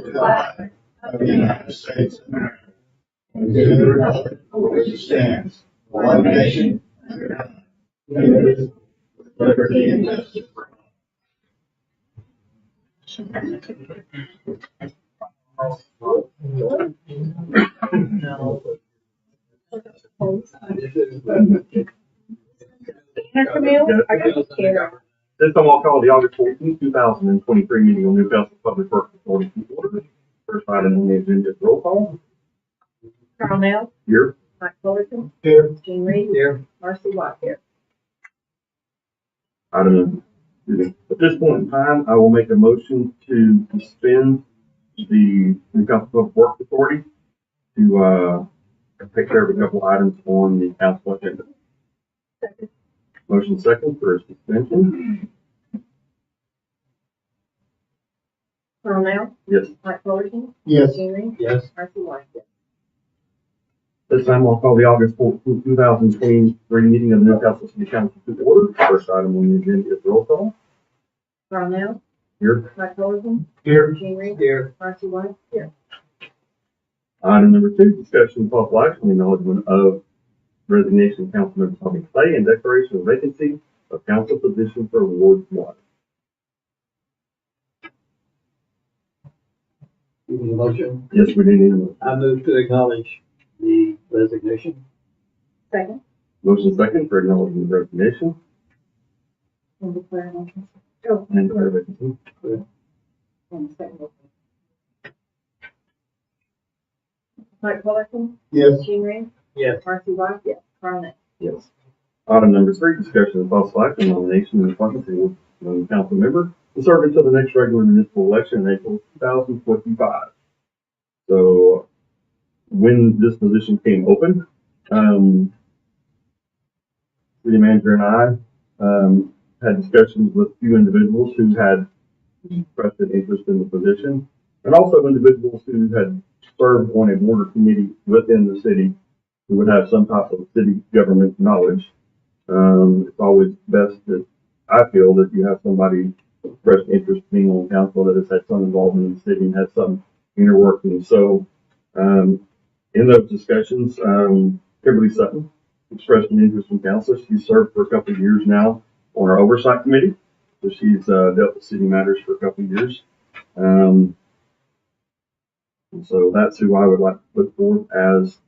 the flag of the United States of America, and to the republic for which it stands, one nation, under God, indivisible, with liberty and justice for This time I'll call the August 14th, 2023 meeting on Newcastle Public Works Authority to order. First item on the agenda is roll call. Carl Nell. Here. Mike Fullerton. Here. Gene Reed. Here. Marcy White here. Item, at this point in time, I will make a motion to suspend the Newcastle Public Works Authority to take care of a couple items on the council agenda. Second. Motion second for suspension. Carl Nell. Yes. Mike Fullerton. Yes. Gene Reed. Yes. Marcy White here. This time I'll call the August 14th, 2023 meeting of the Newcastle City Council to order. First item on the agenda is roll call. Carl Nell. Here. Mike Fullerton. Here. Gene Reed. Here. Marcy White here. Item number 2, discussion of possible action, acknowledgement of resignation of Councilmember Tommy Clay and declaration of vacancy of council position for Ward 1. You need a motion? Yes, we do need a motion. I move to acknowledge the resignation. Second. Motion second for acknowledgement of resignation And declare motion. Oh, and for vacancy. and second. Mike Fullerton. Yes. Gene Reed. Yes. Marcy White. Yes. Carl Nell. Yes. Item number 3, discussion of possible action, nomination and appointment to a council member to serve until the next regular municipal election in April 2025. So, when this position came open, city manager and I had discussions with a few individuals who had expressed an interest in the position, and also individuals who had served on a board or committee within the city who would have some type of city government knowledge. It's always best that I feel that you have somebody express interest in being on council that has had some involvement in the city and has some inner working. So, in those discussions, Kimberly Sutton expressed an interest in council. She's served for a couple of years now on our oversight committee. So she's dealt with city matters for a couple of years. And so that's who I would like to put forth as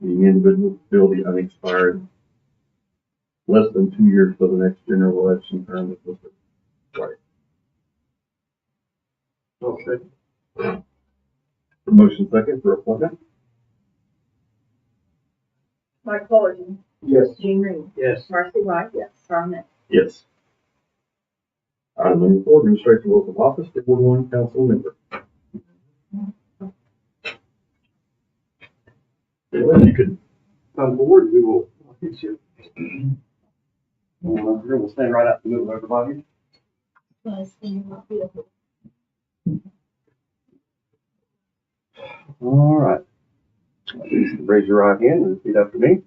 the individual to fill the unexpired less than 2 years for the next general election term that was right. Okay. Motion second for appointment. Mike Fullerton. Yes. Gene Reed. Yes. Marcy White. Yes. Carl Nell. Yes. Item number 4, administration of oath of office to Ward 1 council member. If you could come forward, we will get you. We'll stand right out the middle of everybody. All right. Raise your right hand and repeat after me.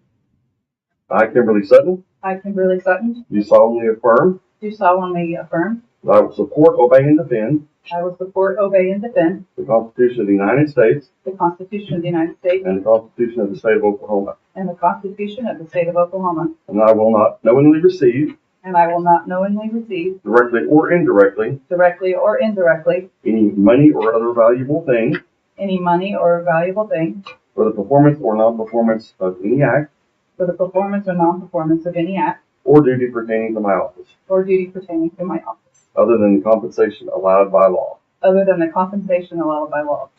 I, Kimberly Sutton, I, Kimberly Sutton, do solemnly affirm do solemnly affirm that I will support, obey, and defend I will support, obey, and defend the Constitution of the United States the Constitution of the United States and the Constitution of the State of Oklahoma, and the Constitution of the State of Oklahoma, and I will not knowingly receive, and I will not knowingly receive, directly or indirectly, directly or indirectly, any money or other valuable thing any money or valuable thing for the performance or non-performance of any act for the performance or non-performance of any act or duty pertaining to my office, or duty pertaining to my office, other than the compensation allowed by law. other than the compensation allowed by law.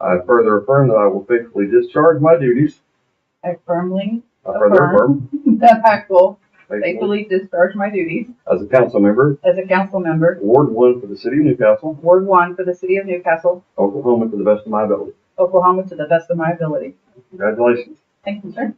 I further affirm that I will faithfully discharge my duties. I firmly I further affirm that I will faithfully faithfully discharge my duties as a council member, as a council member, Ward 1 for the City of Newcastle, Ward 1 for the City of Newcastle, Oklahoma, to the best of my ability. Oklahoma, to the best of my ability. Congratulations. Thank you, sir.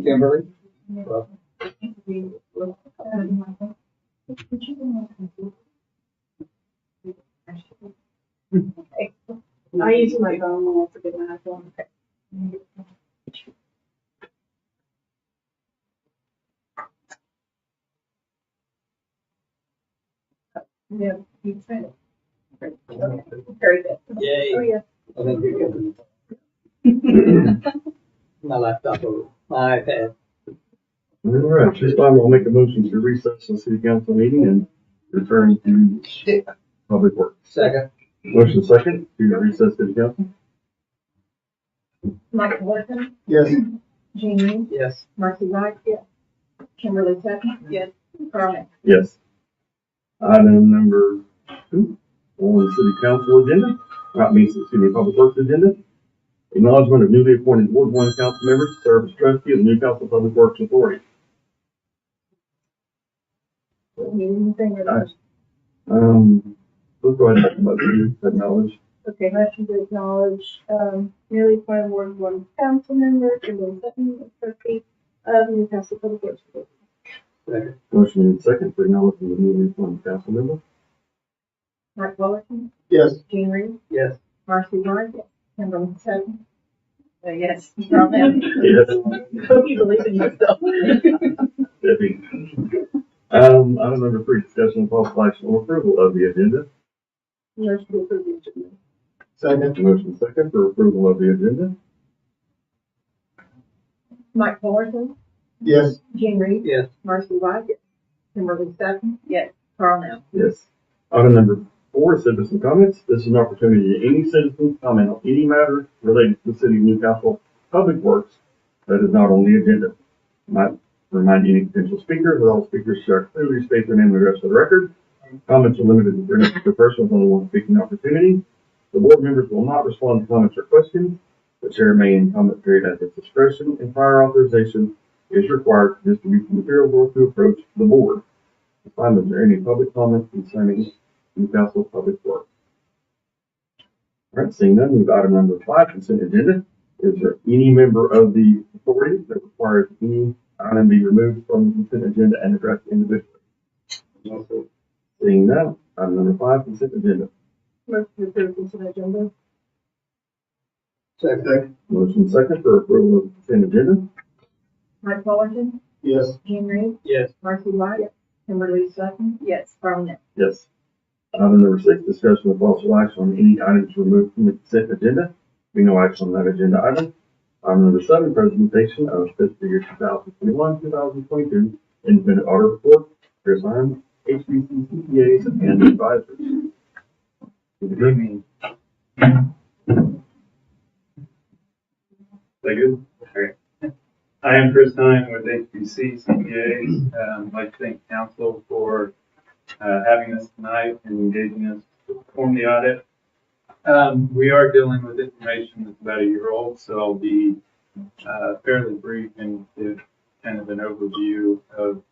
Kimberly? I use my phone when I forget my iPhone. Yeah, you said it. Okay, very good. Yay. Oh, yeah. I think you're good. My laptop over, my iPad. All right, this time I'll make a motion to recess the city council meeting and return to public works. Second. Motion second to recess city council. Mike Fullerton, Yes. Jean Reed, Yes. Marcy Wright, yes. Kimberly Sutton, yes. Carl Nix. Yes. Item number 2 on the city council agenda, public works agenda. Acknowledgement of newly appointed Ward 1 council members to serve as trustee of the Newcastle Public Works Authority. Anything or not? Let's go ahead and acknowledge. Okay, motion to acknowledge, newly appointed Ward 1 council member, Kimberly Sutton, as trustee of Newcastle Public Works. Second. Motion and second for acknowledgement of newly appointed council member. Mike Fullerton, Yes. Jean Reed, Yes. Marcy Wright, yes. Kimberly Sutton, Yes. Carl Nix. Yes. Hope you believe in yourself. Debbie. Item number 3, discussion of possible action on approval of the agenda. Motion to approve the agenda. Second. Motion second for approval of the agenda. Mike Fullerton, Yes. Jean Reed, Yes. Marcy Wright, yes. Kimberly Sutton, Yes. Carl Nix. Yes. Item number 4, citizen comments. This is an opportunity to any citizen comment on any matter related to the city of Newcastle Public Works that is not on the agenda. Might remind any potential speakers that all speakers should clearly state their name and address for the record. Comments are limited to the person with only one speaking opportunity. The board members will not respond to comments or questions. The chair may end comment period at his discretion, and prior authorization is required to distribute the materials or to approach the board. Is there any public comment concerning Newcastle Public Works? All right, seeing none, move item number 5, consent agenda. Is there any member of the authority that requires any item be removed from the consent agenda and addressed individually? Also, seeing none, item number 5, consent agenda. Motion to approve consent agenda. Second. Motion second for approval of the consent agenda. Mike Fullerton, Yes. Jean Reed, Yes. Marcy White, Kimberly Sutton, yes. Carl Nix. Yes. Item number 6, discussion of possible action on any items removed from the consent agenda. Be no action on that agenda item. Item number 7, presentation of fiscal year 2021-2022 independent audit report, Chris Iron, HBC CPAs and advisors. Good evening. Is that good? Okay. I am Chris Hine with HBC CPAs. I'd like to thank council for having us tonight and engaging us to perform the audit. We are dealing with information that's about a year old, so I'll be fairly brief and give kind of an overview of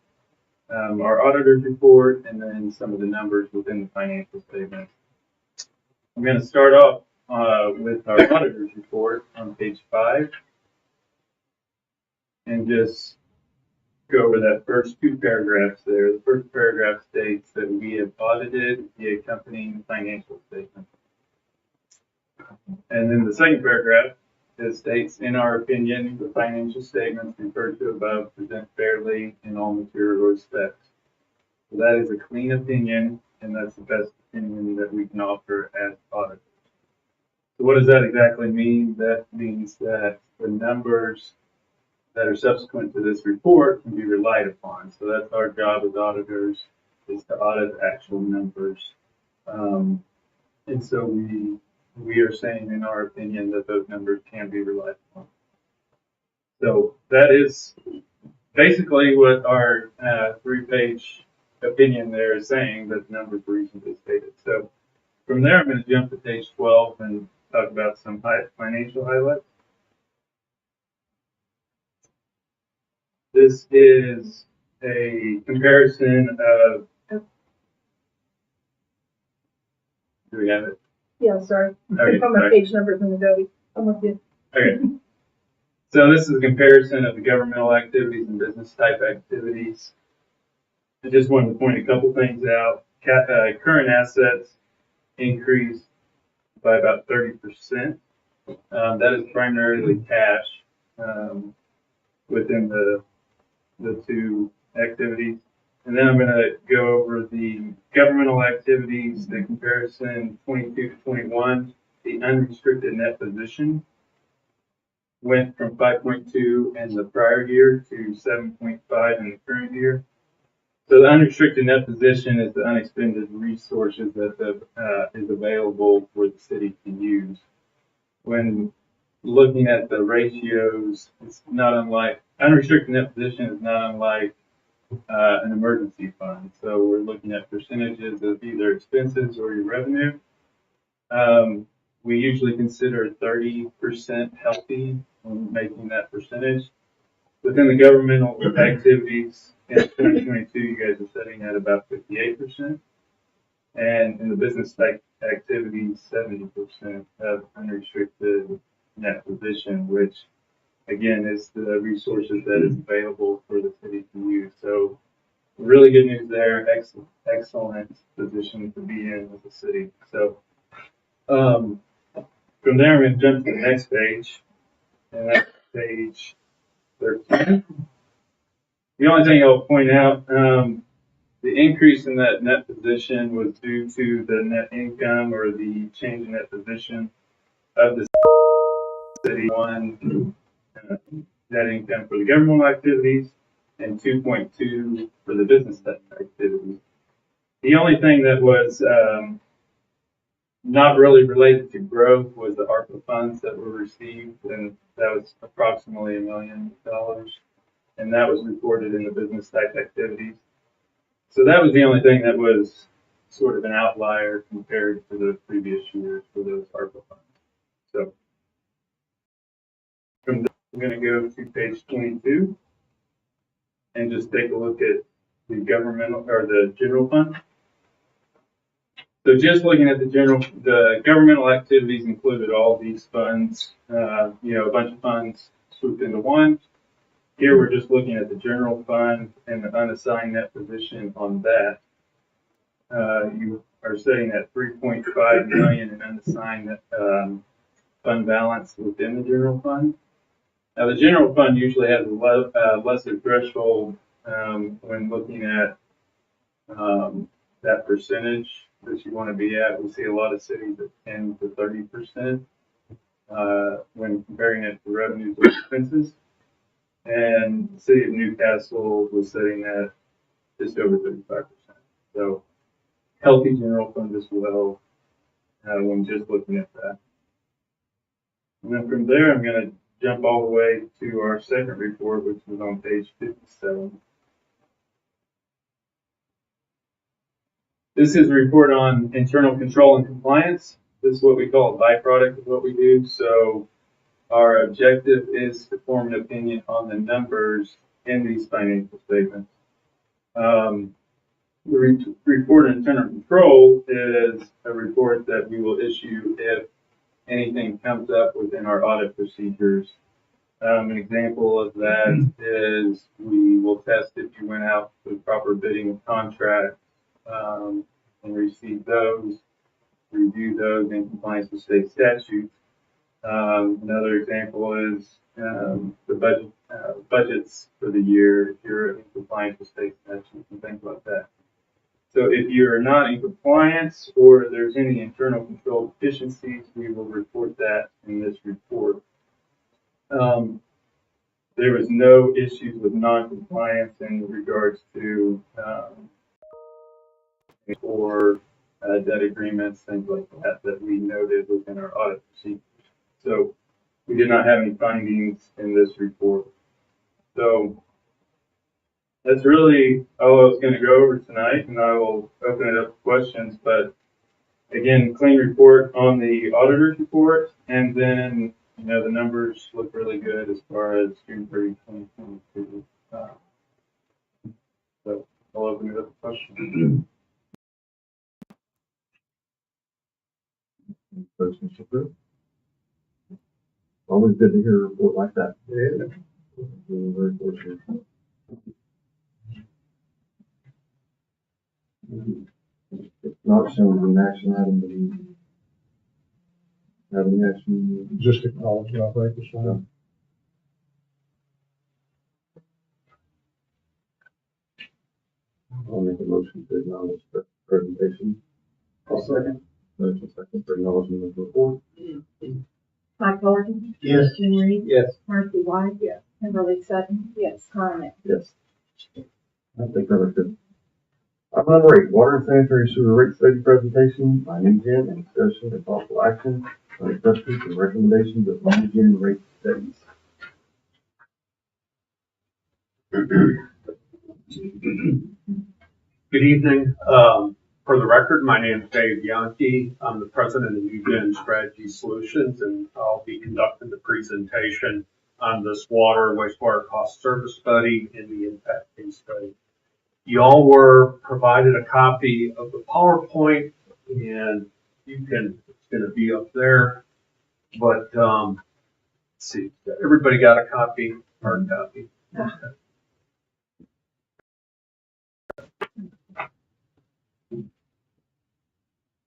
our auditor's report and then some of the numbers within the financial statements. I'm going to start off with our auditor's report on page 5 and just go over that first 2 paragraphs there. The first paragraph states that we have audited the accompanying financial statement. And then the second paragraph, it states, in our opinion, the financial statements referred to above present fairly in all material respects. So that is a clean opinion, and that's the best opinion that we can offer as auditors. So what does that exactly mean? That means that the numbers that are subsequent to this report can be relied upon. So that's our job as auditors, is to audit actual numbers. And so we are saying, in our opinion, that those numbers can be relied upon. So that is basically what our 3-page opinion there is saying, that the numbers were reasonably stated. So from there, I'm going to jump to page 12 and talk about some financial highlights. This is a comparison of, do we have it? Yeah, sorry. Okay, On my sorry. page numbers in Adobe. I'm with you. Okay. So this is a comparison of the governmental activities and business type activities. I just wanted to point a couple things out. Current assets increased by about 30%. That is primarily cash within the two activities. And then I'm going to go over the governmental activities, the comparison 22 to 21. The unrestricted net position went from 5.2 in the prior year to 7.5 in the current year. So the unrestricted net position is the unexpended resources that is available for the city to use. When looking at the ratios, it's not unlike, unrestricted net position is not unlike an emergency fund. So we're looking at percentages of either expenses or your revenue. We usually consider 30% healthy when making that percentage. Within the governmental activities in 2022, you guys are setting at about 58%. And in the business activities, 70% of unrestricted net position, which again is the resources that is available for the city to use. So really good news there. Excellent position to be in with the city. So from there, I'm going to jump to the next page, and that's page 13. The only thing I'll point out, the increase in that net position was due to the net income or the change in net position of the city. One, net income for the governmental activities, and 2.2 for the business activities. The only thing that was not really related to growth was the ARPA funds that were received, and that was approximately $1 million, and that was reported in the business type activities. So that was the only thing that was sort of an outlier compared to the previous years for those ARPA funds. So from there, I'm going to go to page 22 and just take a look at the governmental or the general fund. So just looking at the governmental activities included all these funds, a bunch of funds swooped into one. Here we're just looking at the general fund and the unassigned net position on that. You are setting at 3.5 million in unassigned fund balance within the general fund. Now the general fund usually has a lesser threshold when looking at that percentage that you want to be at. We see a lot of cities at 10 to 30% when comparing it to revenues or expenses. And the city of Newcastle was sitting at just over 35%. So healthy general fund as well when just looking at that. And then from there, I'm going to jump all the way to our second report, which was on page 57. This is a report on internal control and compliance. This is what we call a byproduct of what we do. So our objective is to form an opinion on the numbers in these financial statements. The report on internal control is a report that we will issue if anything comes up within our audit procedures. An example of that is we will test if you went out for the proper bidding of contracts and receive those, review those in compliance with state statutes. Another example is the budgets for the year, if you're in compliance with state statutes and things like that. So if you're not in compliance or there's any internal control deficiencies, we will report that in this report. There was no issues with non-compliance in regards to or debt agreements, things like that we noted within our audit procedures. So we did not have any findings in this report. So that's really all I was going to go over tonight, and I will open it up for questions. But again, clean report on the auditor's report, and then the numbers look really good as far as June 30, 2022. So I'll open it up for questions. Motion to approve. Always good to hear a report like that. Yeah. Very fortunate. It's not shown as an action item, Have any action? Just acknowledge, I think, it's fine. I'll make a motion to acknowledge the presentation. I'll second. Motion second for acknowledgement of the report. Mike Gordon, Yes. Jim Reed, Yes. Marcy White, yes. Kimberly Sutton, yes. Carmen. Yes. I think that was good. Item number 8, water and sanitary sewer rate study presentation by Newgen and discussion and possible action on acceptance and recommendations of Newgen rate studies. Good evening. For the record, my name is Dave Yankee. I'm the president of Newgen Strategy Solutions, and I'll be conducting the presentation on this water and wastewater cost service study and the impact fee study. You all were provided a copy of the PowerPoint, and it's going to be up there. But let's see, everybody got a copy, hard copy?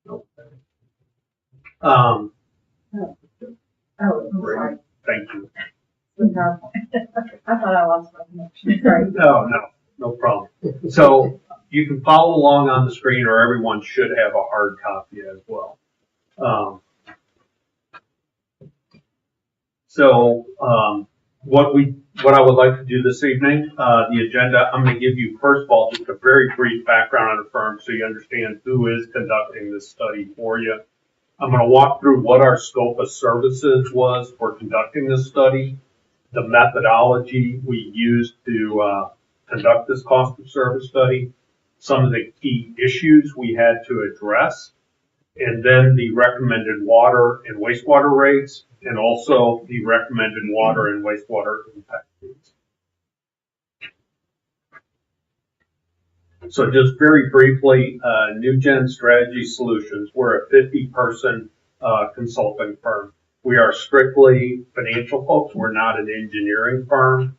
Okay. Oh, I'm sorry. Thank you. The PowerPoint. I thought I lost my connection. Sorry. No problem. So you can follow along on the screen, or everyone should have a hard copy as well. What I would like to do this evening, the agenda, I'm going to give you, first of all, just a very brief background on the firm so you understand who is conducting this study for you. I'm going to walk through what our scope of services was for conducting this study, the methodology we used to conduct this cost of service study, some of the key issues we had to address, and then the recommended water and wastewater rates, and also the recommended water and wastewater impact fees. So just very briefly, Newgen Strategy Solutions, we're a 50-person consulting firm. We are strictly financial folks. We're not an engineering firm.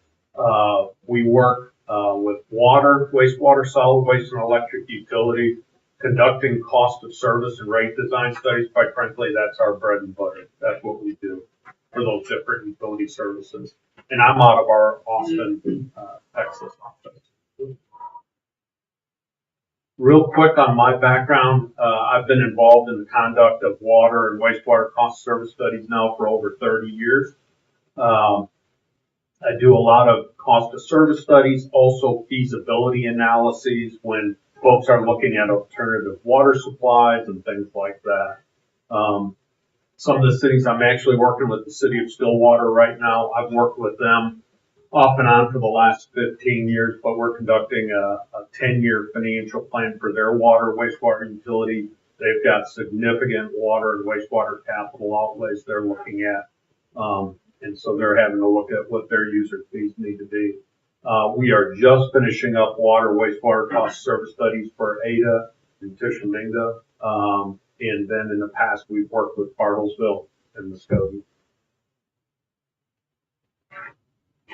We work with water, wastewater, solid waste, and electric utilities, conducting cost of service and rate design studies. Quite frankly, that's our bread and butter. That's what we do for those different utility services. And I'm out of our Austin, Texas office. Real quick on my background, I've been involved in the conduct of water and wastewater cost service studies now for over 30 years. I do a lot of cost of service studies, also feasibility analyses when folks are looking at alternative water supplies and things like that. Some of the cities, I'm actually working with the city of Stillwater right now. I've worked with them off and on for the last 15 years, but we're conducting a 10-year financial plan for their water, wastewater utility. They've got significant water and wastewater capital outlays they're looking at. And so they're having to look at what their user fees need to be. We are just finishing up water, wastewater cost service studies for Ada and Tishomingo. And then in the past, we've worked with Bartlesville and Muskogee.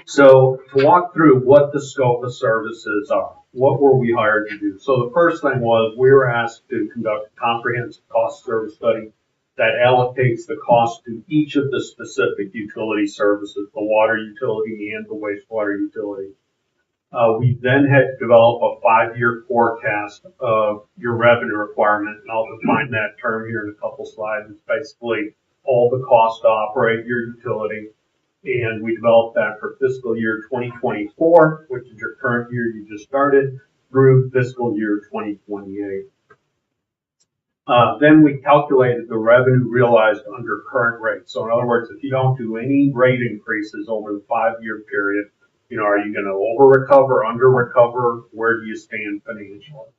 So to walk through what the scope of services are, what were we hired to do? So the first thing was we were asked to conduct a comprehensive cost service study that allocates the cost to each of the specific utility services, the water utility and the wastewater utility. We then had to develop a 5-year forecast of your revenue requirement, and I'll define that term here in a couple slides. It's basically all the costs to operate your utility. And we developed that for fiscal year 2024, which is your current year you just started, through fiscal year 2028. Then we calculated the revenue realized under current rates. So in other words, if you don't do any rate increases over the 5-year period, are you going to over-recover, under-recover? Where do you stand financially?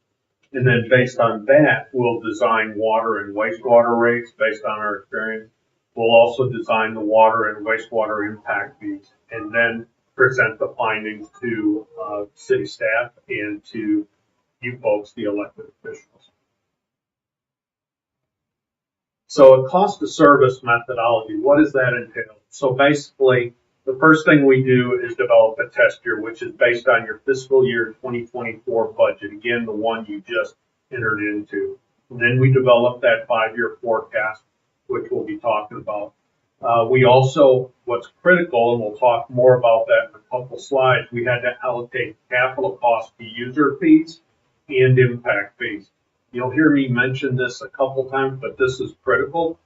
And then based on that, we'll design water and wastewater rates based on our experience. We'll also design the water and wastewater impact fees, and then present the findings to city staff and to you folks, the elected officials. So a cost of service methodology, what does that entail? So basically, the first thing we do is develop a test year, which is based on your fiscal year 2024 budget. Again, the one you just entered into. And then we develop that 5-year forecast. which we'll be talking about. We also, what's critical, and we'll talk more about that in a couple slides, we had to allocate capital costs to user fees and impact fees. You'll hear me mention this a couple times, but this is critical.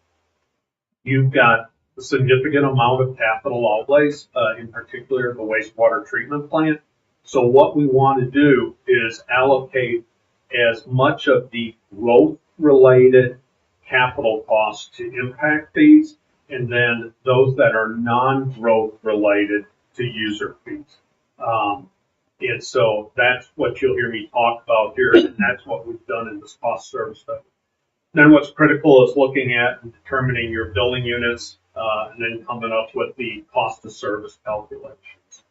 You've got a significant amount of capital outlays, in particular the wastewater treatment plant. So what we want to do is allocate as much of the growth-related capital costs to impact fees, and then those that are non-growth related to user fees. And so that's what you'll hear me talk about here, and that's what we've done in this cost service study. Then what's critical is looking at and determining your billing units, and then coming up with the cost of service calculations.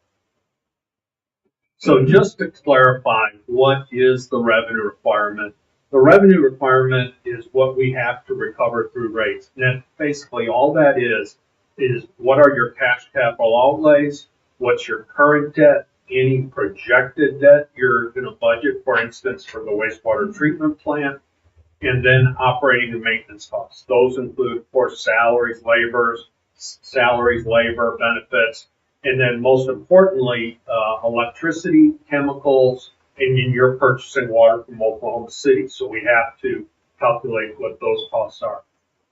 So just to clarify, what is the revenue requirement? The revenue requirement is what we have to recover through rates. And basically all that is what are your cash capital outlays? What's your current debt? Any projected debt you're going to budget, for instance, for the wastewater treatment plant, and then operating and maintenance costs. Those include, of course, salaries, labor, benefits, and then most importantly, electricity, chemicals, and then you're purchasing water from Oklahoma City. So we have to calculate what those costs are.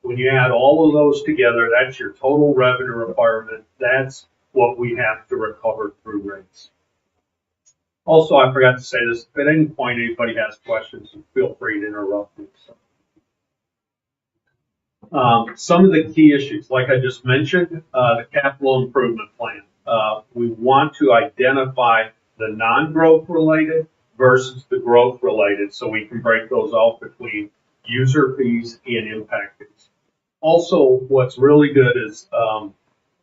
When you add all of those together, that's your total revenue requirement. That's what we have to recover through rates. Also, I forgot to say this, if at any point anybody has questions, feel free to interrupt me. Some of the key issues, like I just mentioned, the capital improvement plan. We want to identify the non-growth related versus the growth related, so we can break those out between user fees and impact fees. Also, what's really good is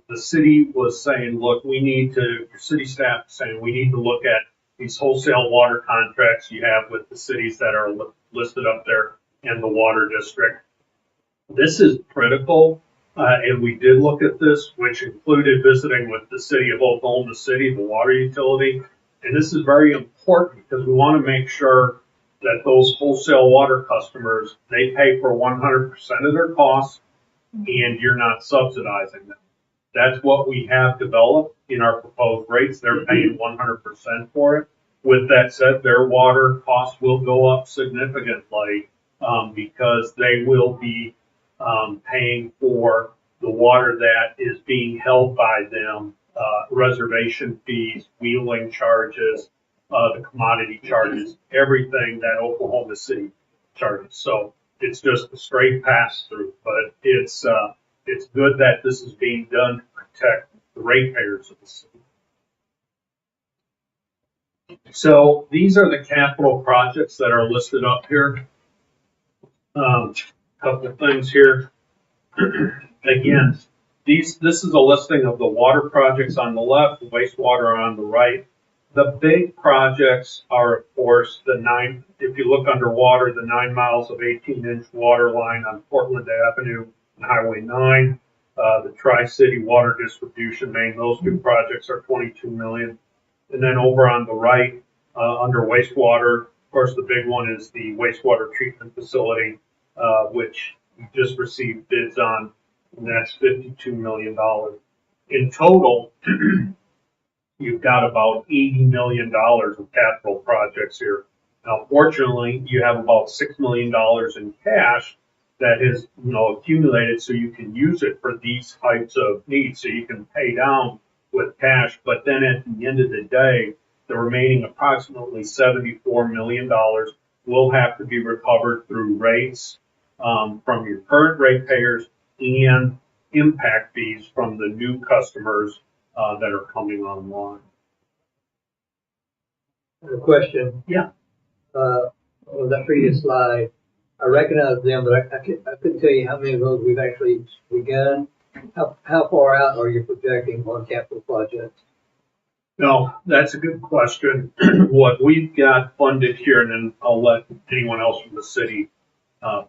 the city was saying, look, your city staff is saying we need to look at these wholesale water contracts you have with the cities that are listed up there and the water district. This is critical, and we did look at this, which included visiting with the city of Oklahoma City, the water utility. And this is very important because we want to make sure that those wholesale water customers, they pay for 100% of their costs and you're not subsidizing them. That's what we have developed in our proposed rates. They're paying 100% for it. With that said, their water costs will go up significantly because they will be paying for the water that is being held by them, reservation fees, wheeling charges, the commodity charges, everything that Oklahoma City charges. So it's just a straight pass through, but it's good that this is being done to protect the ratepayers of the city. So these are the capital projects that are listed up here. Couple of things here. Again, this is a listing of the water projects on the left, the wastewater on the right. The big projects are, of course, if you look underwater, the 9 miles of 18-inch water line on Portland Avenue and Highway 9, the Tri-City water distribution main. Those two projects are $22 million. And then over on the right, under wastewater, of course, the big one is the wastewater treatment facility, which we just received bids on, and that's $52 million. In total, you've got about $80 million of capital projects here. Now, fortunately, you have about $6 million in cash that is, accumulated, so you can use it for these types of needs. So you can pay down with cash, but then at the end of the day, the remaining approximately $74 million will have to be recovered through rates from your current ratepayers and impact fees from the new customers that are coming online. A question. Yeah. On that previous slide, I recognize them, but I couldn't tell you how many of those we've actually begun. How far out are you projecting on capital projects? No, that's a good question. What we've got funded here, and then I'll let anyone else from the city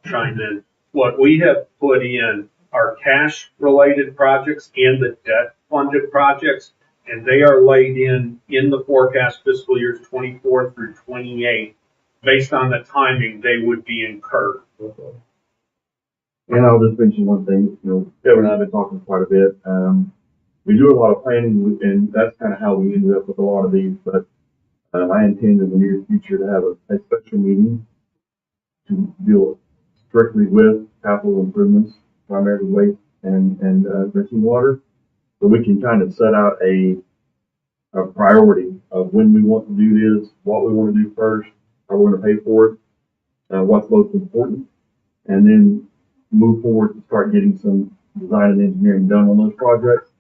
chime in. What we have put in are cash-related projects and the debt-funded projects, and they are laid in the forecast fiscal years 24 through 28. Based on the timing, they would be incurred. Okay. And I'll just mention one thing, Kevin and I have been talking quite a bit. We do a lot of planning, and that's kind of how we ended up with a lot of these, but I intend in the near future to have a special meeting to deal strictly with capital improvements, primarily waste and drinking water. So we can kind of set out a priority of when we want to do this, what we want to do first, how we're going to pay for it, what's most important, and then move forward to start getting some design and engineering done on those projects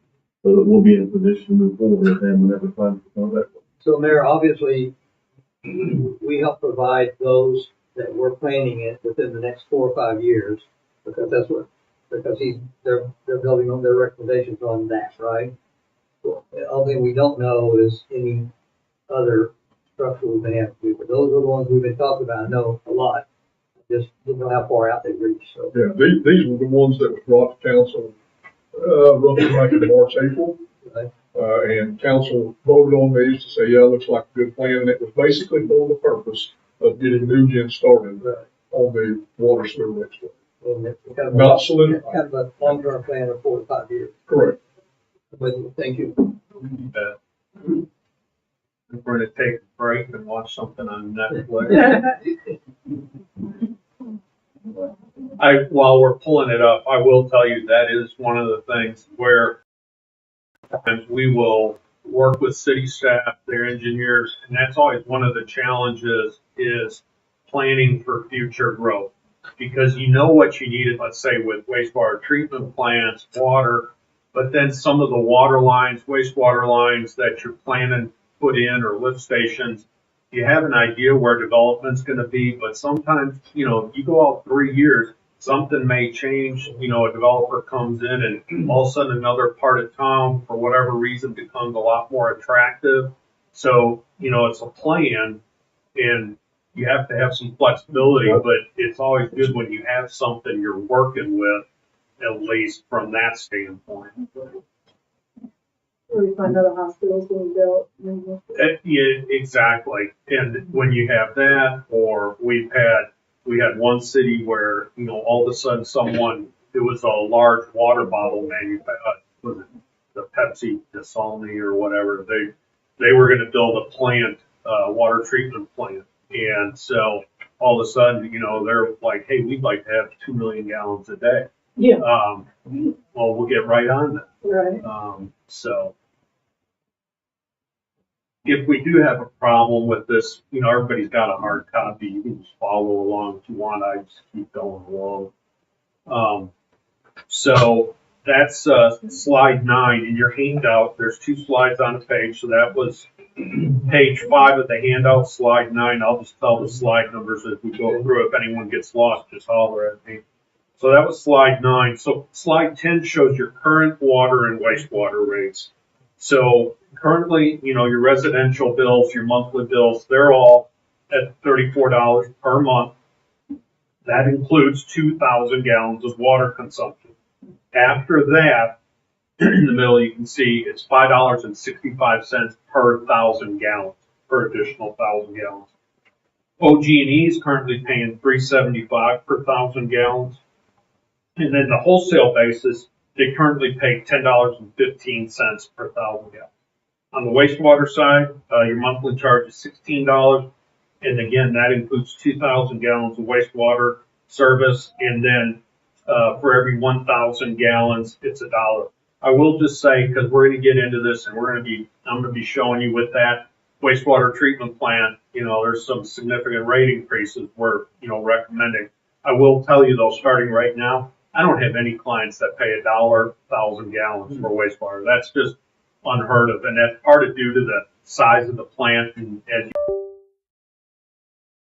so that we'll be in a position to move forward with them whenever funds come that. So Mayor, obviously, we help provide those that we're planning it within the next 4 or 5 years, because they're building on their recommendations on that, right? The only thing we don't know is any other structure we may have to do, but those are the ones we've been talking about, I know a lot. Just didn't know how far out they reach, so. Yeah, these were the ones that was brought to council, roughly like in March, April. Right. And council voted on these to say, yeah, looks like a good plan. And it was basically for the purpose of getting new gen started on the water sewer next one. And it's kind of Not solidified. kind of a long-term plan of 4 to 5 years. Correct. But thank you. We're going to take a break and watch something on Netflix. While we're pulling it up, I will tell you that is one of the things where we will work with city staff, their engineers, and that's always one of the challenges is planning for future growth. Because you know what you need, let's say with wastewater treatment plants, water, but then some of the water lines, wastewater lines that you're planning to put in or lift stations, you have an idea where development's going to be, but sometimes, you go out 3 years, something may change, a developer comes in and all of a sudden another part of town, for whatever reason, becomes a lot more attractive. So, it's a plan and you have to have some flexibility, but it's always good when you have something you're working with, at least from that standpoint. Or we find other hospitals being built. Yeah, exactly. And when you have that, or we had one city where, all of a sudden it was a large water bottle manufacturer, was it the Pepsi Dasani or whatever, they were going to build a plant, water treatment plant. And so all of a sudden, they're like, hey, we'd like to have 2 million gallons a day. Yeah. Well, we'll get right on that. Right. So if we do have a problem with this, everybody's got a hard copy. You can just follow along if you want. I just keep going along. So that's slide 9 in your handout. There's 2 slides on the page. So that was page 5 of the handout, slide 9. I'll just tell the slide numbers as we go through. If anyone gets lost, just holler at me. So that was slide 9. So slide 10 shows your current water and wastewater rates. So currently, your residential bills, your monthly bills, they're all at $34 per month. That includes 2,000 gallons of water consumption. After that, in the middle, you can see it's $5.65 per 1,000 gallons, per additional 1,000 gallons. OG&E is currently paying $3.75 per 1,000 gallons. And then the wholesale basis, they currently pay $10.15 per 1,000 gallons. On the wastewater side, your monthly charge is $16. And again, that includes 2,000 gallons of wastewater service. And then for every 1,000 gallons, it's $1. I will just say, because we're going to get into this and I'm going to be showing you with that wastewater treatment plant, there's some significant rate increases we're, recommending. I will tell you though, starting right now, I don't have any clients that pay $1 1,000 gallons for wastewater. That's just unheard of. And that's part of due to the size of the plant and as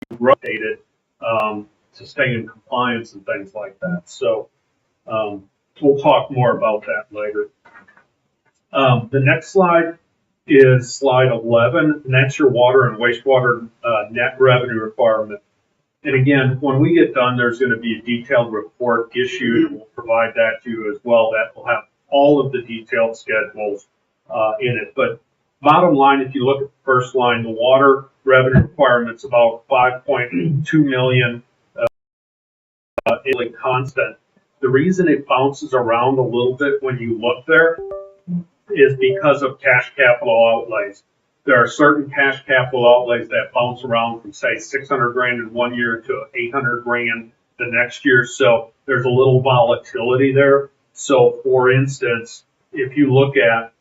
you rotate it, to stay in compliance and things like that. So, we'll talk more about that later. The next slide is slide 11, and that's your water and wastewater net revenue requirement. And again, when we get done, there's going to be a detailed report issued, and we'll provide that to you as well. That will have all of the detailed schedules in it. But bottom line, if you look at the first line, the water revenue requirement's about $5.2 million constant. The reason it bounces around a little bit when you look there is because of cash capital outlays. There are certain cash capital outlays that bounce around from say 600 grand in one year to 800 grand the next year. So there's a little volatility there. So for instance, if you look at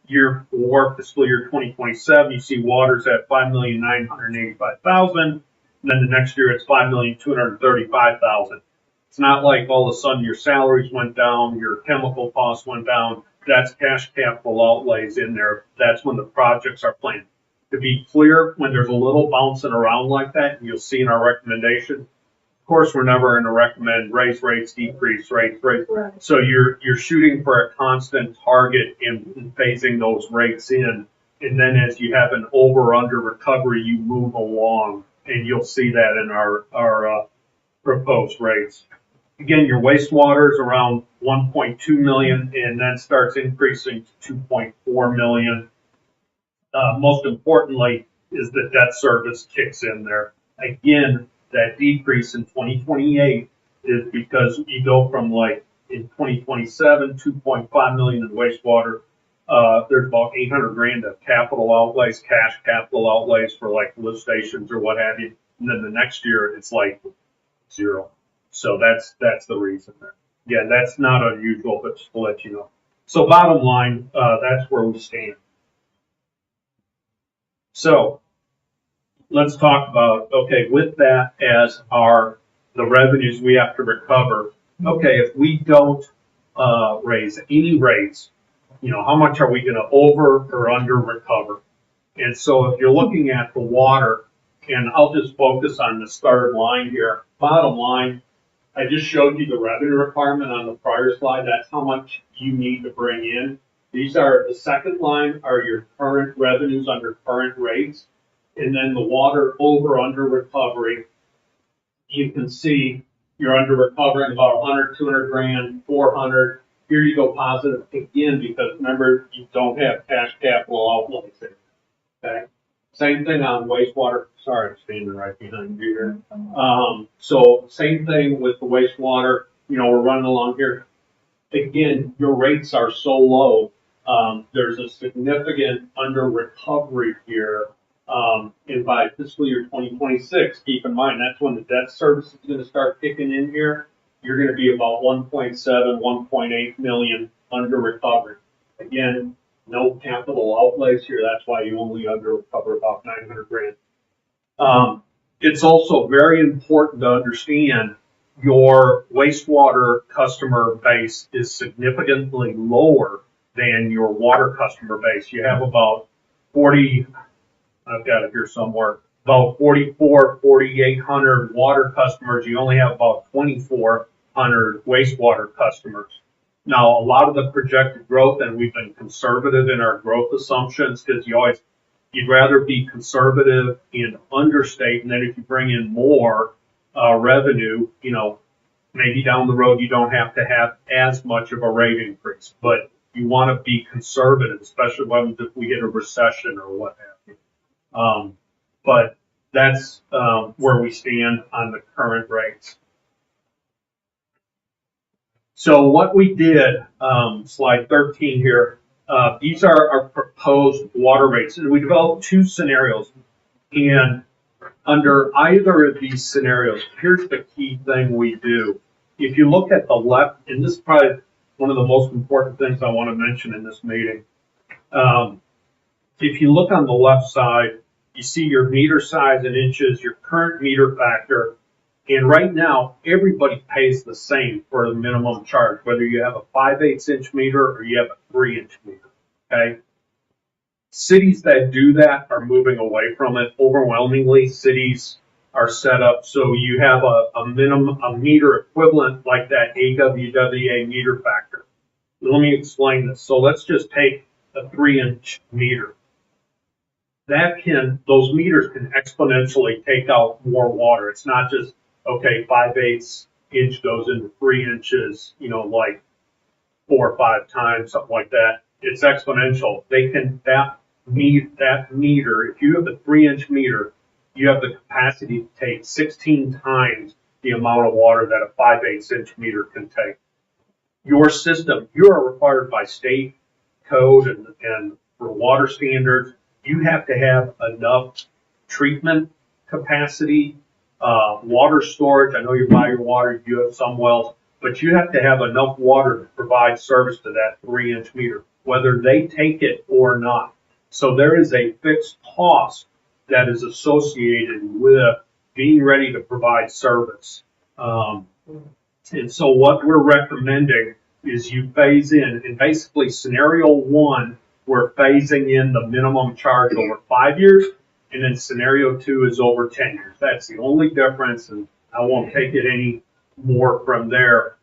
year 4, fiscal year 2027, you see water's at 5,985,000. Then the next year it's 5,235,000. It's not like all of a sudden your salaries went down, your chemical costs went down. That's cash capital outlays in there. That's when the projects are planned. To be clear, when there's a little bouncing around like that, and you'll see in our recommendation, of course, we're never going to recommend raise rates, decrease rates, raise. Right. So you're shooting for a constant target in phasing those rates in. And then as you have an over under recovery, you move along, and you'll see that in our proposed rates. Again, your wastewater is around 1.2 million and then starts increasing to 2.4 million. Most importantly is the debt service kicks in there. Again, that decrease in 2028 is because you go from like in 2027, 2.5 million in wastewater. There's about 800 grand of capital outlays, cash capital outlays for like lift stations or what have you. And then the next year it's like 0. So that's the reason there. Yeah, that's not unusual, but just to let you know. So bottom line, that's where we stand. So let's talk about, okay, with that as the revenues we have to recover. Okay, if we don't raise any rates, how much are we going to over or under recover? And so if you're looking at the water, and I'll just focus on this third line here. Bottom line, I just showed you the revenue requirement on the prior slide. That's how much you need to bring in. These are, the second line are your current revenues under current rates. And then the water over under recovery. You can see you're under recovering about 100, 200 grand, 400. Here you go positive again, because remember, you don't have cash capital outlays there. Okay. Same thing on wastewater. Sorry, I'm standing right behind you here. So same thing with the wastewater. We're running along here. Again, your rates are so low. There's a significant under recovery here. And by fiscal year 2026, keep in mind, that's when the debt service is going to start kicking in here. You're going to be about 1.7, 1.8 million under recovery. Again, no capital outlays here. That's why you only under recover about 900 grand. It's also very important to understand your wastewater customer base is significantly lower than your water customer base. You have about 40, I've got it here somewhere, about 4,800 water customers. You only have about 2,400 wastewater customers. Now, a lot of the projected growth, and we've been conservative in our growth assumptions because you'd rather be conservative and understate, and then if you bring in more revenue, maybe down the road you don't have to have as much of a rate increase, but you want to be conservative, especially when we hit a recession or what have you. But that's where we stand on the current rates. So what we did, slide 13 here, these are our proposed water rates. And we developed 2 scenarios. And under either of these scenarios, here's the key thing we do. If you look at the left, and this is probably one of the most important things I want to mention in this meeting. If you look on the left side, you see your meter size in inches, your current meter factor. And right now, everybody pays the same for the minimum charge, whether you have a 5/8 inch meter or you have a 3-inch meter, okay? Cities that do that are moving away from it. Overwhelmingly, cities are set up so you have a meter equivalent like that AWWA meter factor. Let me explain this. So let's just take a 3-inch meter. Those meters can exponentially take out more water. It's not just, okay, 5/8 inch goes into 3 inches, like 4 or 5 times, something like that. It's exponential. That meter, if you have a 3-inch meter, you have the capacity to take 16 times the amount of water that a 5/8 inch meter can take. Your system, you are required by state code and for water standards, you have to have enough treatment capacity, water storage. I know you buy your water, you have some wells, but you have to have enough water to provide service to that 3-inch meter, whether they take it or not. So there is a fixed cost that is associated with being ready to provide service. And so what we're recommending is you phase in basically scenario 1, we're phasing in the minimum charge over 5 years, and then scenario 2 is over 10 years. That's the only difference, and I won't take it any more from there.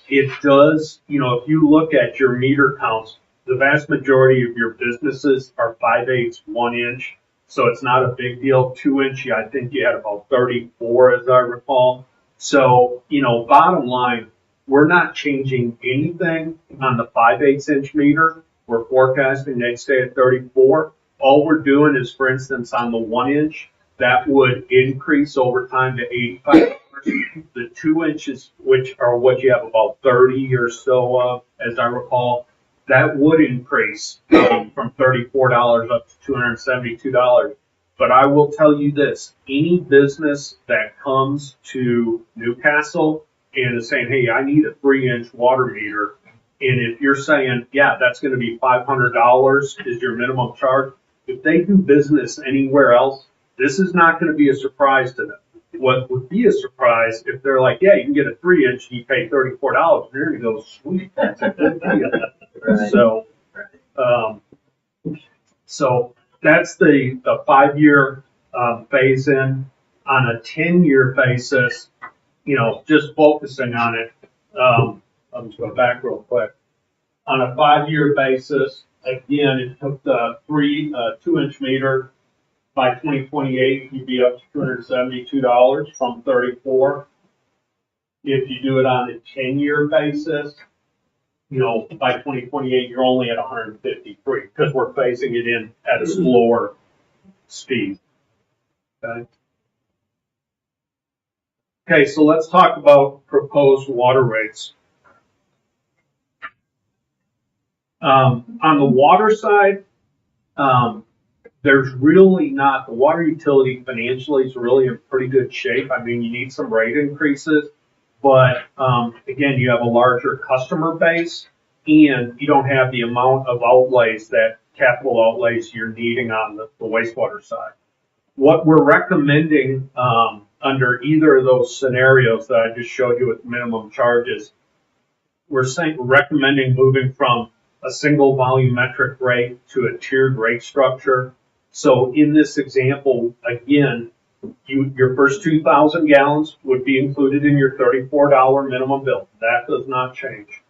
It does, if you look at your meter counts, the vast majority of your businesses are 5/8, 1 inch, so it's not a big deal. 2 inch, I think you had about 34 as I recall. So, bottom line, we're not changing anything on the 5/8 inch meter. We're forecasting they stay at 34. All we're doing is, for instance, on the 1 inch, that would increase over time to $85. The 2 inches, which are what you have about 30 or so of, as I recall, that would increase from $34 up to $272. But I will tell you this, any business that comes to Newcastle and is saying, hey, I need a 3-inch water meter, and if you're saying, yeah, that's going to be $500 is your minimum charge, if they do business anywhere else, this is not going to be a surprise to them. What would be a surprise if they're like, yeah, you can get a 3-inch and you pay $34, and they're going to go, sweet, that's a good deal. Right. So that's the 5-year phase in. On a 10-year basis, just focusing on it, I'll just go back real quick. On a 5-year basis, again, it took the 2-inch meter. By 2028, you'd be up to $272 from $34. If you do it on a 10-year basis, by 2028, you're only at 153 because we're phasing it in at a slower speed. Okay, so let's talk about proposed water rates. On the water side, there's really not, the water utility financially is really in pretty good shape. I mean, you need some rate increases, but again, you have a larger customer base and you don't have the amount of outlays that capital outlays you're needing on the wastewater side. What we're recommending under either of those scenarios that I just showed you with minimum charges, we're recommending moving from a single volumetric rate to a tiered rate structure. So in this example, again, your first 2,000 gallons would be included in your $34 minimum bill. That does not change.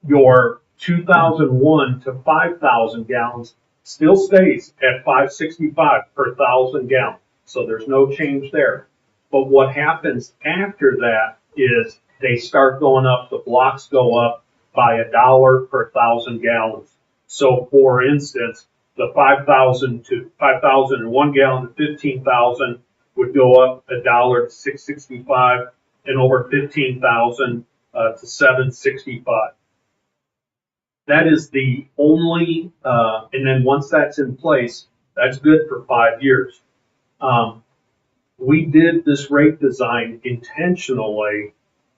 Your 2,001 to 5,000 gallons still stays at $565 per 1,000 gallons. So there's no change there. But what happens after that is they start going up, the blocks go up by $1 per 1,000 gallons. So for instance, the 5,000 to 5,001 gallon to 15,000 would go up $1 to $6.65, and over 15,000 to $7.65. That is the only, and then once that's in place, that's good for 5 years. We did this rate design intentionally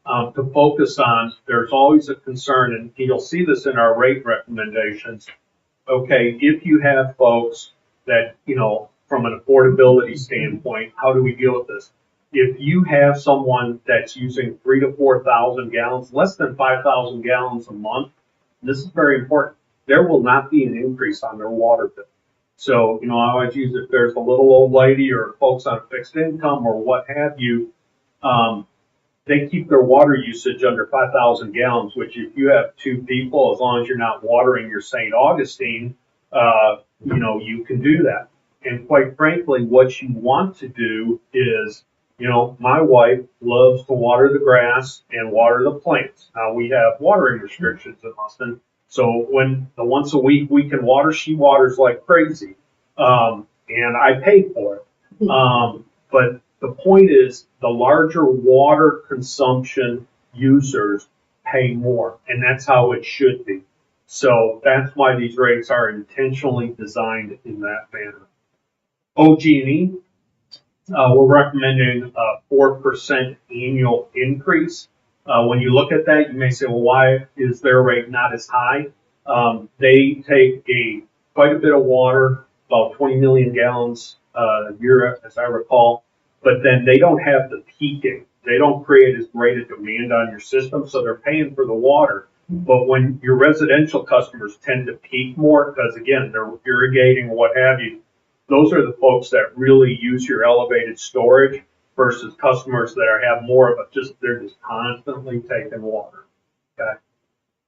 to focus on, there's always a concern, and you'll see this in our rate recommendations. Okay, if you have folks that, from an affordability standpoint, how do we deal with this? If you have someone that's using 3,000 to 4,000 gallons, less than 5,000 gallons a month, this is very important, there will not be an increase on their water bill. So, I always use if there's a little old lady or folks on a fixed income or what have you, they keep their water usage under 5,000 gallons, which if you have 2 people, as long as you're not watering your St. Augustine, you can do that. And quite frankly, what you want to do is, my wife loves to water the grass and water the plants. Now we have watering restrictions in Austin. So when the once a week we can water, she waters like crazy. And I pay for it. But The point is, the larger water consumption users pay more, and that's how it should be. So that's why these rates are intentionally designed in that manner. OG&E, we're recommending a 4% annual increase. When you look at that, you may say, well, why is their rate not as high? They take quite a bit of water, about 20 million gallons a year, as I recall, but then they don't have the peaking. They don't create as great a demand on your system, so they're paying for the water. But when your residential customers tend to peak more, because again, they're irrigating or what have you, those are the folks that really use your elevated storage versus customers that have more of they're just constantly taking water. Okay.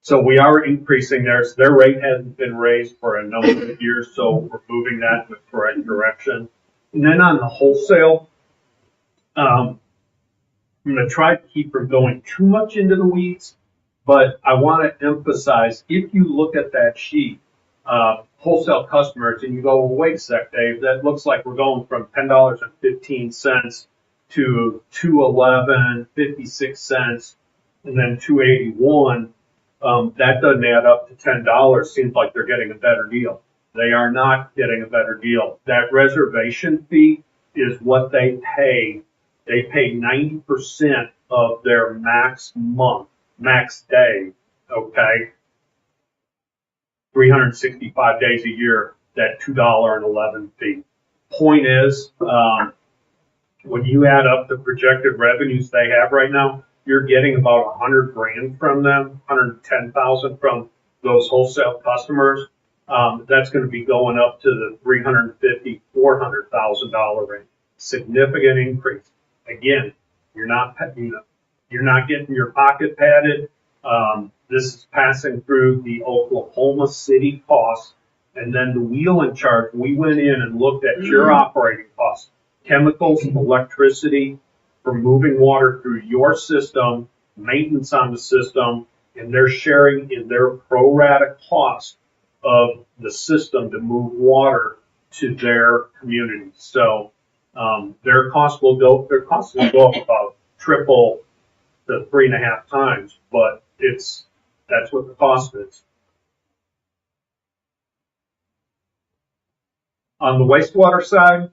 So we are increasing theirs. Their rate hasn't been raised for a number of years, so we're moving that in the correct direction. And then on the wholesale, I'm going to try to keep from going too much into the weeds, but I want to emphasize, if you look at that sheet, wholesale customers, and you go, well, wait a sec, Dave, that looks like we're going from $10.15 to $2.11.56, and then $2.81. That doesn't add up to $10. Seems like they're getting a better deal. They are not getting a better deal. That reservation fee is what they pay. They pay 90% of their max month, max day, okay? 365 days a year, that $2.11 fee. Point is, when you add up the projected revenues they have right now, you're getting about 100 grand from them, 110,000 from those wholesale customers. That's going to be going up to the $350,000, $400,000 range. Significant increase. Again, you're not getting your pocket padded. This is passing through the Oklahoma City costs, and then the wheeling charge. We went in and looked at your operating costs, chemicals, electricity, for moving water through your system, maintenance on the system, and they're sharing in their pro rata cost of the system to move water to their community. So their costs will go up about triple to 3.5 times, but that's what the cost is. On the wastewater side,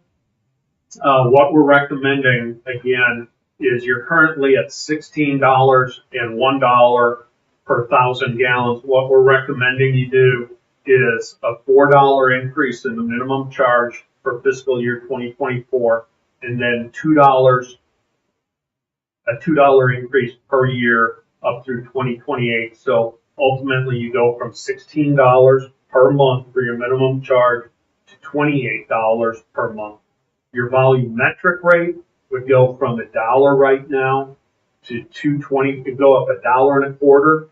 what we're recommending, again, is you're currently at $16 and $1 per 1,000 gallons. What we're recommending you do is a $4 increase in the minimum charge for fiscal year 2024, and then a $2 increase per year up through 2028. So ultimately, you go from $16 per month for your minimum charge to $28 per month. Your volumetric rate would go from $1 right now to $2.20. It could go up $1.25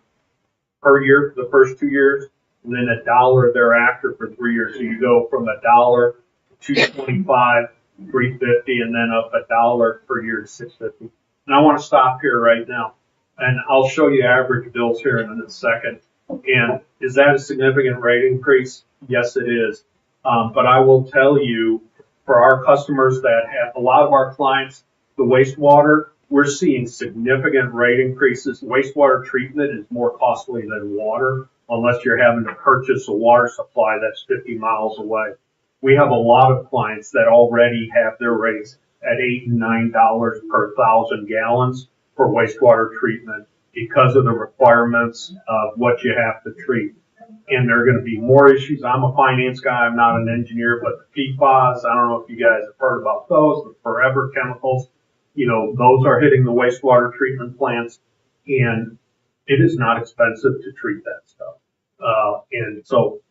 per year for the first 2 years, and then $1 thereafter for 3 years. So you go from $1 to $2.25, $3.50, and then up $1 per year to $6.50. And I want to stop here right now, and I'll show you average bills here in a second. And is that a significant rate increase? Yes, it is. But I will tell you, for our customers that have a lot of our clients, the wastewater, we're seeing significant rate increases. Wastewater treatment is more costly than water, unless you're having to purchase a water supply that's 50 miles away. We have a lot of clients that already have their rates at $8 and $9 per 1,000 gallons for wastewater treatment because of the requirements of what you have to treat. And there are going to be more issues. I'm a finance guy. I'm not an engineer, but the PFAS, I don't know if you guys have heard about those, the forever chemicals, those are hitting the wastewater treatment plants, and it is not expensive to treat that stuff. And so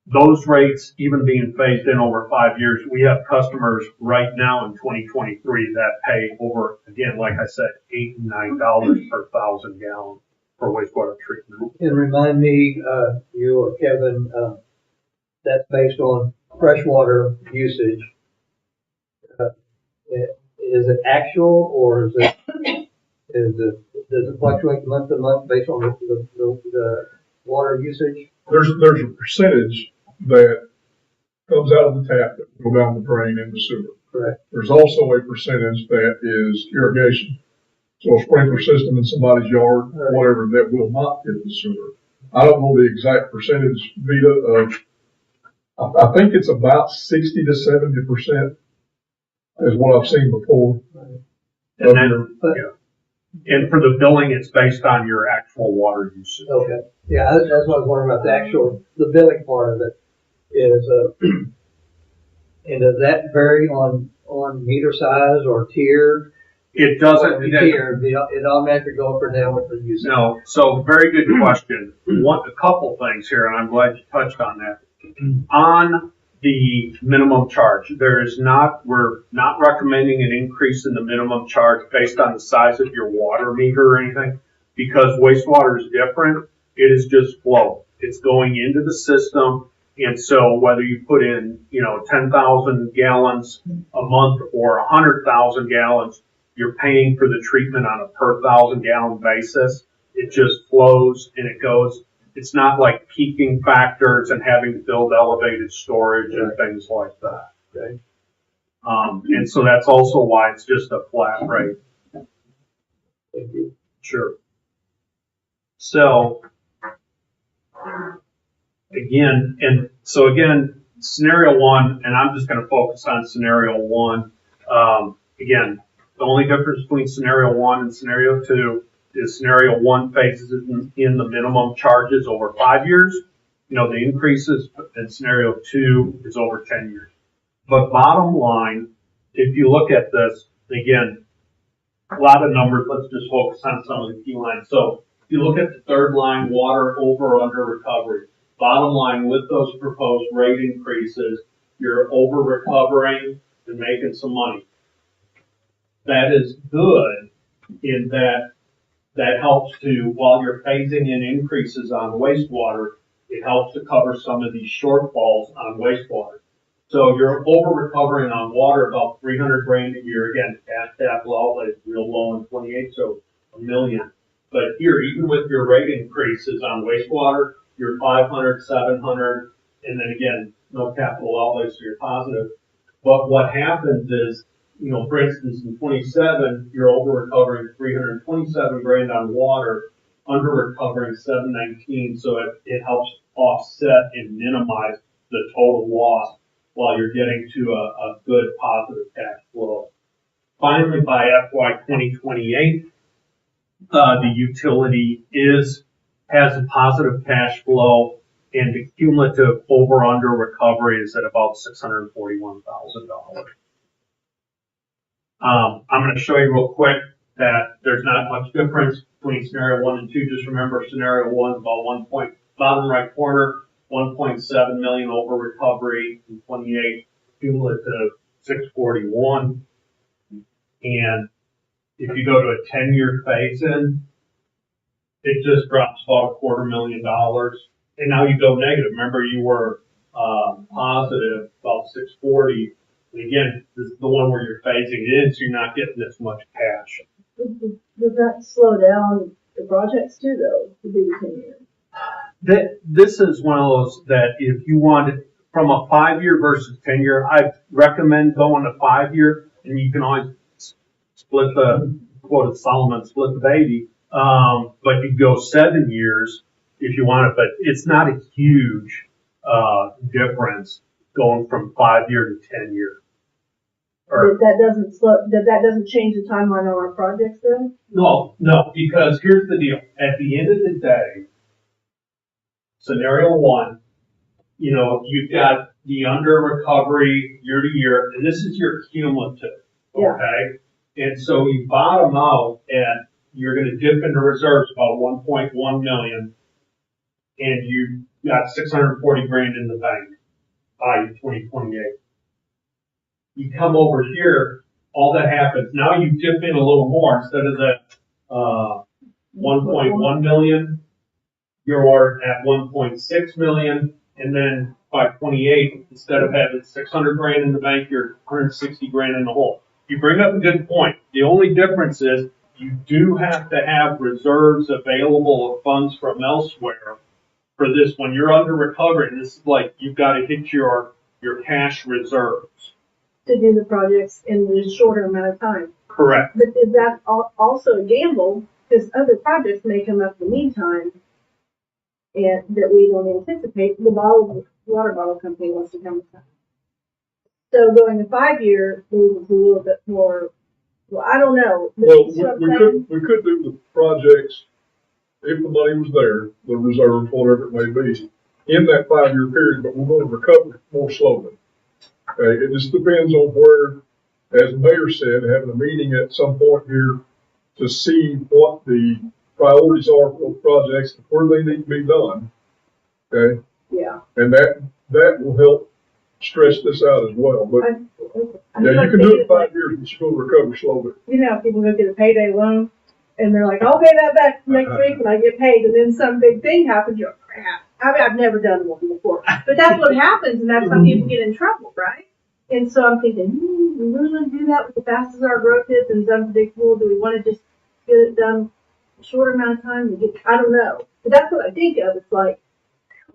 those rates, even being phased in over 5 years, we have customers right now in 2023 that pay over, again, like I said, $8 and $9 per 1,000 gallons for wastewater treatment. And remind me, you or Kevin, that's based on freshwater usage. Is it actual, or does it fluctuate month to month based on the water usage? There's a percentage that comes out of the tap that will go down the drain in the sewer. Correct. There's also a percentage that is irrigation. So a sprinkler system in somebody's yard, whatever, that will not hit the sewer. I don't know the exact percentage, Vita, of, I think it's about 60 to 70% is what I've seen before. And then, yeah. And for the billing, it's based on your actual water usage. Okay, yeah, that's what I was wondering about the billing part of it is, and does that vary on meter size or tier? It doesn't. Tier, it automatically go up or down with the usage? No, so very good question. A couple things here, and I'm glad you touched on that. On the minimum charge, we're not recommending an increase in the minimum charge based on the size of your water meter or anything, because wastewater is different. It is just flow. It's going into the system, and so whether you put in, 10,000 gallons a month or 100,000 gallons, you're paying for the treatment on a per 1,000 gallon basis. It just flows and it goes. It's not like peaking factors and having to build elevated storage and things like that. Okay. And so that's also why it's just a flat rate. Thank you. Sure. So again, scenario one, and I'm just going to focus on scenario one. Again, the only difference between scenario one and scenario two is scenario one phases in the minimum charges over 5 years. The increases in scenario two is over 10 years. But bottom line, if you look at this, again, a lot of numbers, let's just focus on some of the key lines. So if you look at the third line, water over or under recovery, bottom line, with those proposed rate increases, you're over recovering and making some money. That is good in that helps to, while you're phasing in increases on wastewater, it helps to cover some of these shortfalls on wastewater. So you're over recovering on water about 300 grand a year. Again, capital outlay is real low in 28, so $1 million. But here, even with your rate increases on wastewater, you're 500, 700, and then again, no capital outlay, so you're positive. But what happens is, for instance, in 27, you're over recovering 327 grand on water, under recovering 719, so it helps offset and minimize the total loss while you're getting to a good positive cash flow. Finally, by FY 2028, the utility has a positive cash flow, and the cumulative over-under recovery is at about $641,000. I'm going to show you real quick that there's not much difference between scenario one and two. Just remember, scenario one is about bottom right corner, 1.7 million over recovery in 28, cumulative 641. And if you go to a 10-year phase-in, it just drops about $250,000. And now you go negative. Remember, you were positive about 640. And again, this is the one where you're phasing it in, so you're not getting this much cash. Does that slow down the projects too, though, to be 10 years? This is one of those that if you wanted from a 5-year versus 10-year, I recommend going to 5-year, and you can always split the, quote of Solomon, split the baby. But you go 7 years if you want it, but it's not a huge difference going from 5-year to 10-year. That doesn't change the timeline on our projects then? No, because here's the deal. At the end of the day, scenario one, you've got the under recovery year to year, and this is your cumulative, okay? And so you bottom out and you're going to dip into reserves about 1.1 million, and you got 640 grand in the bank by 2028. You come over here, all that happens. Now you dip in a little more. Instead of that 1.1 million, you're at 1.6 million. And then by 28, instead of having 600 grand in the bank, you're 160 grand in the hole. You bring up a good point. The only difference is you do have to have reserves available of funds from elsewhere for this. When you're under recovery, this is like you've got to hit your cash reserves. to do the projects in a shorter amount of time. Correct. But is that also a gamble? Because other projects may come up in the meantime and that we don't anticipate. The water bottle company wants to come. So going to 5 year is a little bit more, well, I don't know. Well, See what I'm we saying? could do the projects, if the money was there, the reserves, whatever it may be, in that 5 year period, but we're going to recover more slowly. Okay, it just depends on where, as the mayor said, having a meeting at some point here to see what the priorities are for those projects, and where they need to be done. Okay, Yeah. and that will help stretch this out as well, but I yeah, feel you can they do get it 5 years, but you're going to recover slowly. You know, people go get a payday loan and they're like, I'll pay that back next week when I get paid. And then some big thing happens. You're like, crap. I mean, I've never done one before, but that's what happens. And that's how people get in trouble, right? And so I'm thinking, we really want to do that with as fast as our growth is and it's unpredictable. Do we want to just get it done a short amount of time? I don't know. But that's what I think of. It's like,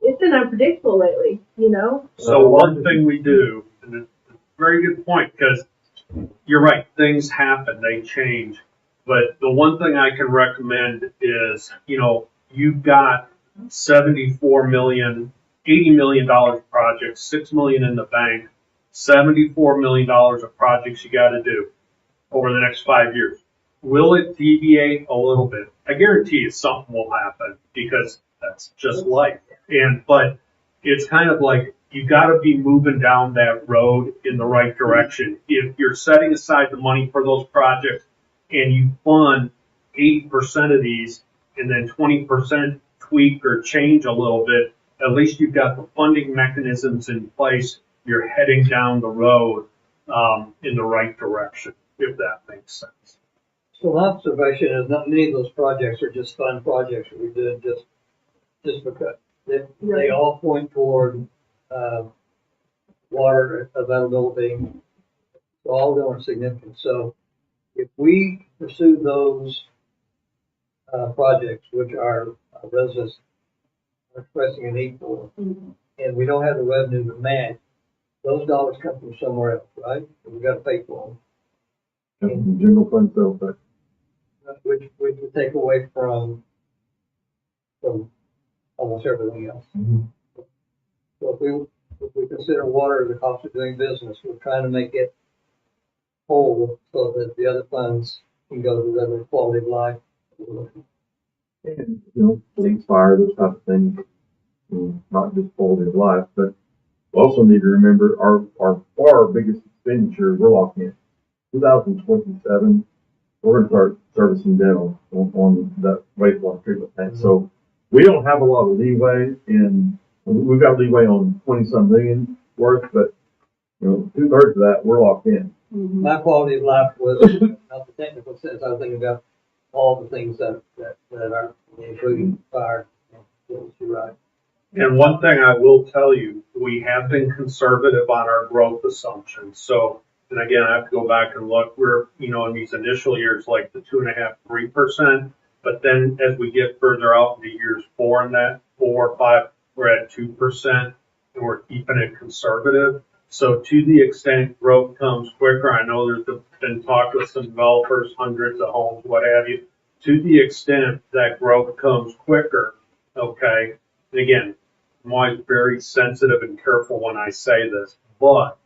it's been unpredictable lately, you know? So one thing we do, and it's a very good point, because you're right, things happen, they change. But the one thing I can recommend is, you've got $74 million, $80 million projects, $6 million in the bank, $74 million of projects you got to do over the next 5 years. Will it deviate a little bit? I guarantee you something will happen because that's just life. But it's kind of like you got to be moving down that road in the right direction. If you're setting aside the money for those projects and you fund 80% of these and then 20% tweak or change a little bit, at least you've got the funding mechanisms in place. You're heading down the road in the right direction, if that makes sense. So my observation is not many of those projects are just fun projects that we did just because. They all point toward water availability. All of them are significant. So if we pursue those projects, which our residents are expressing a need for, and we don't have the revenue to match, those dollars come from somewhere else, right? We got to pay for them. General fund sales tax. Which would take away from almost everything else. So if we consider water the cost of doing business, we're trying to make it whole so that the other funds can go to the other quality of life. And, police, fire, those type of things, not just quality of life, but we also need to remember our biggest expenditure, we're locking in 2027, we're going to start servicing dental on that wastewater treatment plant. So we don't have a lot of leeway we've got leeway on 20-some million worth, but 2/3 of that we're locked in. My quality of life was not the technical sense. I was thinking about all the things that are including fire. You're right. And one thing I will tell you, we have been conservative on our growth assumptions. So, and again, I have to go back and look. We're, in these initial years, like the 2.5%, 3%. But then as we get further out into years 4 and that 4 or 5, we're at 2%, and we're keeping it conservative. So to the extent growth comes quicker, I know there's been talk with some developers, hundreds of homes, what have you. To the extent that growth comes quicker, okay, and again, I'm always very sensitive and careful when I say this, but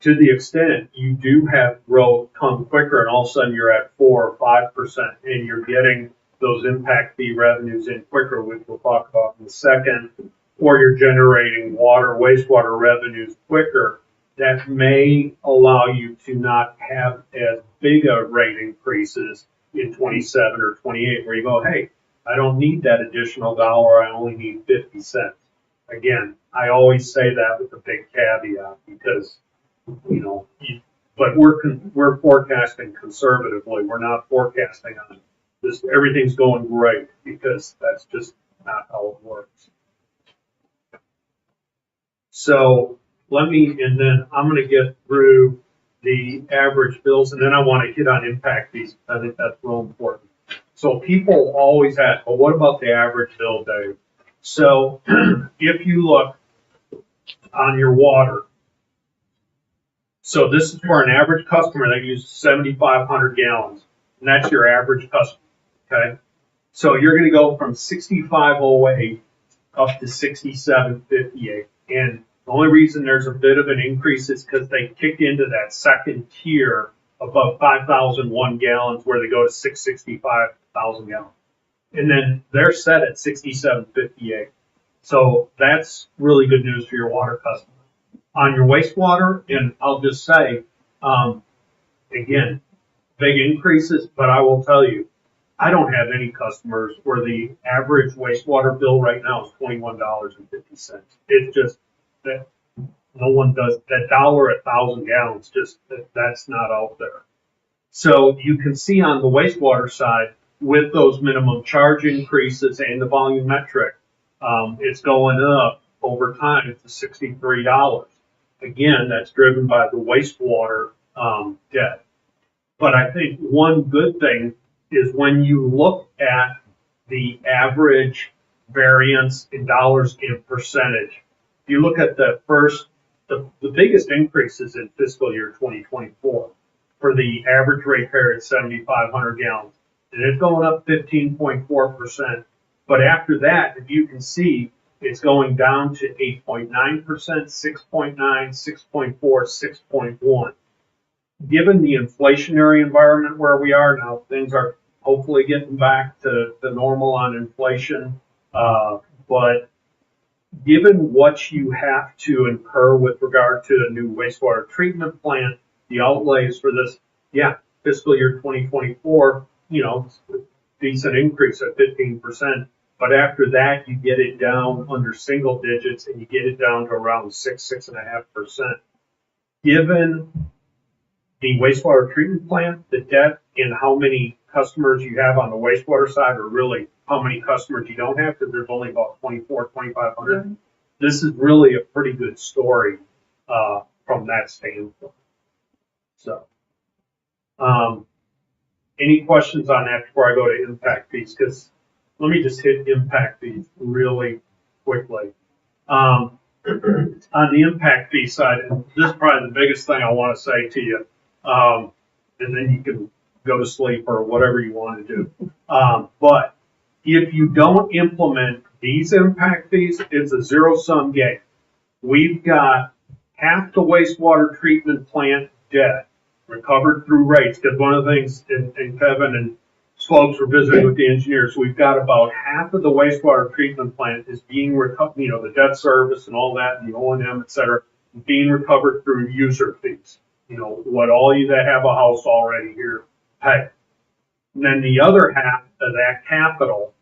to the extent you do have growth come quicker and all of a sudden you're at 4 or 5% and you're getting those impact fee revenues in quicker, which we'll talk about in a second, or you're generating wastewater revenues quicker, that may allow you to not have as big a rate increases in 27 or 28 where you go, hey, I don't need that additional dollar, I only need 50 cents. Again, I always say that with a big caveat because, but we're forecasting conservatively. We're not forecasting on this, everything's going great because that's just not how it works. So and then I'm going to get through the average bills and then I want to hit on impact fees. I think that's real important. So people always ask, well, what about the average bill, Dave? So if you look on your water, So this is for an average customer that uses 7,500 gallons, and that's your average customer, okay? So you're gonna go from 6,508 up to 6,758. And the only reason there's a bit of an increase is because they kick into that second tier above 5,001 gallons where they go to 665,000 gallons. And then they're set at 6,758. So that's really good news for your water customers. On your wastewater, and I'll just say, again, big increases, but I will tell you, I don't have any customers where the average wastewater bill right now is $21.50. It's just that no one does that dollar a thousand gallons, just that's not out there. So you can see on the wastewater side, with those minimum charge increases and the volumetric, it's going up over time to $63. Again, that's driven by the wastewater debt. But I think one good thing is when you look at the average variance in dollars in percentage, you look at the biggest increases in fiscal year 2024 for the average ratepayer at 7,500 gallons. And it's going up 15.4%. But after that, if you can see, it's going down to 8.9%, 6.9, 6.4, 6.1. Given the inflationary environment where we are now, things are hopefully getting back to the normal on inflation. But given what you have to incur with regard to a new wastewater treatment plant, the outlays for this, fiscal year 2024, decent increase at 15%. But after that, you get it down under single digits and you get it down to around 6.5%. Given the wastewater treatment plant, the debt, and how many customers you have on the wastewater side, or really how many customers you don't have, because there's only about 2,500. This is really a pretty good story from that standpoint. So, any questions on that before I go to impact fees? Because let me just hit impact fees really quickly. On the impact fee side, and this is probably the biggest thing I want to say to you, and then you can go to sleep or whatever you want to do. But if you don't implement these impact fees, it's a zero-sum game. We've got half the wastewater treatment plant debt recovered through rates, because one of the things, and Kevin and folks were visiting with the engineers, we've got about half of the wastewater treatment plant is being recovered, the debt service and all that, and the O&M, et cetera, being recovered through user fees. What all you that have a house already here pay. And then the other half of that capital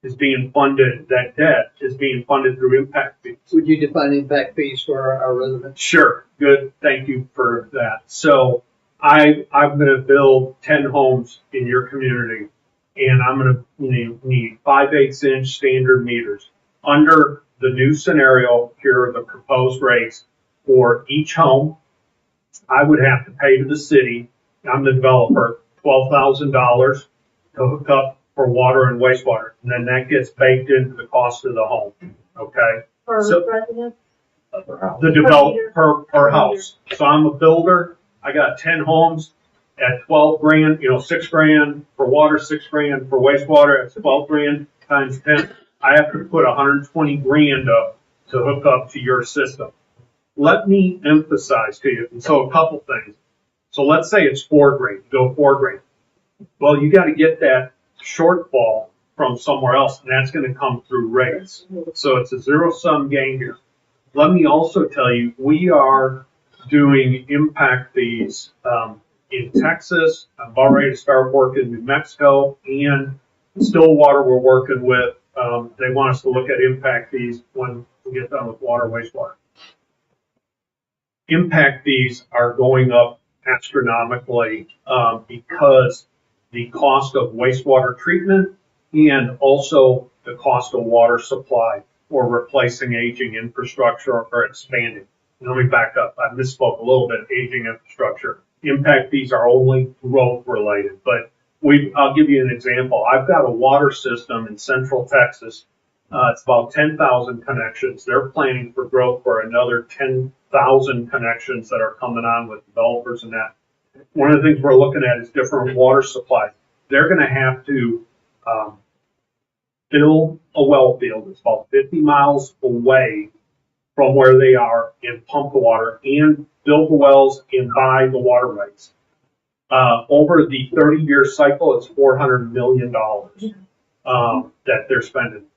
is being funded, that debt is being funded through impact fees. Would you define impact fees for our residents? Sure, good, thank you for that. So I'm going to build 10 homes in your community, and I'm going to need 5/8 inch standard meters. Under the new scenario, here are the proposed rates for each home. I would have to pay to the city, I'm the developer, $12,000 to hook up for water and wastewater, and then that gets baked into the cost of the home, okay? For So- residents? The developer per house. So I'm a builder, I got 10 homes at 12 grand, $6 grand for water, $6 grand for wastewater, that's 12 grand times 10. I have to put 120 grand up to hook up to your system. Let me emphasize to you, and so a couple things. So let's say it's 4 grand, go 4 grand. Well, you got to get that shortfall from somewhere else, and that's going to come through rates. So it's a zero-sum game here. Let me also tell you, we are doing impact fees in Texas. I'm about ready to start working in New Mexico, and Stillwater we're working with. They want us to look at impact fees when we get done with water, wastewater. Impact fees are going up astronomically because the cost of wastewater treatment and also the cost of water supply or replacing aging infrastructure or expanding. Let me back up. I misspoke a little bit, aging infrastructure. Impact fees are only growth related, but I'll give you an example. I've got a water system in Central Texas. It's about 10,000 connections. They're planning for growth for another 1,000 connections that are coming on with developers and that. One of the things we're looking at is different water supplies. They're gonna have to, build a well field that's about 50 miles away from where they are and pump the water and build the wells and buy the water rights. Over the 30-year cycle, it's $400 million, that they're spending.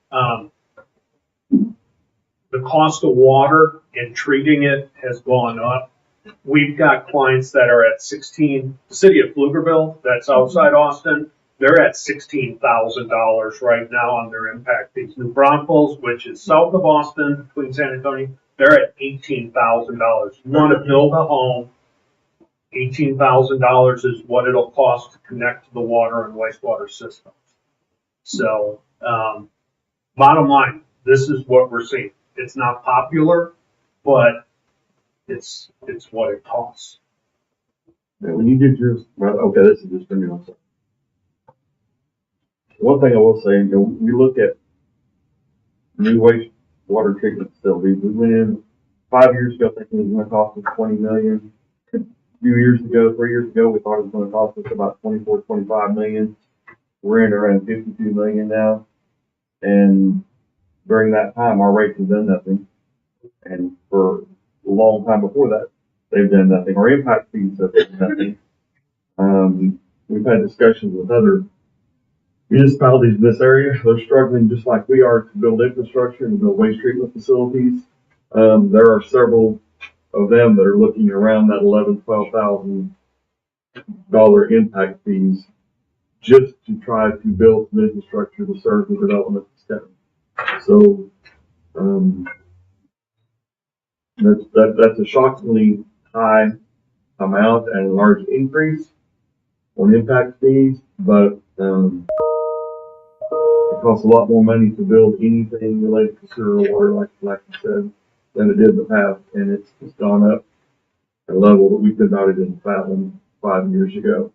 The cost of water and treating it has gone up. We've got clients that are at the city of Pflugerville, that's outside Austin, they're at $16,000 right now on their impact fees. New Braunfels, which is south of Austin, between San Antonio, they're at $18,000. You want to build a home, $18,000 is what it'll cost to connect to the water and wastewater systems. So, bottom line, this is what we're seeing. It's not popular, but it's what it costs. Yeah, when you did yours, well, okay, this is just for me. Also. One thing I will say, you know, we look at new wastewater treatment facilities. We went in 5 years ago thinking it was going to cost us $20 million. A few years ago, 3 years ago, we thought it was going to cost us about $24-25 million. We're in around $52 million now, and during that time, our rates have done nothing. And for a long time before that, they've done nothing. Our impact fees have done nothing. We've had discussions with other municipalities in this area. They're struggling just like we are to build infrastructure and build waste treatment facilities. There are several of them that are looking around that $11,000-12,000 impact fees just to try to build some infrastructure to serve the development of So, that's a shockingly high amount and a large increase on impact fees, but it costs a lot more money to build anything related to sewer or water, like you said, than it did in the past, and it's gone up at a level that we could not have even fathomed 5 years ago.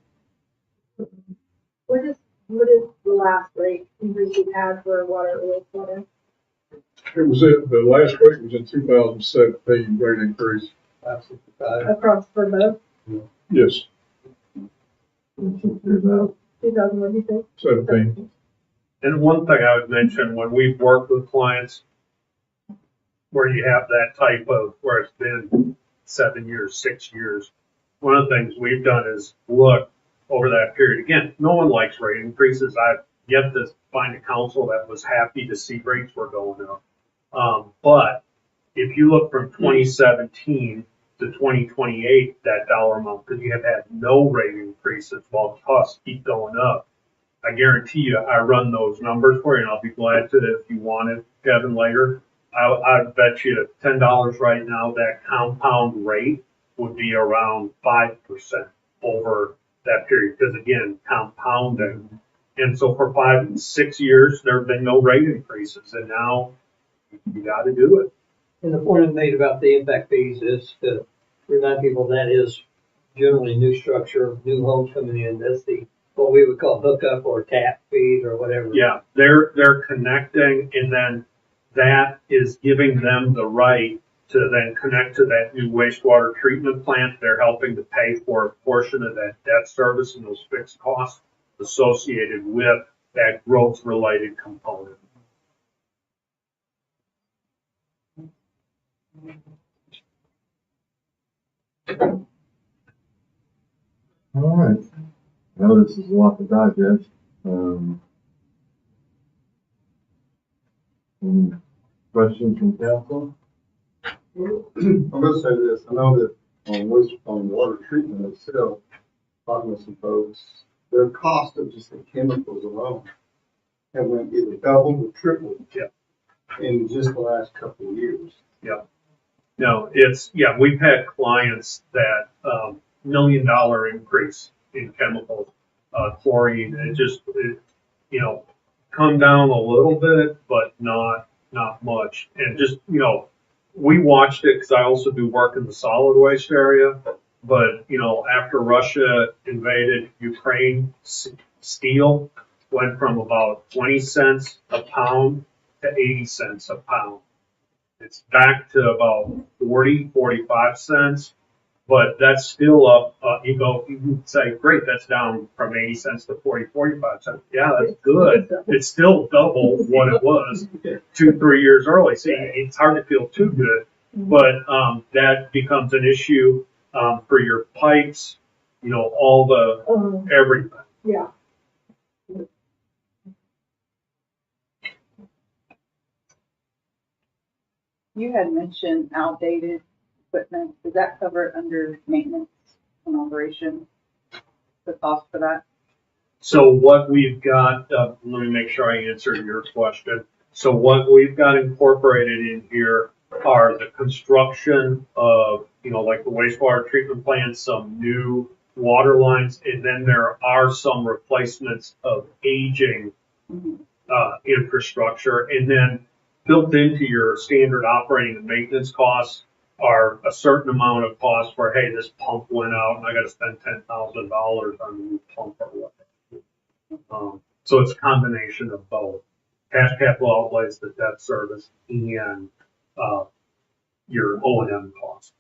What is the last rate increase you've had for water or wastewater? It was the last rate was in 2017 rate increase. 565. Across for both? Yes, 2000, what did you say? 17. And one thing I would mention, when we've worked with clients where you have that type of, where it's been 7 years, 6 years, one of the things we've done is look over that period. Again, no one likes rate increases. I've yet to find a council that was happy to see rates were going up. But if you look from 2017 to 2028, that dollar amount, because you have had no rate increases while costs keep going up, I guarantee you, I run those numbers for you, and I'll be glad to if you want it, Kevin, later. I bet you $10 right now, that compound rate would be around 5% over that period. Because again, compounding. And so for 5 and 6 years, there have been no rate increases, and now you got to do it. And the point I made about the impact fees is to remind people that is generally new structure, new homes coming in. That's what we would call hookup or tap fees or whatever. Yeah, they're connecting, and then that is giving them the right to then connect to that new wastewater treatment plant. They're helping to pay for a portion of that debt service and those fixed costs associated with that growth-related component. All right. I know this is a lot to digest. Any questions from council? I'm gonna say this, I know that on water treatment itself, talking to some folks, their cost of just the chemicals alone have went either doubled or tripled. Yeah. In just the last couple of years. Yeah. No, we've had clients that, $1 million increase in chemicals, chlorine, come down a little bit, but not much. And just, we watched it because I also do work in the solid waste area. But, after Russia invaded Ukraine, steel went from about 20 cents a pound to 80 cents a pound. It's back to about 45 cents, but that's still up, you can say, great, that's down from 80 cents to 45 cents. Yeah, that's good. It's still double what it was 2-3 years early. See, it's hard to feel too good, but, that becomes an issue, for your pipes, all the, everything. Yeah. You had mentioned outdated equipment. Does that cover under maintenance and operation? The cost for that? So what we've got, let me make sure I answered your question. So what we've got incorporated in here are the construction of, like the wastewater treatment plant, some new water lines, and then there are some replacements of aging infrastructure. And then built into your standard operating and maintenance costs are a certain amount of cost where, hey, this pump went out and I got to spend $10,000 on a new pump or whatever. So it's a combination of both cash capital outlays, the debt service, and your O&M costs.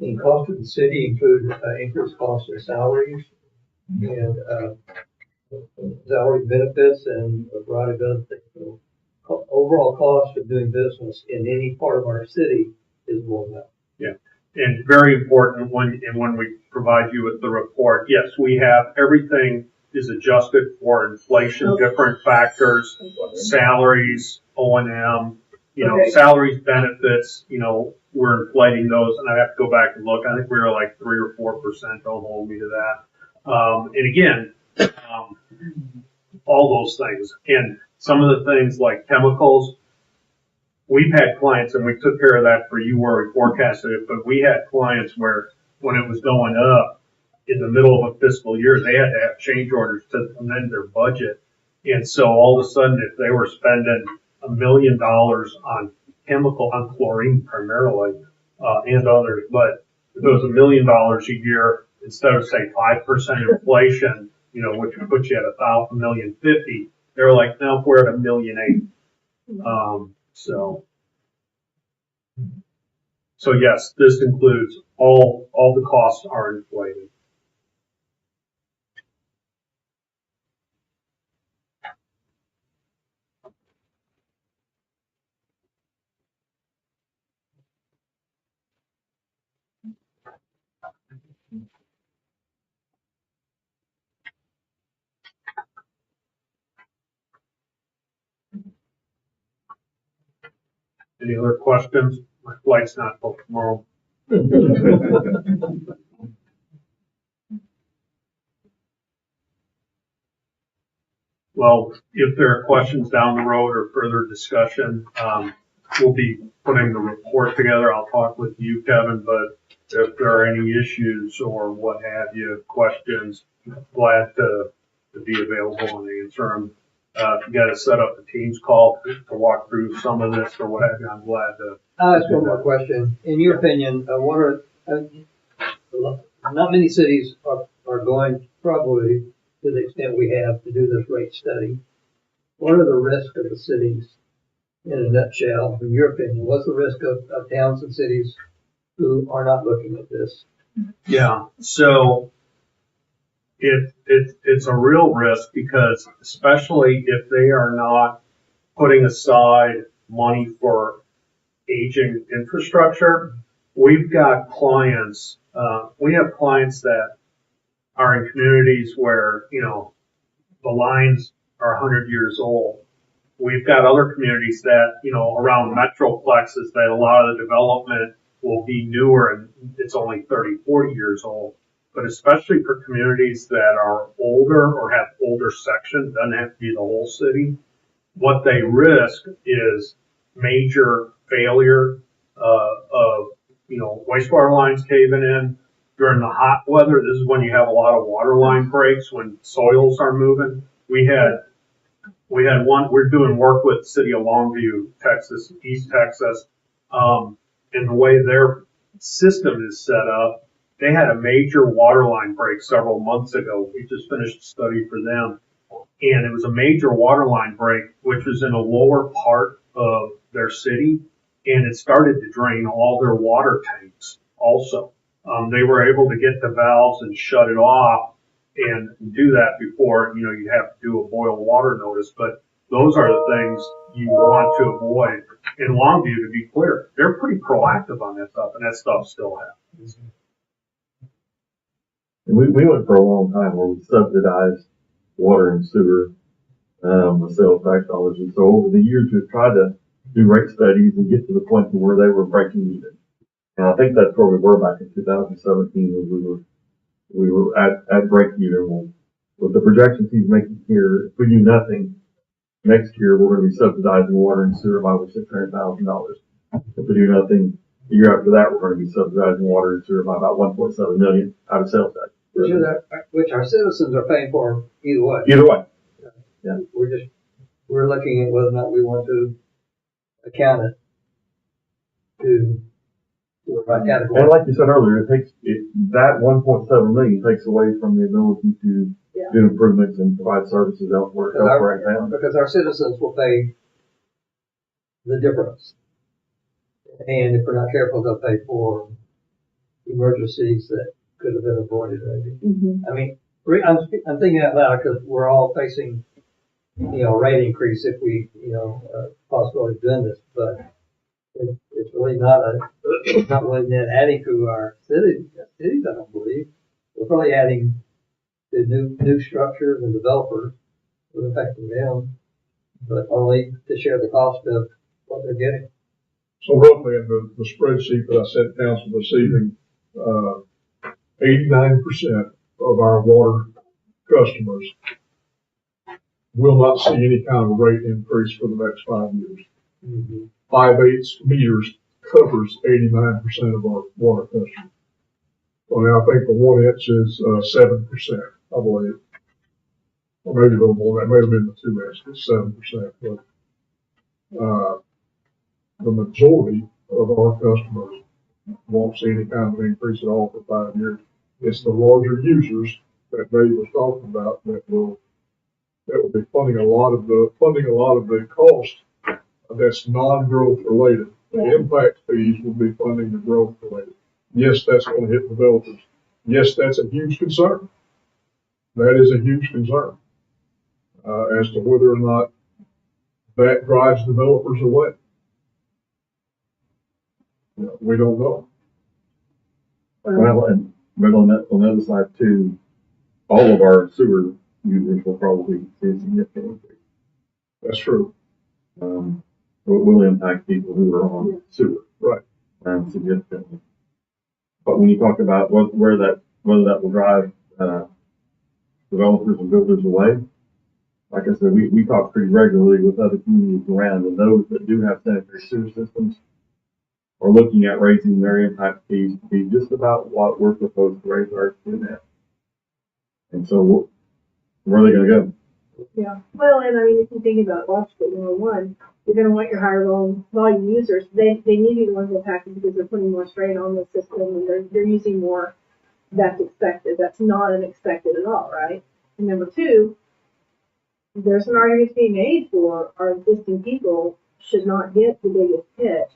The cost of the city include increased cost of salaries and salary benefits and a variety of other things. So overall cost of doing business in any part of our city is going up. Yeah, and very important when we provide you with the report, yes, we have everything is adjusted for inflation, different factors, salaries, O&M, Okay. salaries, benefits, we're inflating those, and I have to go back and look. I think we were like 3 or 4%. Don't hold me to that. And again, all those things, and some of the things like chemicals. We've had clients, and we took care of that for you where we forecasted it, but we had clients where when it was going up in the middle of a fiscal year, they had to have change orders to amend their budget. And so all of a sudden, if they were spending $1 million on on chlorine primarily, and others, but if it was $1 million a year, instead of say 5% inflation, which would put you at $1.05 million, they're like, no, we're at $1.8 million. So yes, this includes all the costs are inflated. Any other questions? My flight's not till tomorrow. Well, if there are questions down the road or further discussion, we'll be putting the report together. I'll talk with you, Kevin, but if there are any issues or what have you, questions, glad to be available and answer them. If you got to set up a Teams call to walk through some of this or what have you, I'm glad to. I'll ask one more question. In your opinion, what are, not many cities are going probably to the extent we have to do this rate study. What are the risks of the cities in a nutshell, in your opinion? What's the risk of towns and cities who are not looking at this? Yeah, so it's a real risk because especially if they are not putting aside money for aging infrastructure, we've got clients, we have clients that are in communities where, the lines are 100 years old. We've got other communities that, around metroplexes that a lot of the development will be newer and it's only 30, 40 years old. But especially for communities that are older or have older sections, doesn't have to be the whole city, what they risk is major failure of, wastewater lines caving in. During the hot weather, this is when you have a lot of water line breaks, when soils are moving. We had one, we're doing work with the city of Longview, Texas, East Texas, and the way their system is set up, they had a major water line break several months ago. We just finished a study for them, and it was a major water line break, which was in a lower part of their city, and it started to drain all their water tanks also. They were able to get the valves and shut it off and do that before, you have to do a boil water notice, but those are the things you want to avoid. In Longview, to be clear, they're pretty proactive on that stuff, and that stuff still happens. And we went for a long time where we subsidized water and sewer, with sales tax dollars. And so over the years, we've tried to do rate studies and get to the point where they were breaking even. And I think that's where we were back in 2017, was we were at break even. Well, with the projections he's making here, if we do nothing, next year we're going to be subsidizing water and sewer by over $600,000. If we do nothing, the year after that, we're going to be subsidizing water and sewer by about 1.7 million out of sales tax. Which our citizens are paying for either way. Either way. Yeah. We're looking at whether or not we want to account it to the right category. And like you said earlier, that 1.7 million takes away from the ability to do improvements and provide services elsewhere in town. Because our citizens will pay the difference. And if we're not careful, they'll pay for emergencies that could have been avoided maybe. I mean, I'm thinking out loud because we're all facing, rate increase if we, possibility of doing this, but it's really not really net adding to our cities, I don't believe. We're probably adding to new structures and developers, we're affecting them, but only to share the cost of what they're getting. So roughly in the spreadsheet that I sent council this evening, 89% of our water customers will not see any kind of a rate increase for the next 5 years. 5/8 meters covers 89% of our water customers. So now I think the 1 inch is 7%, I believe. Or maybe a little more, that may have been the 2 inch, it's 7%. But the majority of our customers won't see any kind of increase at all for 5 years. It's the larger users that Dave was talking about that will be funding a lot of the cost that's non-growth related. The impact fees will be funding the growth related. Yes, that's going to hit developers. Yes, that's a huge concern. That is a huge concern as to whether or not that drives developers away. We don't know. Well, but on the other side too, all of our sewer users will probably see a significant increase. That's true. It will impact people who are on sewer. Right. Significantly. But when you talk about whether that will drive developers and builders away, like I said, we talk pretty regularly with other communities around, and those that do have sanitary sewer systems are looking at raising their impact fees to be just about what we're proposed to raise ours to now. And so where are they going to go? Yeah, well, and I mean, if you think about logical, number one, you're going to want your higher volume users. They need to be the ones impacted because they're putting more strain on the system and they're using more. That's expected. That's not unexpected at all, right? And number two, there's an argument being made for our existing people should not get the biggest hit.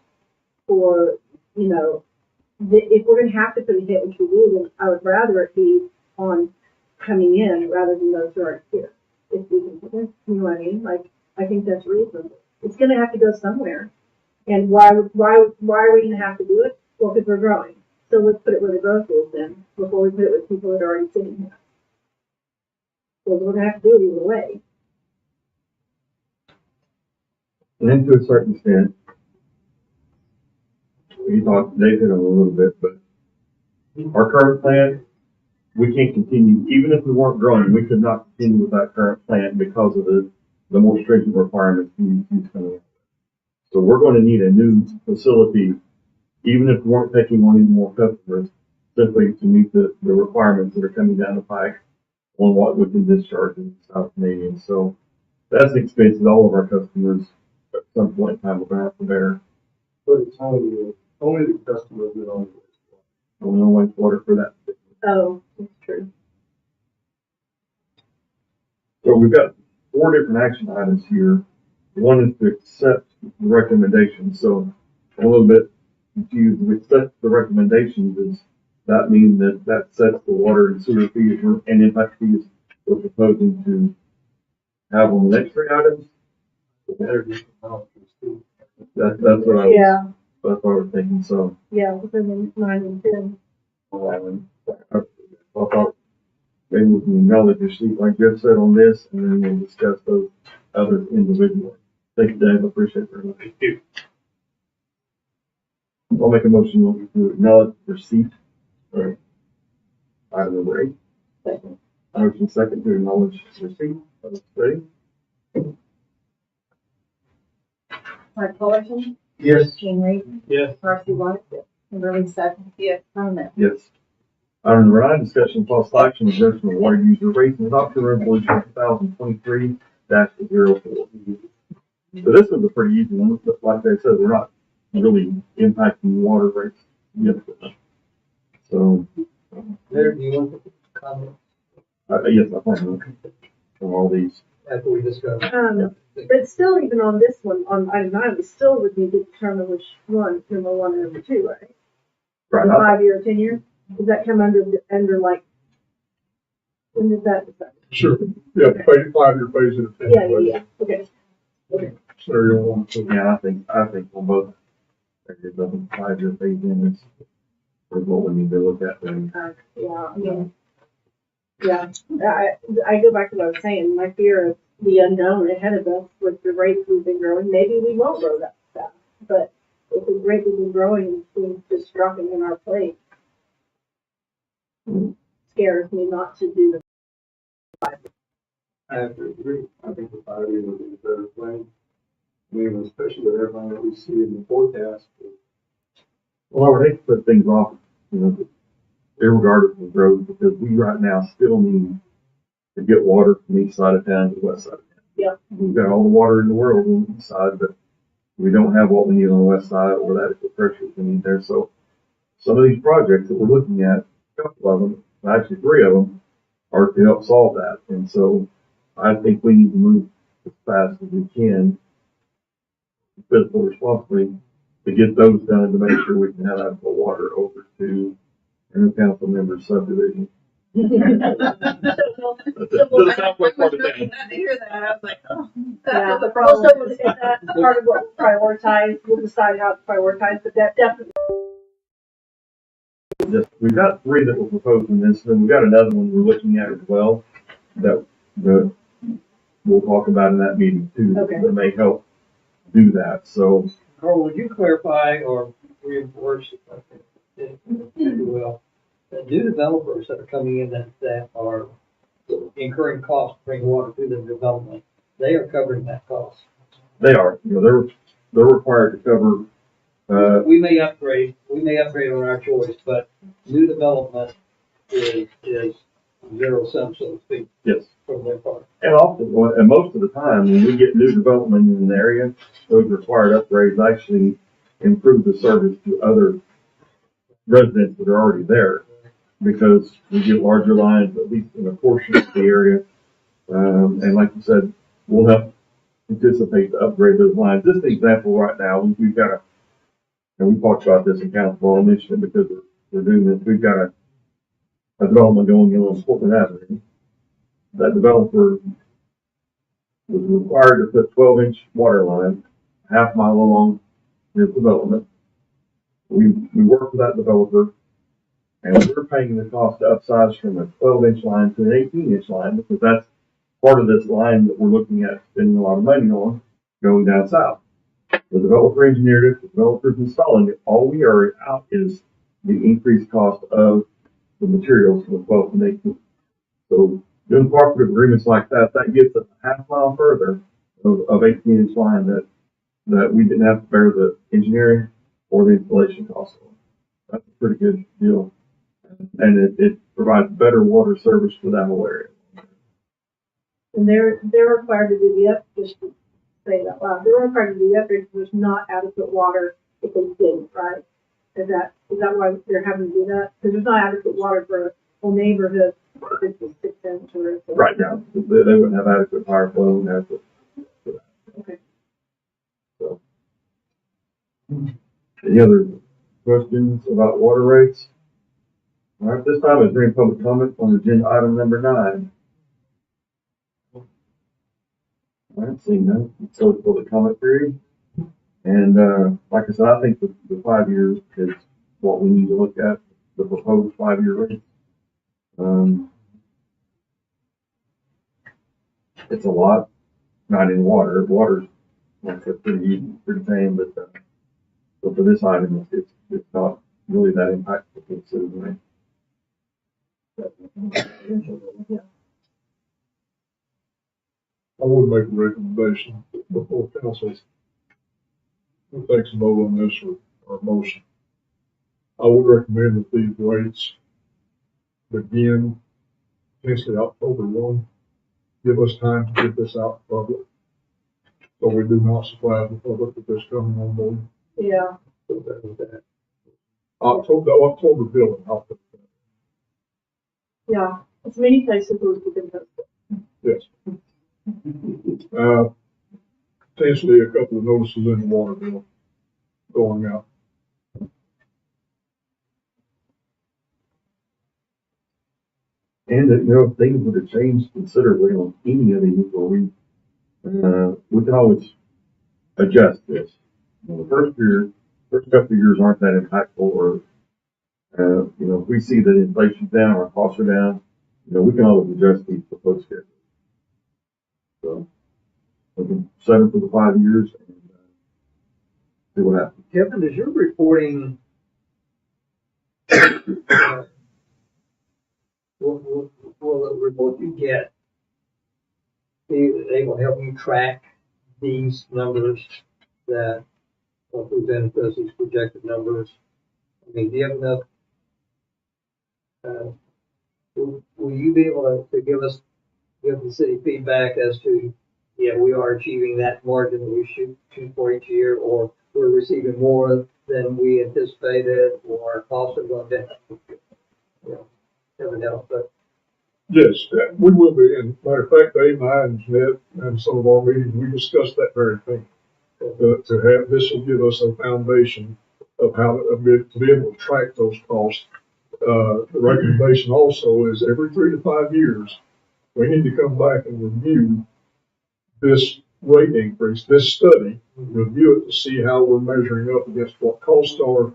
Or, if we're going to have to put a hit, which we will, then I would rather it be on coming in rather than those who are here. If we can, you know what I mean? Like, I think that's reasonable. It's going to have to go somewhere. And why are we going to have to do it? Well, because we're growing. So let's put it where the growth is then, before we put it with people that are already sitting here. So we're going to have to do it either way. And then to a certain extent, we talked, Dave hit on a little bit, but our current plan, we can't continue, even if we weren't growing, we could not continue with that current plan because of the more stringent requirements he's coming up. So we're going to need a new facility, even if we weren't taking on any more customers, simply to meet the requirements that are coming down the pike on what we can discharge in South Canadian. So that's an expense that all of our customers at some point in time are going to have to bear. But it's only the customers that own it. We'll know wastewater for that. Oh, that's true. So we've got 4 different action items here One is to accept the recommendations, so I'm a little bit confused. We accept the recommendations, does that mean that that sets the water and sewer fees and impact fees we're proposing to have on the next three items? That's what I was, Yeah, that's what I was thinking, so. yeah, within 9 and 10. I thought maybe we can acknowledge your seat like Jeff said on this, and then we'll discuss those other individually. Thank you, Dave, I appreciate it very much. Thank you. I'll make a motion to acknowledge receipt for item number 8. Second. Motion second to acknowledge receipt of the Mark Fullerton, Yes. Gene Reed, Yes. Marcy White, Kimberly Sutton, yes, Rhonda. Yes. Item number 9, discussion of possible action, adjustment of water user rates and adoption resolution 2023-04. So this is a pretty easy one, but like they said, we're not really impacting water rates yet. So, There, do you want to comment yes, I think from all these. after we discuss? But still, even on this one, on item 9, we still would need to determine which one, number 1 and number 2, right? Right. The 5-year, 10-year? Does that come under like, when does that decide? Sure, yeah, 5-year phase in. Yeah, okay. Scenario one. So, Yeah, I think on both, areas, I think 5-year phase in is what we need to look at then. Yeah, I mean, yeah, I go back to what I was saying, my fear of the unknown ahead of us with the rates we've been growing, maybe we won't grow that fast, but if the rate we've been growing is just dropping in our plate, scares me not to do the I have to agree. I think the 5-year would be a better plan. I mean, especially with everything that we see in the forecast. Well, I would hate to put things off, irregardless of growth, because we right now still need to get water from the east side of town to the west side of town. Yeah. We've got all the water in the world on the east side, but we don't have what we need on the west side or the adequate pressure we need there. So some of these projects that we're looking at, a couple of them, actually 3 of them, are to help solve that. And so I think we need to move as fast as we can, fiscally responsibly, to get those done to make sure we can have adequate water over to our new council members subdivision. To the southwest part of town. I hear that, I was like, oh, Yeah, that's what the problem also, is. is that part of what we prioritize, we'll decide how to prioritize, but that definitely. We've got 3 that we're proposing this, and we've got another one we're looking at as well, that we'll talk about in that meeting too, Okay. that may help do that, so. Carl, would you clarify or reinforce, if you will, that new developers that are coming in that are incurring costs to bring water to their development, they are covering that cost? They are, they're required to cover, We may upgrade on our choice, but new development is zero sum, so to speak, yes. from their part. And often, and most of the time, when we get new development in an area, those required upgrades actually improve the service to other residents that are already there, because we get larger lines, at least in a portion of the area. And like you said, we'll help anticipate to upgrade those lines. This example right now, we've got and we talked about this in council, I'll mention it because we're doing this, we've got a development going on Portland Avenue. That developer was required to put 12-inch water line, half mile along his development. We worked with that developer, and we're paying the cost to upsize from a 12-inch line to an 18-inch line, because that's part of this line that we're looking at spending a lot of money on going down south. The developer engineered it, the developer's installing it. All we are out is the increased cost of the materials for the 12 and 18. So doing cooperative agreements like that, that gets us a half mile further of 18-inch line that we didn't have to bear the engineering or the installation costs on. That's a pretty good deal. And it provides better water service for that whole area. And they're required to do the just to say that loud, they're required to do the upgrade because there's not adequate water if they didn't, right? Is that why they're having to do that? Because there's not adequate water for a whole neighborhood, if it's a 6 inch or. Right now, they wouldn't have adequate power flow and adequate. Okay. Any other questions about water rates? All right, this time is during public comment on agenda item number 9. All right, seeing none, so it's public comment period. And, like I said, I think the 5 years is what we need to look at, the proposed 5-year rate. It's a lot, not in water. Water's, like I said, pretty easy, pretty tame, but for this item, it's not really that impactful to the citizenry. I would make a recommendation before council takes a vote on this or motion. I would recommend that these rates begin potentially October 1. Give us time to get this out to public. So we do not surprise the public with this coming on board. Yeah. October billing, I'll put that. Yeah. It's many places where we can post it. Yes. Potentially a couple of notices in the water bill going out. And, things would have changed considerably on any of these where we can always adjust this. The first couple of years aren't that impactful, or, if we see that inflation's down, our costs are down, we can always adjust these proposed schedules. So, we can set it for the 5 years and see what happens. Kevin, does your reporting, will the report you get be able to help you track these numbers that are presented to us, these projected numbers? I mean, do you have enough, will you be able to give the city feedback as to, yeah, we are achieving that margin that we shoot for each year, or we're receiving more than we anticipated, or our costs are going down? Never know, but. Yes, we will be. And matter of fact, Dave and I and Jeanette and some of our meetings, we discussed that very thing. To have, this will give us a foundation of how to be able to track those costs. The recommendation also is every 3 to 5 years, we need to come back and review this rate increase, this study, review it to see how we're measuring up against what costs are,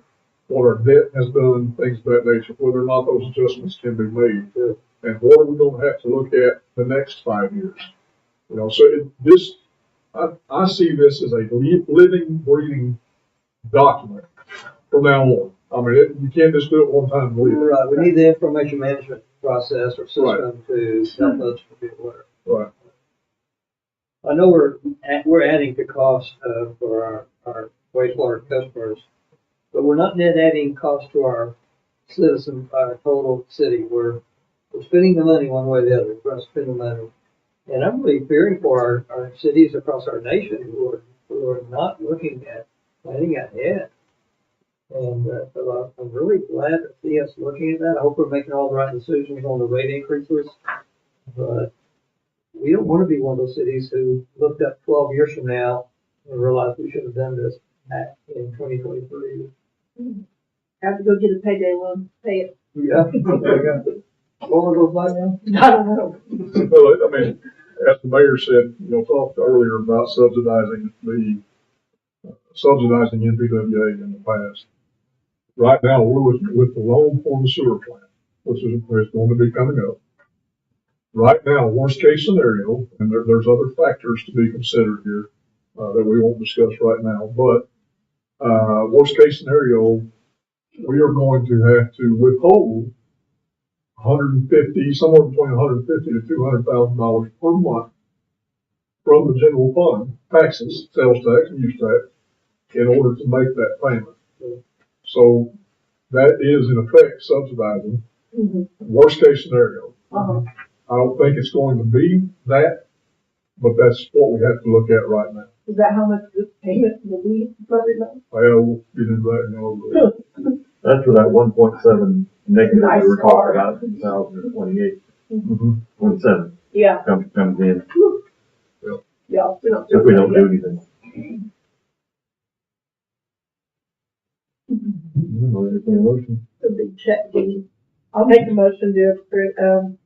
what our debt has done, things of that nature, whether or not those adjustments can be made. And what are we going to have to look at the next 5 years? I see this as a living, breathing document from now on. I mean, you can't just do it one time and leave it. Right, we need the information management process or system to help us be aware. Right. I know we're adding to cost for our wastewater customers, but we're not net adding cost to our citizens, our total city. We're spending the money one way or the other. We're going to spend the money. And I'm really fearing for our cities across our nation who are not looking at planning ahead. And so I'm really glad to see us looking at that. I hope we're making all the right decisions on the rate increases. But we don't want to be one of those cities who looked up 12 years from now and realized we should have done this back in 2023. Have to go get a payday loan, pay it. Yeah. What were those like now? I don't know. Well, I mean, as the mayor said, talked earlier about subsidizing NPWA in the past. Right now, we're with the loan for the sewer plant, which is going to be coming up. Right now, worst case scenario, and there's other factors to be considered here that we won't discuss right now, but worst case scenario, we are going to have to withhold somewhere between $150,000 to $200,000 per month from the general fund, taxes, sales tax, and use tax, in order to make that payment. So that is in effect subsidizing. Mm-hmm. Worst case scenario. Uh-huh. I don't think it's going to be that, but that's what we have to look at right now. Is that how much this payment will be every month? We'll get into that in a little bit. That's for that 1.7 negative Nice we were start. talking about in 2028, Mm-hmm. 27 Yeah. comes in Yeah. if we don't do anything. entertain a motion. The big check deed. I'll make a motion to approve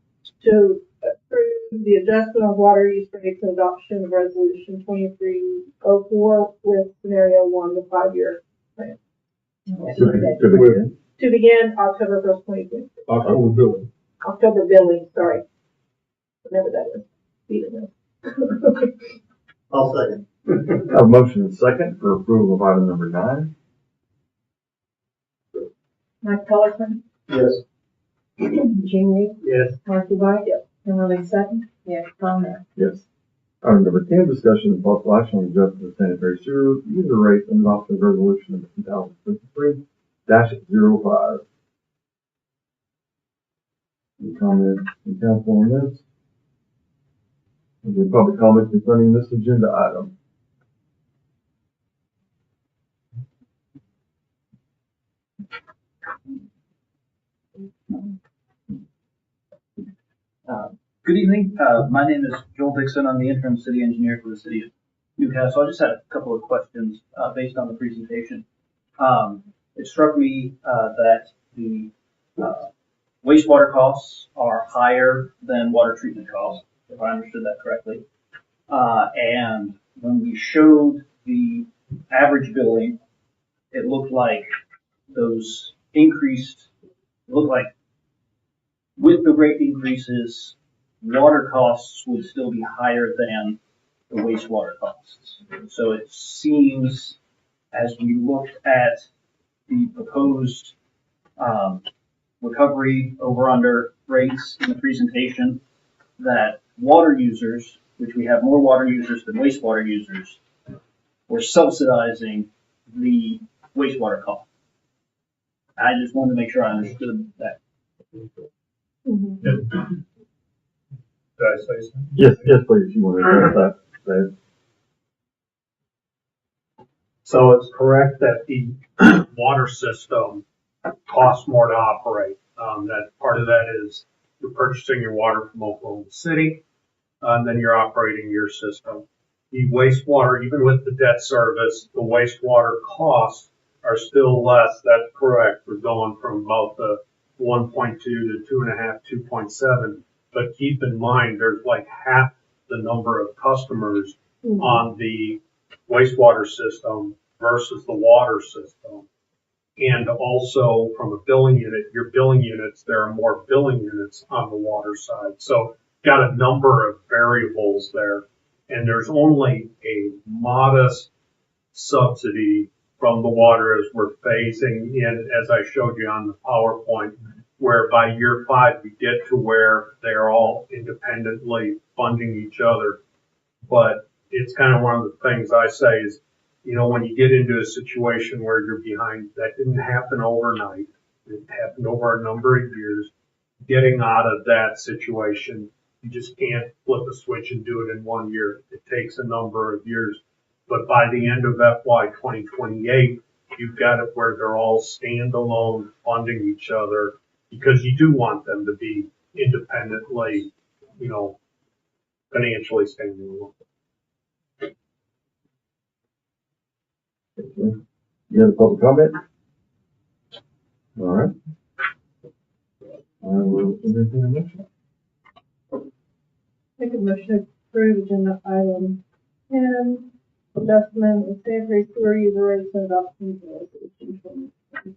the adjustment of water use rates and adoption of resolution 2304 with scenario 1, the 5-year plan. To begin. To begin October 1st, 2023. October billing. October billing, sorry. Whatever that is. Beat it. I'll second. A motion and second for approval of item number 9. Mike Colleton, Yes. Gene Reed, Yes. Marcy White. Yes. Kimberly Sutton. Yes. Tom Allen. Yes. Item number 10, discussion and possible action on adjustment of sanitary sewer user rate and adoption of resolution number 2023-05. Any comments from council on this? Any public comments concerning this agenda item? Good evening. My name is Joel Dixon. I'm the interim city engineer for the city of Newcastle. I just had a couple of questions based on the presentation. It struck me that the wastewater costs are higher than water treatment costs, if I understood that correctly. And when we showed the average billing, it looked like those increased, it looked like with the rate increases, water costs would still be higher than the wastewater costs. So it seems, as we looked at the proposed recovery over under rates in the presentation, that water users, which we have more water users than wastewater users, were subsidizing the wastewater cost. I just wanted to make sure I understood that. Did I say something? Yes, please, you want to address that? So it's correct that the water system costs more to operate. That part of that is you're purchasing your water from Oklahoma City, and then you're operating your system. The wastewater, even with the debt service, the wastewater costs are still less. That's correct. We're going from about the 1.2 to 2.5, 2.7. But keep in mind, there's like half the number of customers on the wastewater system versus the water system. And also from a billing unit, your billing units, there are more billing units on the water side. So got a number of variables there. And there's only a modest subsidy from the water as we're phasing in, as I showed you on the PowerPoint, where by year 5 we get to where they're all independently funding each other. But it's kind of one of the things I say is, you know, when you get into a situation where you're behind, that didn't happen overnight. It happened over a number of years. Getting out of that situation, you just can't flip a switch and do it in 1 year. It takes a number of years. But by the end of FY 2028, you've got it where they're all standalone funding each other, because you do want them to be independently, you know, financially standalone. You have a public comment? All right. I will entertain a motion. Make a motion to approve agenda item 10, adjustment of sanitary sewer user rates and adoption of resolution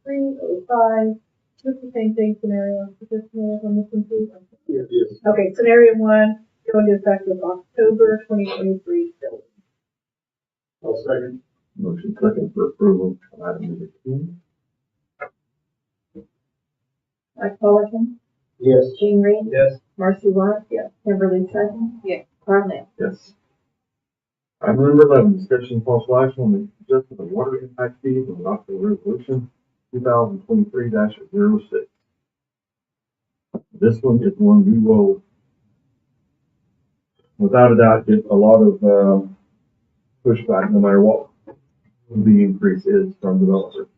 2023-05. Just the same thing, scenario, participants on this one too? Yes. Okay, scenario 1, go into effect with October 2023 billing. I'll second. Motion second for approval of item number 10. Mike Colleton, Yes. Gene Reed. Yes. Marcy White. Yes. Kimberly Sutton. Yes. Tom Allen. Yes. Item number 11, discussion and possible action on the adjustment of water impact fees and adopting resolution 2023-06. This one is one we will, without a doubt, get a lot of pushback no matter what the increase is from developers.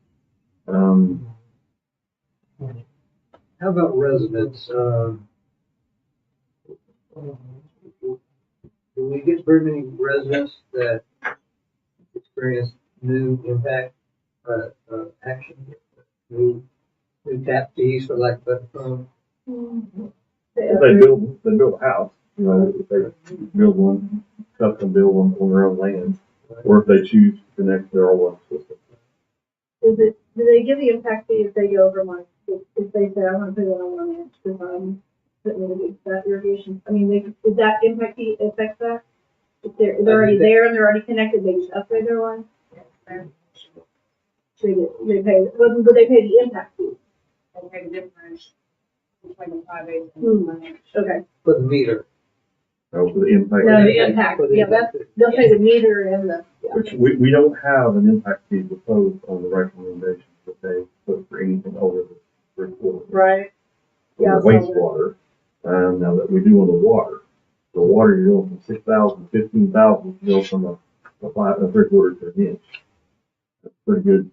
How about residents? Do we get very many residents that experience new impact action? new tap fees for lack of a better term. If they build a house, you know, if they build one, custom build one on their own land, or if they choose to connect their own water system. Do they give the impact fee if they go over like, if they say, I want to put it on 1 inch, because I'm putting in a big that irrigation? I mean, does that impact fee affect that? If they're already there and they're already connected, they just upgrade their line? So they pay, would they pay the impact fee? They pay the difference between the 5/8 and 1 inch. Okay. For the meter. So for the impact. No, the impact, yeah, they'll pay the meter and the, yeah. Which we don't have an impact fee proposed on the recommendations that they put for anything over the 3/4. Right. For Yeah, the wastewater, now that we do on the water, you're going from 6,000, 15,000, you go from a 3/4 to an inch. That's pretty good.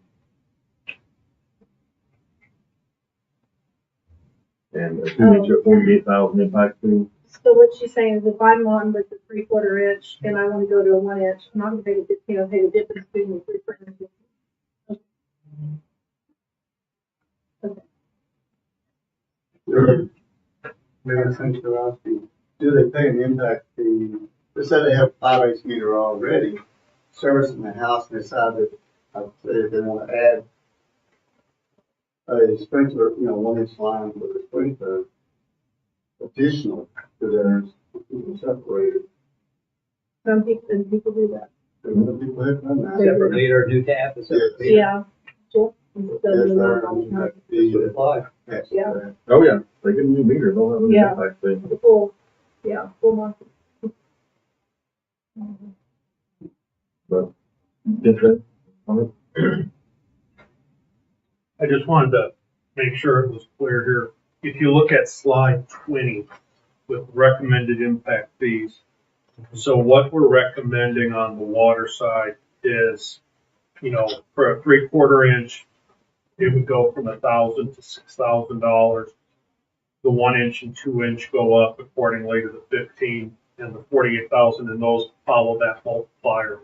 And a 2 inch at 48,000 impact fee. So what she's saying is if I'm on with the 3/4 inch and I want to go to a 1 inch, I'm not going to pay the, pay the difference between the 3/4 inches. Maybe essentially ask you, do they pay an impact fee? They say they have 5/8 meter already, servicing the house, and decide that, I'd say if they want to add a sprinkler, 1 inch line with a sprinkler additional to theirs, separated. Some people do that. And some people have done that. Separate meter, new tap, and separate meter. Yeah. Sure. Is there an impact fee Just that apply. has Yeah. that? Oh, yeah, they get a new meter, they'll have an Yeah. impact fee. The full, full month. But, different. I just wanted to make sure it was clear here. If you look at slide 20 with recommended impact fees, so what we're recommending on the water side is, for a 3/4 inch, it would go from $1,000 to $6,000. The 1 inch and 2 inch go up accordingly to the 15 and the 48,000, and those follow that multiplier.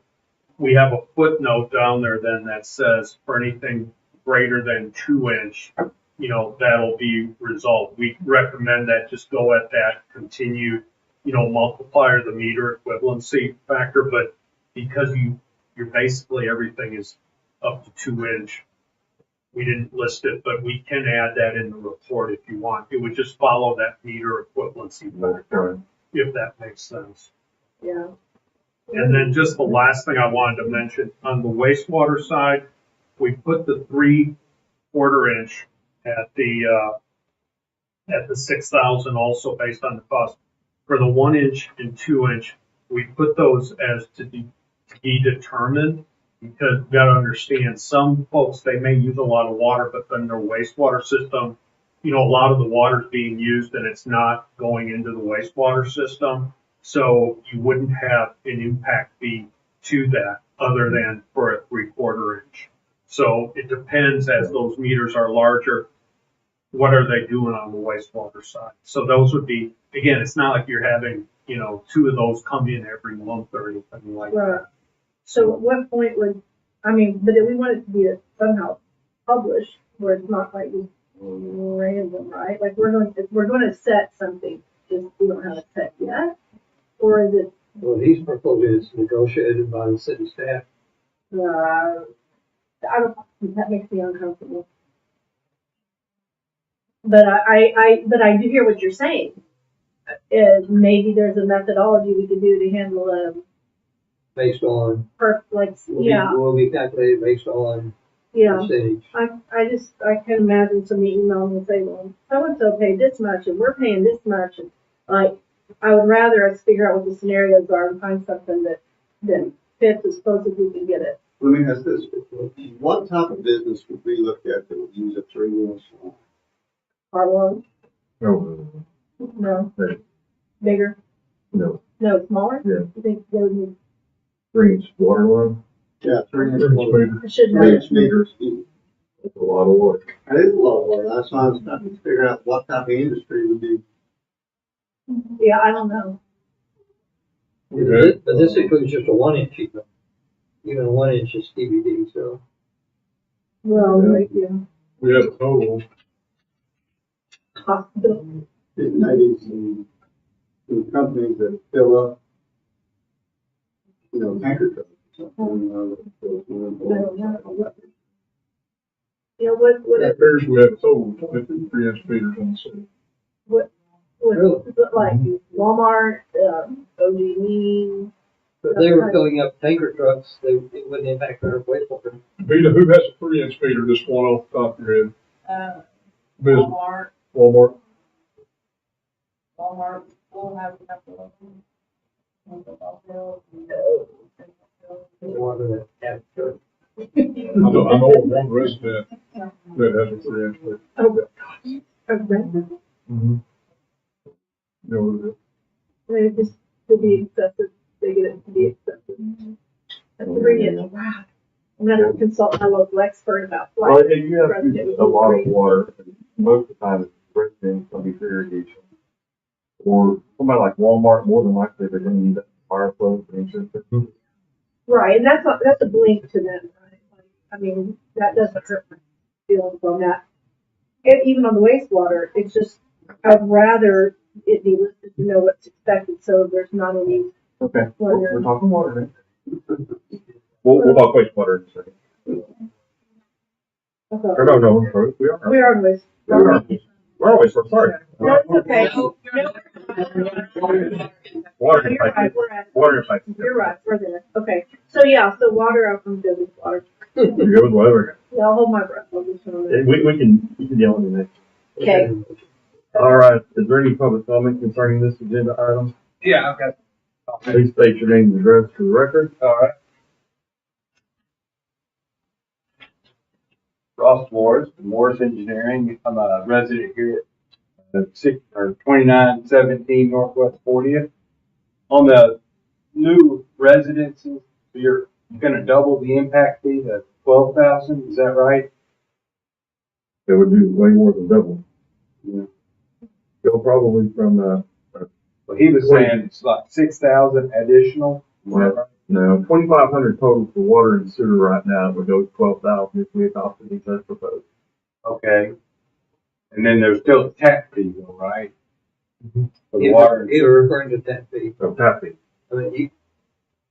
We have a footnote down there then that says for anything greater than 2 inch, that'll be resolved. We recommend that just go at that continued, multiplier, the meter equivalency factor, but because you're basically everything is up to 2 inch. We didn't list it, but we can add that in the report if you want. It would just follow that meter equivalency factor, if that makes sense. Yeah. And then just the last thing I wanted to mention, on the wastewater side, we put the 3/4 inch at the 6,000 also based on the cost. For the 1 inch and 2 inch, we put those as to be determined, because you gotta understand, some folks, they may use a lot of water, but then their wastewater system, a lot of the water is being used and it's not going into the wastewater system. So you wouldn't have an impact fee to that other than for a 3/4 inch. So it depends, as those meters are larger, what are they doing on the wastewater side? So those would be, again, it's not like you're having, 2 of those come in every month or anything like Right. that. So at what point would, but if we want it to be somehow published, where it's not like just random, right? Like if we're going to set something, just we don't have it set yet, or is it? Well, he's proposing it's negotiated by the city staff. That makes me uncomfortable. But I do hear what you're saying. Maybe there's a methodology we could do to handle Based on, yeah, will be calculated based on yeah. percentage. I can imagine somebody emailing and saying, well, so-and-so paid this much and we're paying this much. And I would rather us figure out what the scenarios are and find something that fits as close as we can get it. Let me ask this, what type of business would we look at that would use a 3-inch line? R1? No, No. no, Bigger? no, No, smaller? Yeah. You think they would need? 3-inch water line, Yeah, 3-inch I should know. 3-inch meters. that's a lot of work. That is a lot of work. That's why I was trying to figure out what type of industry would be. Yeah, I don't know. But this includes just a 1 inch even a 1 inch is DVD, so. Well, Yeah. like, yeah. We have a total, Hospital. It may be some companies that fill up, tanker trucks. You know, what, it appears we have a total of 22 3-inch feeders in the city. what, like Walmart, OG&E, If they were filling up tanker trucks, it wouldn't impact our wastewater. Vita, who has a 3-inch feeder, just one off the top of your head? Business. Walmart. We'll have a couple of them. Water that have to. I know of one resident that has a 3-inch feeder. oh, gosh, a renter. Mm-hmm. You know, They just, to be excessive, they get it to be excessive. A 3-inch, wow. I'm gonna consult my local expert about Well, like. and you have to use a lot of water, and most of the time it's residents, gonna be for irrigation. Or somebody like Walmart, more than likely they're gonna need that fire flow for insurance. Right, and that's a blink to them, right? Like, I mean, that doesn't hurt my feelings on that. And even on the wastewater, it's just, I'd rather it be listed to know what's expected, so there's not any. Okay, we're talking water then. We'll talk wastewater in a second. Or no, we are. We are on waste. We're always, sorry. No, it's okay. Water You're right, we're at, Water type. you're right, we're there. Okay, so yeah, so water, I'm good with water. You're good with whatever. Yeah, I'll hold my breath on this one. We can yell in the next. Okay. All right, is there any public comment concerning this agenda item? Yeah, okay. Please state your name and address for the record. All right. Ross Morris, Morris Engineering. I'm a resident here at 2917 Northwest 40th. On the new residences, you're gonna double the impact fee to 12,000, is that right? That would do way more than double. Yeah. Go probably from, Well, he was saying it's like 6,000 additional. Is that right? no, 2,500 total for water and sewer right now. It would go to 12,000 if we adopted these as proposed. Okay. And then there's still a tap fee though, right? For the water and You're sewer. referring to that fee. So tap fee. I mean,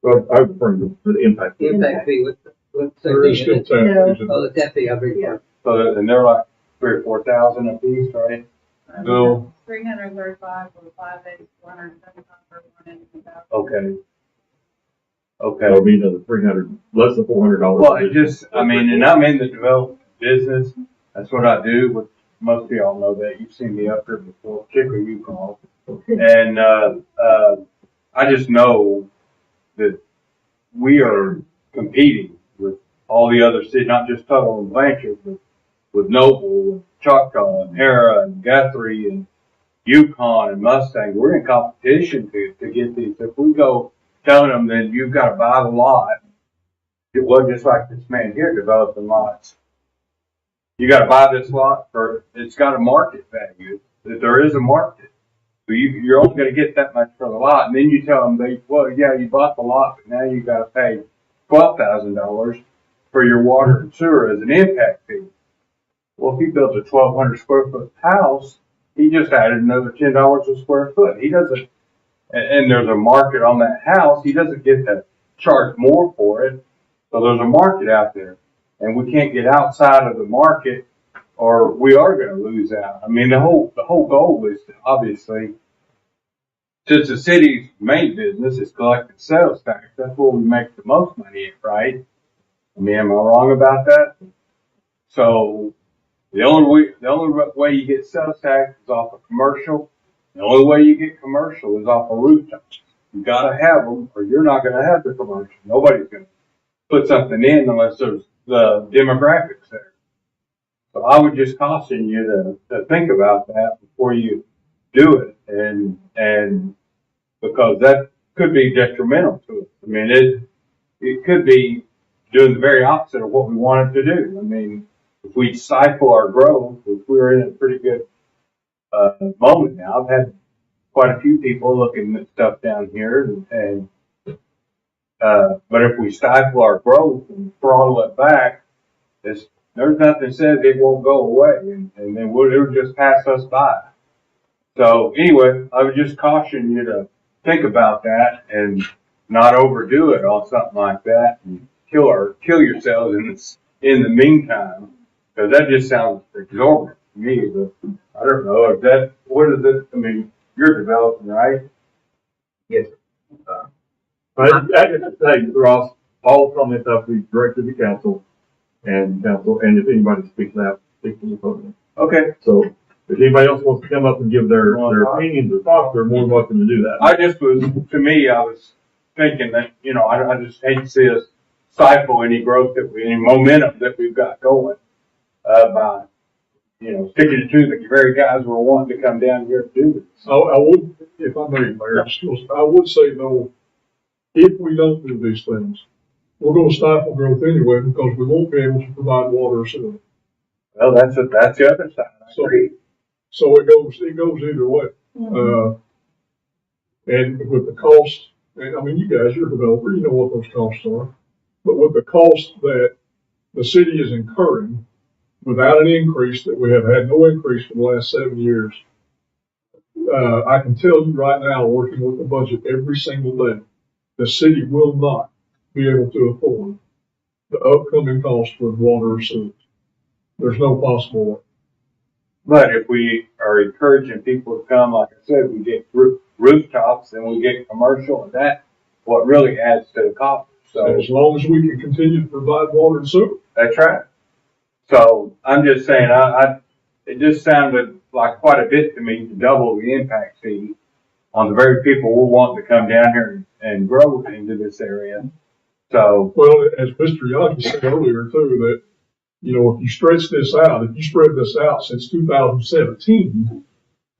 Well, I was referring to the impact fee. impact fee, what's There is still that? taxes. Oh, the tap fee, I beg your pardon. So, and they're like 3,000 or 4,000 a piece, right? No. 335 for 5 days, 475 for 1 day. Okay. Okay. That'll be another 300, less than $400. Well, it just, I mean, and I'm in the development business. That's what I do, but most of y'all know that. You've seen me up here before, particularly you, Carl. And, I just know that we are competing with all the other cities, not just Tuttle and Blanchard, but with Noble, and Choctaw, and Hara, and Guthrie, and Yukon, and Mustang. We're in competition to get these. If we go telling them that you've got to buy the lot, it wasn't just like this man here developing lots. You got to buy this lot for, it's got a market value, that there is a market. So you're only going to get that much for the lot. And then you tell them, well, yeah, you bought the lot, but now you got to pay $12,000 for your water and sewer as an impact fee. Well, if he built a 1,200 square foot house, he just added another $10 a square foot. He doesn't, and there's a market on that house. He doesn't get to charge more for it. So there's a market out there, and we can't get outside of the market, or we are going to lose out. I mean, the whole goal is to, obviously, since the city's main business is collecting sales tax, that's where we make the most money, right? I mean, am I wrong about that? So the only way you get sales tax is off of commercial. The only way you get commercial is off of rooftops. You got to have them, or you're not going to have the commercial. Nobody's going to put something in unless there's the demographics there. So I would just caution you to think about that before you do it, and because that could be detrimental to us. I mean, it could be doing the very opposite of what we wanted to do. I mean, if we stifle our growth, if we're in a pretty good moment now, I've had quite a few people looking at stuff down here, but if we stifle our growth and throttle it back, there's nothing that says it won't go away, and then it'll just pass us by. So anyway, I would just caution you to think about that and not overdo it on something like that and kill yourselves in the meantime, because that just sounds exorbitant to me. But I don't know if that, what is it? I mean, you're developing, right? Yes. I just say, Ross, all comments have to be directed to council, and if anybody speaks out, speak to the podium. Okay. So if anybody else wants to come up and give their opinions or thoughts, they're more than welcome to do that. I just was, to me, I was thinking that, you know, I just hate to see us stifle any growth any momentum that we've got going, by, you know, sticking it to the very guys we're wanting to come down here to do this. I would, if I may, Mayor, I would say though, if we don't do these things, we're gonna stifle growth anyway because we won't be able to provide water or sewer. Well, that's the other side. I So- agree. So it goes either way. And with the cost, and I mean, you guys, you're a developer, you know what those costs are. But with the cost that the city is incurring without an increase, that we have had no increase for the last 7 years, I can tell you right now, working with the budget every single day, the city will not be able to afford the upcoming cost with water or sewage. There's no possible way. But if we are encouraging people to come, like I said, we get rooftops and we get commercial, and that's what really adds to the cost. So As long as we can continue to provide water and sewer. that's right. So I'm just saying, it just sounded like quite a bit to me to double the impact fee on the very people who want to come down here and grow into this area. So, Well, as Mr. Yagi said earlier too, that, you know, if you stretch this out, if you spread this out since 2017,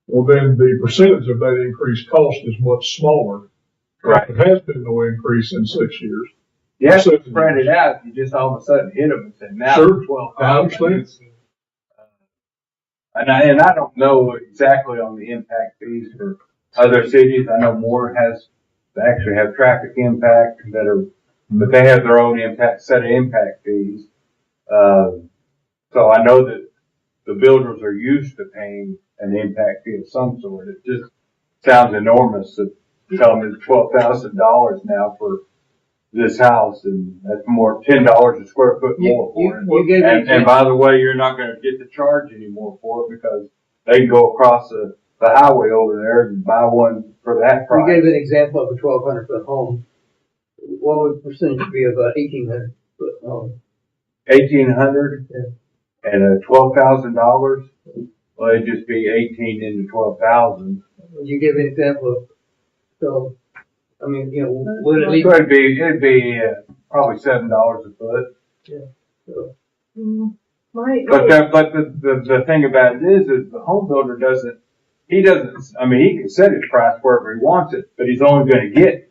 well, then the percentage of that increased cost is much smaller. right. There has been no increase in 6 years. You have to spread it out. You just all of a sudden hit them and say, now Sure, it's 12,000. I understand. And I don't know exactly on the impact fees for other cities. I know Moore they actually have traffic impact but they have their own set of impact fees. So I know that the builders are used to paying an impact fee of some sort. It just sounds enormous to tell them it's $12,000 now for this house, and that's more, $10 a square foot more for it. You gave And by the way, you're not gonna get to charge anymore for it because they can go across the highway over there and buy one for that You price. gave an example of a 1,200 foot home. What would percentage be of a 1,800 foot home? 1,800 and $12,000, well, it'd just be 18 into 12,000. You gave an example of, so, I mean, you know, would it leave? So it'd be probably $7 a foot. So, Right. But the thing about it is the home builder he can set his price wherever he wants it, but he's only gonna get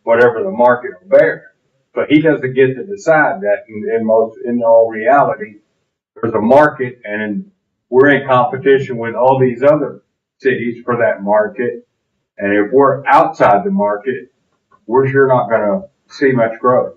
whatever the market will bear. But he doesn't get to decide that in all reality. There's a market, and we're in competition with all these other cities for that market. And if we're outside the market, we're sure not gonna see much growth.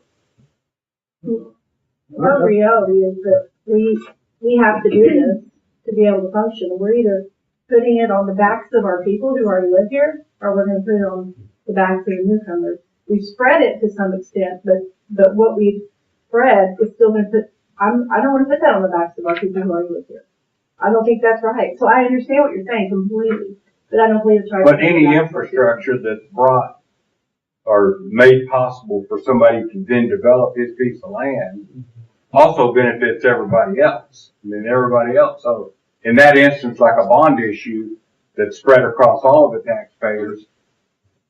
Our reality is that we have to do this to be able to function. We're either putting it on the backs of our people who already live here, or we're gonna put it on the backs of the newcomers. We've spread it to some extent, but what we've spread is still gonna I don't wanna put that on the backs of our people who already live here. I don't think that's right. So I understand what you're saying completely, but I don't believe it's right. But any infrastructure that's brought or made possible for somebody to then develop his piece of land also benefits everybody else. I mean, everybody else. So in that instance, like a bond issue that's spread across all of the taxpayers,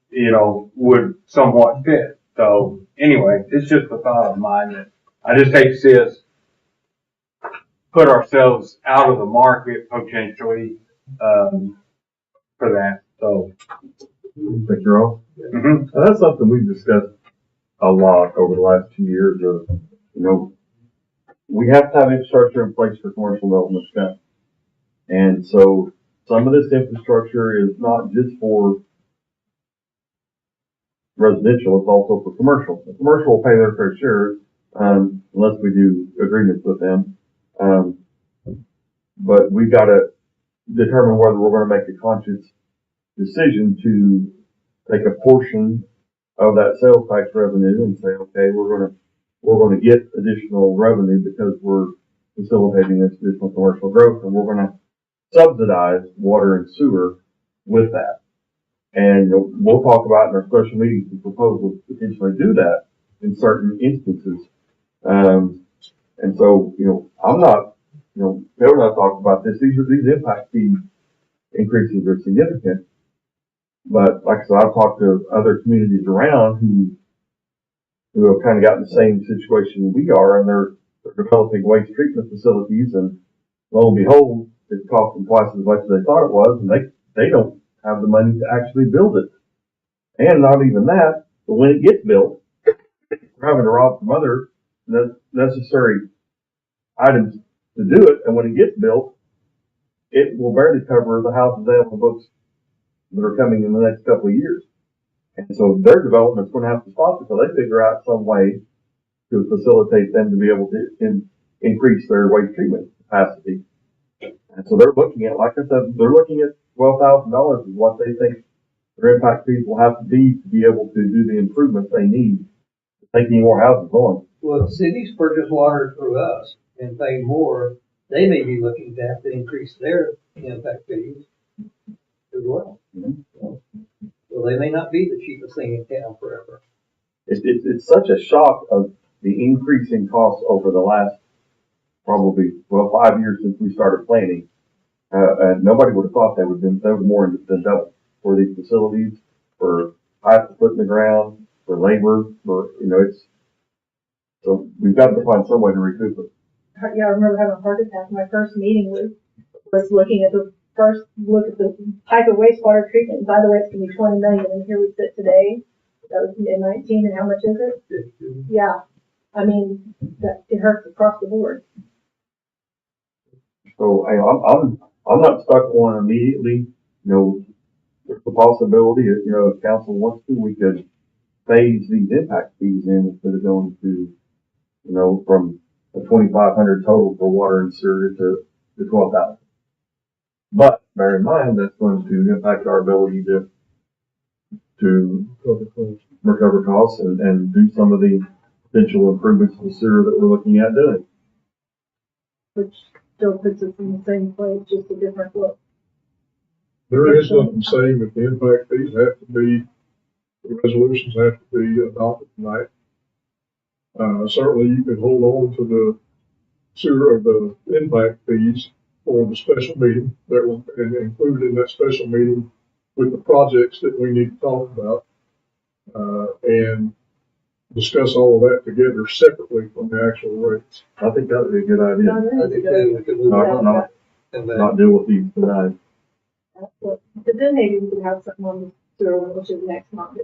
you know, would somewhat fit. So anyway, it's just a thought of mine that I just hate to see us put ourselves out of the market potentially, for that. So. Thank you, Ross. Mm-hmm. That's something we've discussed a lot over the last 2 years of, you know, we have to have infrastructure in place for commercial development stuff. And so some of this infrastructure is not just for residential, it's also for commercial. The commercial will pay their fair share, unless we do agreements with them. Um, but we gotta determine whether we're gonna make a conscious decision to take a portion of that sales tax revenue and say, okay, we're gonna get additional revenue because we're facilitating this additional commercial growth, and we're gonna subsidize water and sewer with that. And we'll talk about in our special meetings the proposal to potentially do that in certain instances. And so, I'm not, Bill and I talked about this. These impact fee increases are significant. But like I said, I've talked to other communities around who have kind of gotten the same situation we are, and they're developing waste treatment facilities, and lo and behold, it's costing twice as much as they thought it was, and they don't have the money to actually build it. And not even that, but when it gets built, we're having to rob some other necessary items to do it, and when it gets built, it will barely cover the houses they have on the books that are coming in the next couple of years. And so their development's going to have to stop until they figure out some way to facilitate them to be able to increase their waste treatment capacity. And so they're looking at, like I said, they're looking at $12,000 is what they think their impact fees will have to be able to do the improvements they need to take any more houses on. Well, if cities purchase water through us and pay more, they may be looking to have to increase their impact fees as well. So they may not be the cheapest thing in town forever. It's such a shock of the increasing costs over the last probably, 5 years since we started planning. And nobody would have thought they would more than double for these facilities, for pipe to put in the ground, for labor, so we've got to find some way to recoup it. Yeah, I remember having a heart attack. My first meeting was looking at the first look at the type of wastewater treatment. And by the way, it's going to be 20 million, and here we sit today. That was in 19, and how much is it? Yeah, I mean, it hurts across the board. So I'm not stuck on immediately. There's the possibility, if council wants to, we could phase these impact fees in instead of going to, from a 2,500 total for water and sewer to 12,000. But bear in mind, that's going to impact our ability to recover costs and do some of the potential improvements to sewer that we're looking at doing. Which still puts us in the same place, just a different look. There is nothing saying that the impact fees have to be, the resolutions have to be adopted tonight. Certainly you could hold on to the sewer of the impact fees for the special meeting that will be included in that special meeting with the projects that we need to talk about, and discuss all of that together separately from the actual rates. I think that would be a good idea. I think that we could move on. Not deal with these tonight. But then maybe we could have something on the sewer, which is next month.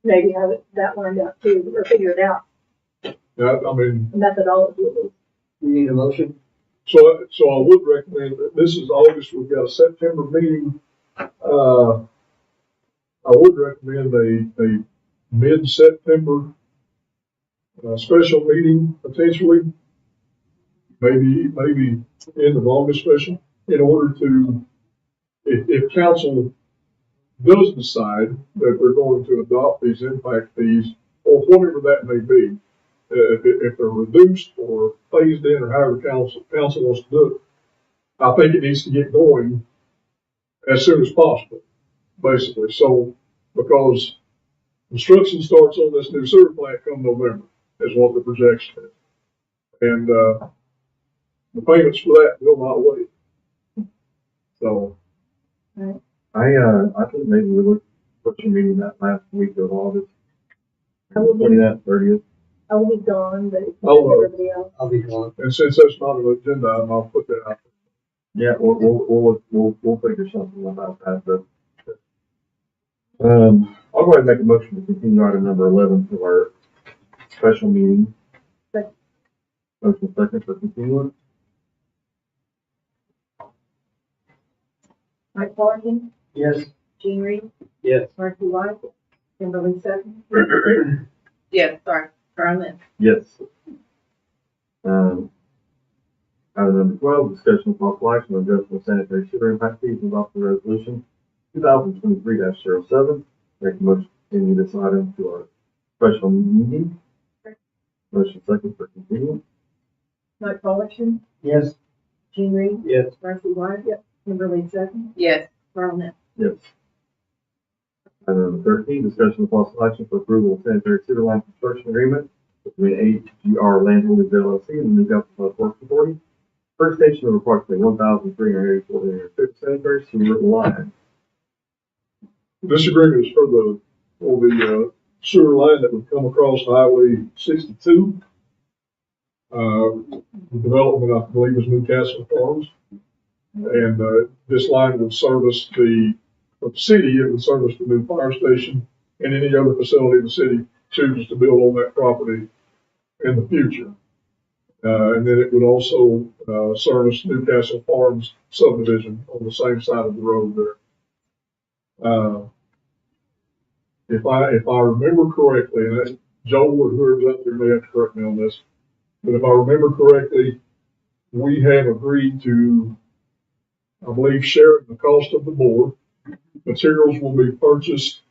Maybe have that lined out too, or figure it out. Yeah, I mean, The methodology of it. You need a motion? so I would recommend that this is August, we've got a September meeting. I would recommend a mid-September, special meeting potentially, maybe end of August special, in order to, if council does decide that they're going to adopt these impact fees, or whatever that may be, if they're reduced or phased in, or however council wants to do it, I think it needs to get going as soon as possible, basically. So, because construction starts on this new sewer plant come November, is what the projection is. And, the payments for that will not wait. So, I think maybe we look put your meeting that last week of August. I will be- 29th, 30th. I will be gone, but Oh, everybody else. I'll be gone. and since that's not an agenda item, I'll put that out. Yeah, we'll figure something about that, but, I'll go ahead and make a motion to continue item number 11 to our special meeting. Second. Motion second for continuance. Mike Fullerton, Yes. Gene Reed, Yes. Marky White, Kimberly Sutton. Yeah, sorry, Carmen. Yes. Item number 12, discussion of possible action on adjustment of sanitary sewer impact fees and adopting resolution 2023-07. Make a motion to continue this item to our special meeting. Motion second for continuance. Mike Fullerton, Yes. Gene Reed, Yes. Darcy White, Kimberly Sutton, Yes. Carl Nell. Yes. Item number 13, discussion of possible action for approval of sanitary sewer line construction agreement between AGR Land Holdings LLC and the Newcastle Public Works Authority. First station of approximately 1,384 linear foot sanitary sewer line. This agreement is for the sewer line that would come across Highway 62. The development, I believe, is Newcastle Farms. And, this line would service for the city, it would service the new fire station and any other facility the city chooses to build on that property in the future. And then it would also, service Newcastle Farms subdivision on the same side of the road there. If I remember correctly, and that's Joel or whoever's up there may have to correct me on this, but if I remember correctly, we have agreed to, I believe, share the cost of the bore. Materials will be purchased,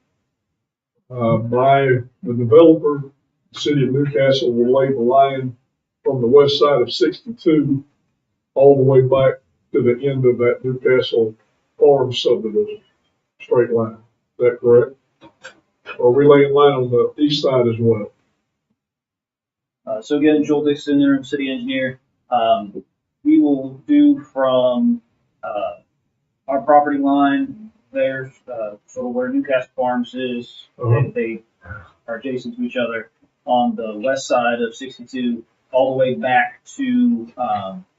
by the developer. The city of Newcastle will lay the line from the west side of 62 all the way back to the end of that Newcastle Farm subdivision, straight line. Is that correct? Or are we laying line on the east side as well? So again, Joel Dixon, interim city engineer. We will do from, our property line there, sort of where Newcastle Farms is. They are adjacent to each other on the west side of 62, all the way back to,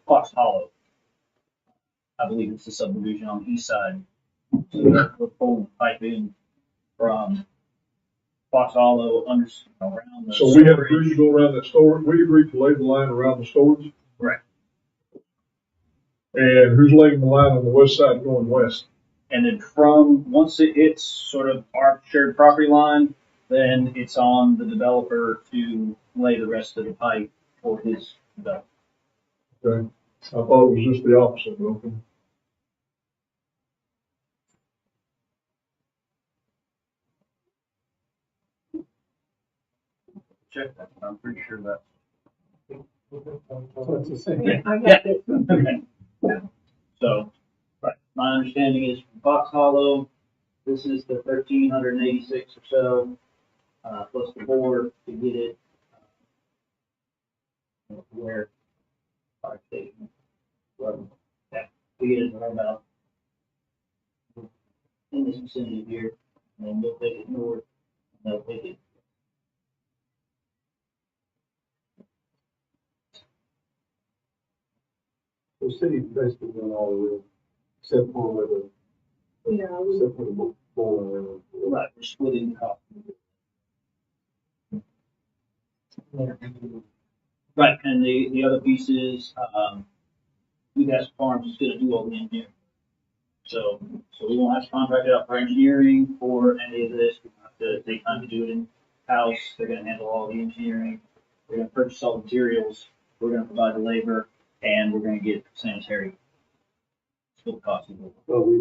Fox Hollow. I believe it's the subdivision on the east side. So we're pulling the pipe in from Fox Hollow around the. So we have agreed to go around that storage, we agreed to lay the line around the storage? Right. And who's laying the line on the west side going west? And then once it hits sort of our shared property line, then it's on the developer to lay the rest of the pipe for his development. Okay, I thought it was just the opposite, okay. Check that, I'm pretty sure that's. That's the same. I got it. Okay. So, right, my understanding is from Fox Hollow, this is the 1,386 or so, plus the board to get it, where fire station, well, yeah, to get it right about in this vicinity here, and then they'll take it north, and they'll take it. The city basically doing all the way, except for where the, Yeah, except for the board. Right, we're splitting the cost. Right, and the other piece is, Newcastle Farms is gonna do all the engineering. So we won't have to contract it out for engineering for any of this, we don't have to take time to do it in-house, they're gonna handle all the engineering. We're gonna purchase all the materials, we're gonna provide the labor, and we're gonna get sanitary. Still cost of it. Are we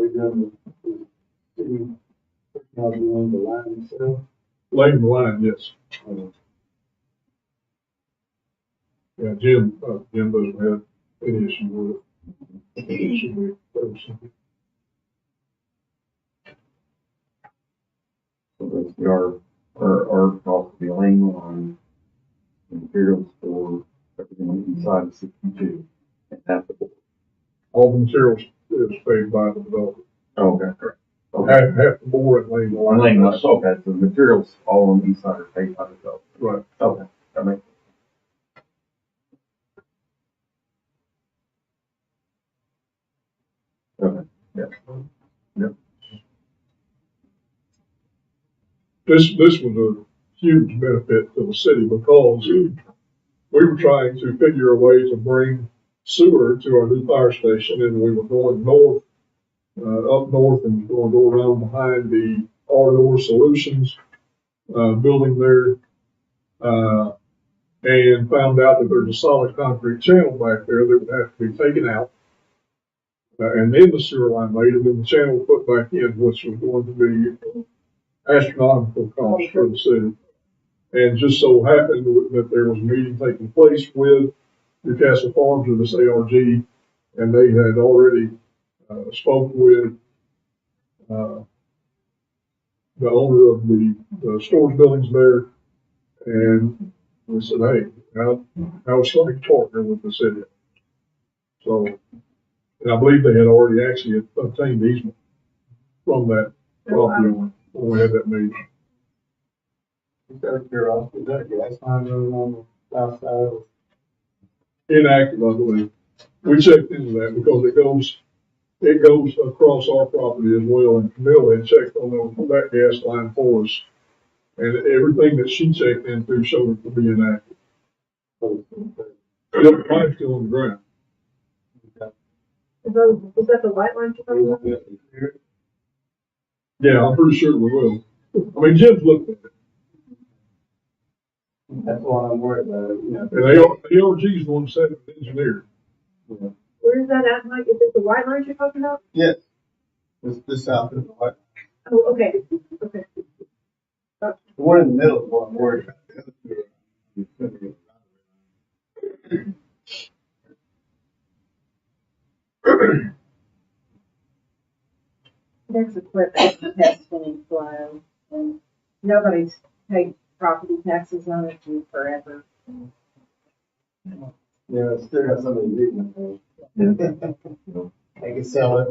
doing the city, now doing the line itself? Laying the line, yes. Yeah, Jim doesn't have any issue with it. It should be first. So basically our cost will be laying on the materials for everything on the east side of 62. And half the board. All the materials is paid by the developer. Oh, okay, correct. Half the board and laying the I'm line. laying on, okay, so the materials all on the east side are paid by the developer. Right. Okay, that makes. Okay, yeah. Yep. This was a huge benefit to the city because we were trying to figure a way to bring sewer to our new fire station, and we were going north, up north, and going to go around behind the R&R Solutions, building there. and found out that there's a solid concrete channel back there that would have to be taken out. And then the sewer line made, and then the channel put back in, which was going to be astronomical cost for the city. And just so happened that there was a meeting taking place with Newcastle Farms or this ARG, and they had already spoke with the owner of the storage buildings there, and we said, hey, I was like to partner with the city. So, and I believe they had already actually obtained easement from that property owner when we had that meeting. Just out of curiosity, is that gas line running on the south side of Inactive, I believe. We checked into that because it goes across our property as well, and Camilla had checked on that gas line for us. And everything that she checked into showed it to be inactive. The pipe's still on the ground. Is that the white line you're talking about? Yeah, I'm pretty sure we will. I mean, Jim's looked at it. That's why I'm worried about it, you know. And ARG's the one that said it engineered. Where is that at, Mike? Is it the white line you're talking about? Yes. This south is the white. Oh, okay, okay. The one in the middle is what I'm worried about. There's equipment that's been flown, and nobody's paid property taxes on it in forever. Yeah, it's still got somebody leaving there. They can sell it.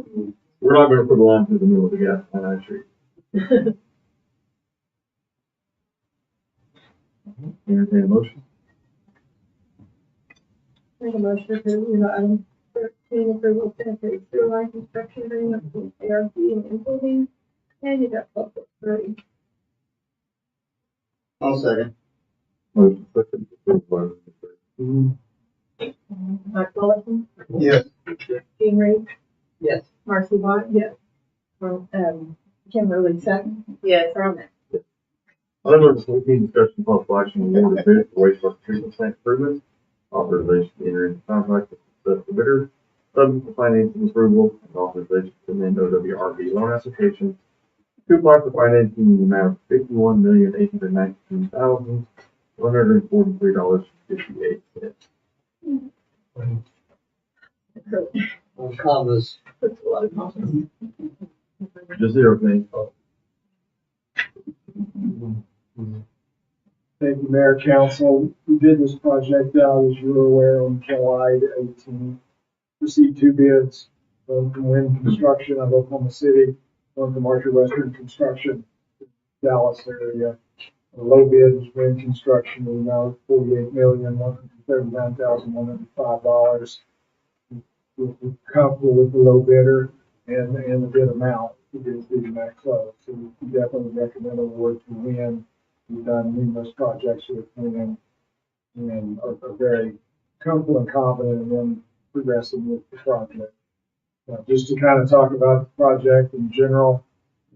We're not gonna put a line through the middle of the gas line, actually. Entertain a motion? Make a motion to approve, item 13, approval of sanitary sewer line construction agreement between ARC and NPWA, and you got public 30. I'll second. Motion second, approved by Mr. Green. Mike Fullerton, Yes. Gene Reed, Yes. Marcy White, yes. Kimberly Sutton, Yes. Roman. Item number 14, discussion of possible action on award of bid for wastewater treatment plant improvements. Authorization to enter into contract with the successful bidder, subject to financing approval, and authorization to amend OWRB loan application to apply for financing in the amount of $51,819,143.58. On commas. That's a lot of confidence. Just zero thing. Thank you, Mayor, Council. We did this project out, as you were aware, on July 18th. Received 2 bids, one from Wind Construction of Oklahoma City, one from Archer Western Construction, Dallas area. The low bid was Wind Construction, we now $48,139,105. We're comfortable with the low bidder and the bid amount. We didn't do that close, so we definitely recommend award to Wind. We've done numerous projects with them and are very comfortable and confident in them progressing with the project. Just to kind of talk about the project in general,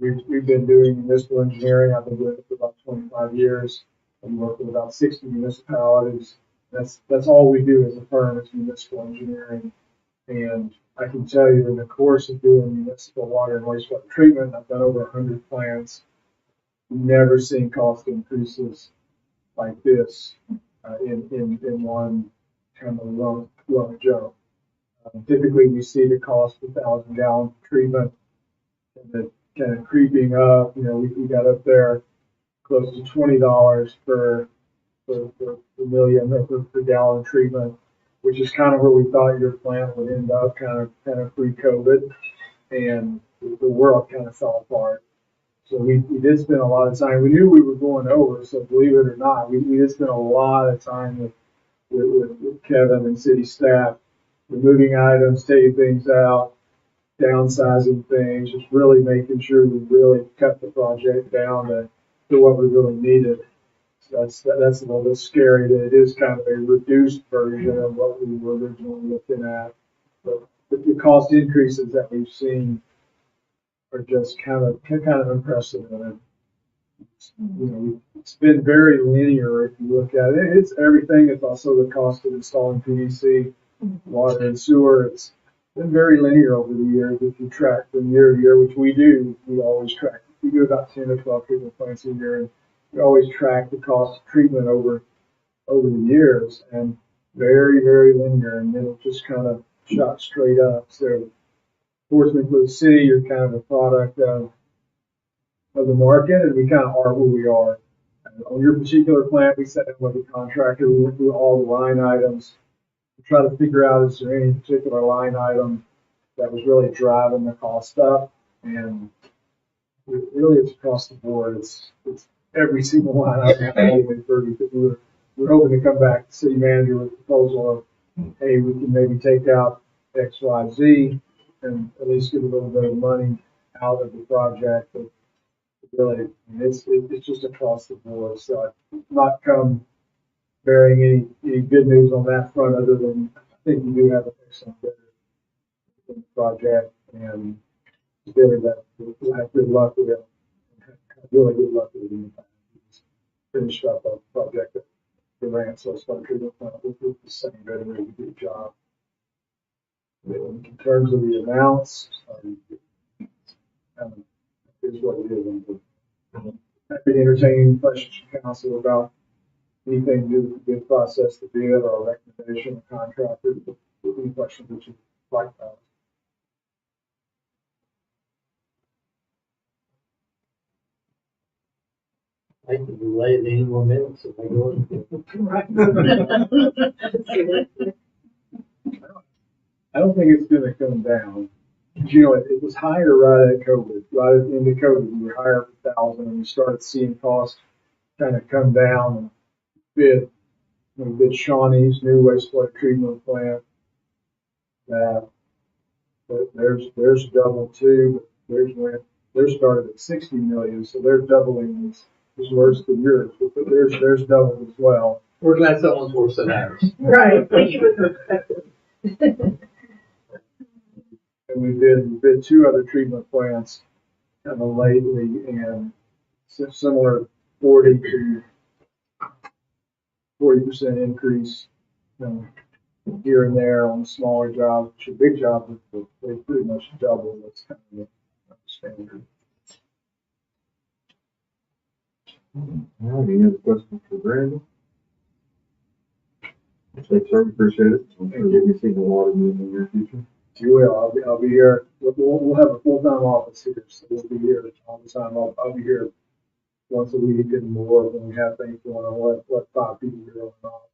we've been doing municipal engineering. I've been doing it for about 25 years. We work with about 60 municipalities. That's all we do as a firm is municipal engineering. And I can tell you in the course of doing municipal water and wastewater treatment, I've done over 100 plants. Never seen cost increases like this in one kind of long jump. Typically, we see the cost per 1,000 gallon treatment and it kind of creeping up. You know, we got up there close to $20 per million or per gallon treatment, which is kind of where we thought your plant would end up, kind of pre-COVID, and the world kind of fell apart. So we did spend a lot of time. We knew we were going over, so believe it or not, we did spend a lot of time with Kevin and city staff, removing items, taking things out, downsizing things, just really making sure we really cut the project down to what we really needed. So that's a little bit scary that it is kind of a reduced version of what we were originally looking at. But the cost increases that we've seen are just kind of impressive. You know, it's been very linear if you look at it. It's everything. It's also the cost of installing PVC, water and sewer. It's been very linear over the years. If you track from year to year, which we do, we always track. We do about 10 or 12 treatment plants a year, and we always track the cost of treatment over the years, and very, very linear, and then it just kind of shot straight up. So, fortunately for the city, you're kind of a product of the market, and we kind of are who we are. And on your particular plant, we sat down with the contractor, we went through all the line items, to try to figure out is there any particular line item that was really driving the cost up, and really it's across the board. It's every single line item. We're hoping to come back to city manager with a proposal of, hey, we can maybe take out X, Y, Z, and at least get a little bit of money out of the project. But really, it's just across the board. So I've not come bearing any good news on that front, other than I think we do have an excellent bidder in the project, and the bidder that we'll have good luck with, really good luck with him. He's finished up a project that the Rancho Water Treatment Plant with the same bidder, did a good job. In terms of the amounts, is what it is. Happy to entertain questions from council about anything to do with the bid process, the bid, or a recommendation of contractor. Any questions that you'd like about? I can delay it any more minutes if I go. I don't think it's gonna come down. You know, it was higher right at COVID. Right at the end of COVID, we were higher for 1,000, and we started seeing costs kind of come down and bid. We did Shawnee's new wastewater treatment plant. That, but there's double too. But theirs started at 60 million, so they're doubling as worse than yours. But there's double as well. We're glad someone's worse than ours. Right, thank you for the perspective. And we did two other treatment plants kind of lately, and similar 40% increase, here and there on smaller jobs. Which are big jobs, they pretty much double. That's kind of the standard. All right, any other questions for Brandon? Thanks, sir, appreciate it. I'm sure you'll be seeing a lot of news in the near future. You will. I'll be here. We'll have a full-time office here, so we'll be here all the time. I'll be here once a week and more when we have things going on. Let 5 people here on and off.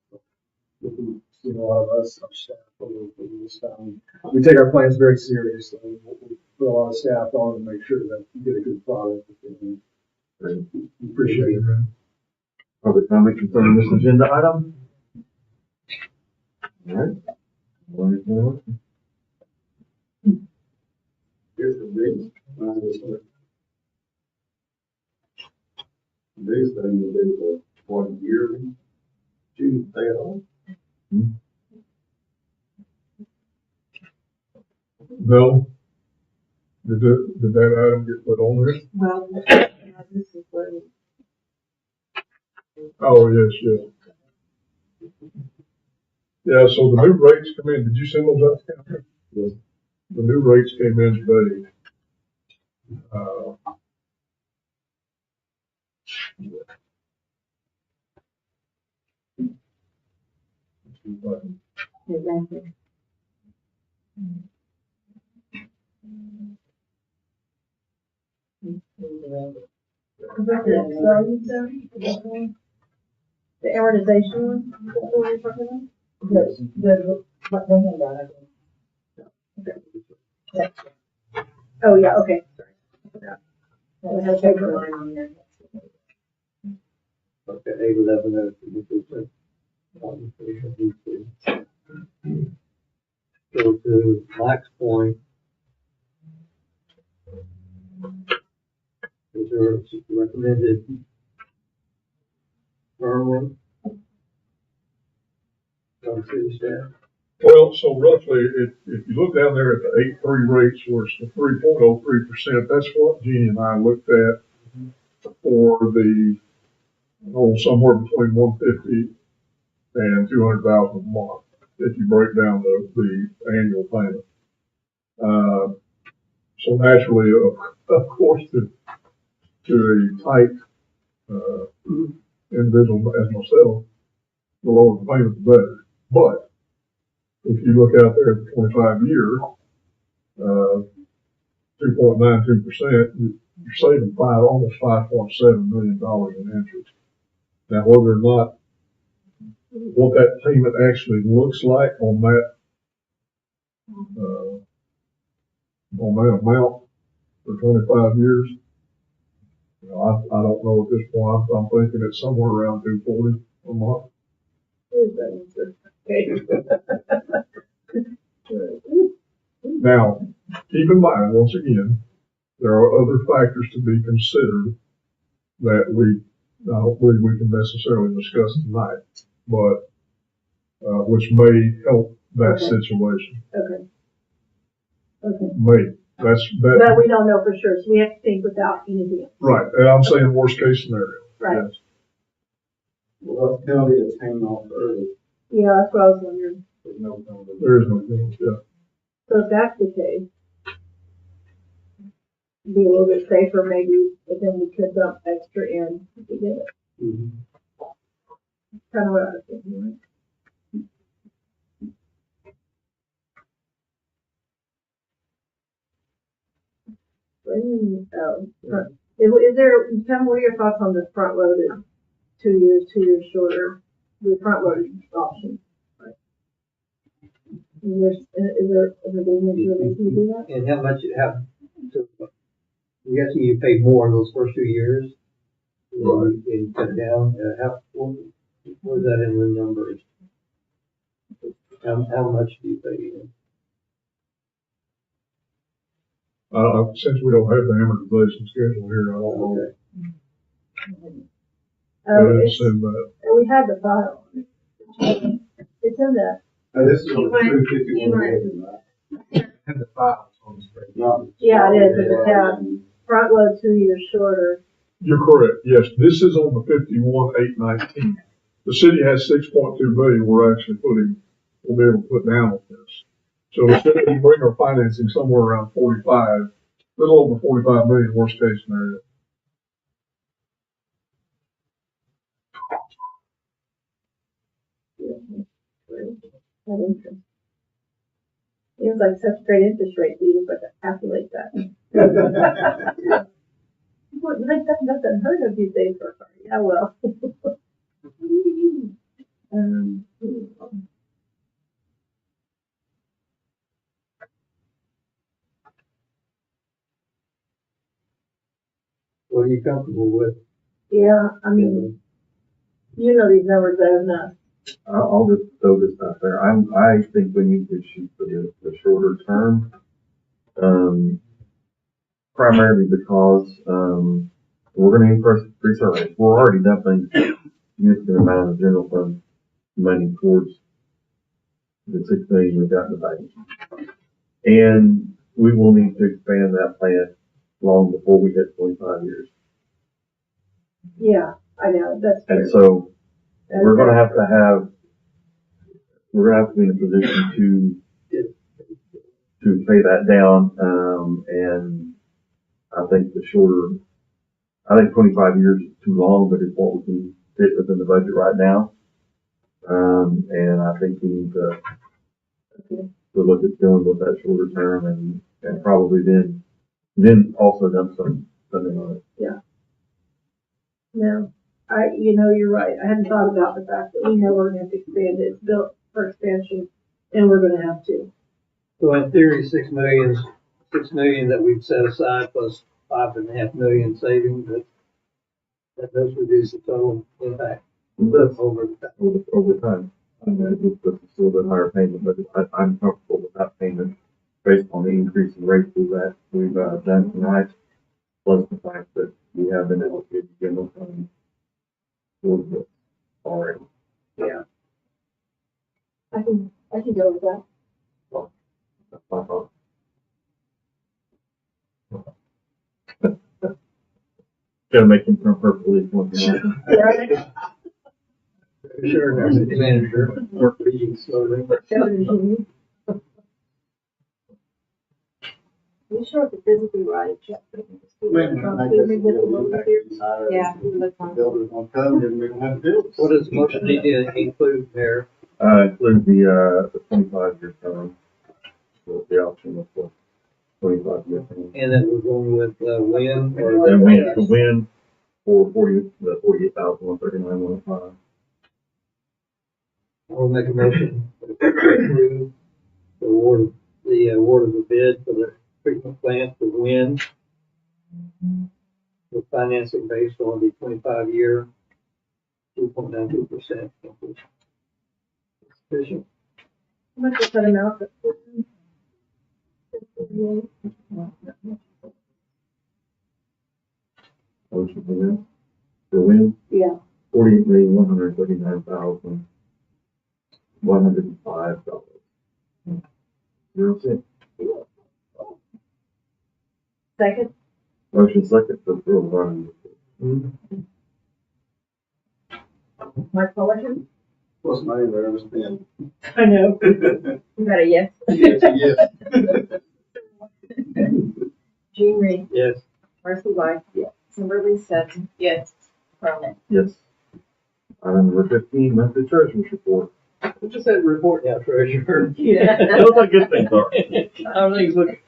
We'll be seeing a lot of us, our staff, over this time. We take our plans very seriously. We'll put a lot of staff on to make sure that you get a good product. We appreciate it. Public comment concerning this agenda item? All right. Here's the biggest, biggest thing to do for 1 year, June, stay at home. Bill, did that item get put on there? Well, this is where we. Oh, yes. Yeah, so the new rates come in. Did you send those out to council? Yes. The new rates came in today. Exactly. The amortization one, what were you talking about? What they hand out, I think. Oh, yeah, okay, sorry. It has a paper line on there. Okay, 811. So to Mike's point, is there a recommended firm rate from city staff? Well, so roughly, if you look down there at the 8.3 rates, where it's the 3.03%, that's what Jeannie and I looked at. for the, somewhere between 150 and 200,000 a month, if you break down the annual payment. So naturally, of course, to a tight, individual as myself, the lower the payment, the better. But if you look out there at the 25-year, 2.92%, you're saving almost $5.7 million in interest. Now, whether or not what that payment actually looks like on that amount for 25 years, I don't know at this point. I'm thinking it's somewhere around 240 a month. Now, keep in mind, once again, there are other factors to be considered that I don't believe we can necessarily discuss tonight, but, which may help that situation. Okay. Okay. May. But we don't know for sure, so we have to think without anything else. Right, and I'm saying worst case scenario. Right. Yes. Well, that's penalty is paying off early. Yeah, that's what I was wondering. There's no penalty. There is no penalty, yeah. So if that's the case, be a little bit safer maybe, but then we could dump extra in to get it. Mm-hmm. Kind of what I was thinking, right? Is there, tell me what are your thoughts on the front loaded 2 years shorter, the front loaded option? Right. Is there any reason to do that? And how much you have to, I'm guessing you pay more in those first 2 years. Right. And cut down, what is that in the numbers? How much do you pay? Since we don't have the amortization schedule here, I don't know. And we had the file. It's in that. This is You on might- 251. And the files on the spreadsheet. Yeah, it is, it's a tab. Front load 2 years shorter. You're correct, yes, this is on the 51,819. The city has 6.2 million we'll be able to put down on this. So instead of we bring our financing somewhere around 45, little over 45 million, worst case scenario. That interest. Seems like such great interest rate, you just like to calculate that. What, like, that's nothing heard of these days for a car. Yeah, well. um, What are you comfortable with? yeah, I mean, you know these numbers better than us. I'll just throw this out there. I think we need to shoot for the shorter term. Primarily because, we're gonna increase our rates. We're already dumping a significant amount of general fund money towards the 6 million we've got in the bank. And we will need to expand that plant long before we hit 25 years. Yeah, I know, that's true. And so, we're gonna have to be in a position to pay that down, and I think 25 years is too long, but it's what we can fit within the budget right now. And I think we need to look at dealing with that shorter term and probably then also done something on it. Yeah. No, you're right. I hadn't thought about the fact that we know we're gonna have to expand it. It's built for expansion, and we're gonna have to. So in theory, 6 million that we've set aside plus 5.5 million savings, that does reduce the total impact over time. I mean, it's a little bit higher payment, but I'm comfortable with that payment based on the increase in rates we've done tonight, plus the fact that we have been allocated general fund towards it already. Yeah. I can go with that. That's my thought. Gotta make him come for police once in a while. Right? Sure, our city manager, we're reading slowly. You sure the physically right? Yeah. Yeah, we look on. Builders won't come, then we don't have to do it. What does the motion need to include there? Include the 25-year term, with the option of the 25-year term. And then we're going with, win or? And we have to win for 48,139.15. I'll make a motion to approve the award of the bid for the treatment plant for wind. With financing based on the 25-year, 2.92%. Sufficient. How much is that amount? Motion for win? For win? Yeah. $48,139,105.06. Second? Motion second for approval, Ryan. My question? What's my name, I understand. I know. You got a yes? Yes. Jean Reed, Yes. Marcy White. Yes. Kimberly Sutton. Yes. Carmen. Yes. Item number 15, monthly treasurer's report. We just said report now, treasurer. Those are good things, are. Everything's looking.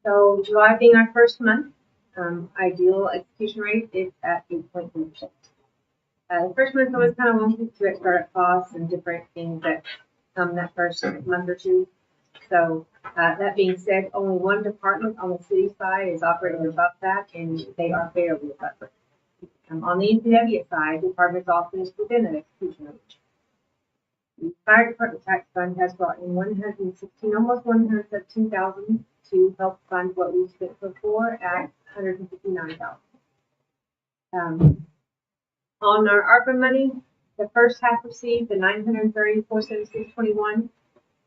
So July being our first month, ideal execution rate is at 8.3%. The first month always kind of wonky to it, startup costs and different things that come that first month or two. So that being said, only one department on the city side is operating above that, and they are fairly above it. On the NPWA side, the department's office is within an execution rate. The fire department tax fund has brought in almost 117,000 to help fund what we spent before at 159,000. On our ARPA money, the first half received the 934.7621.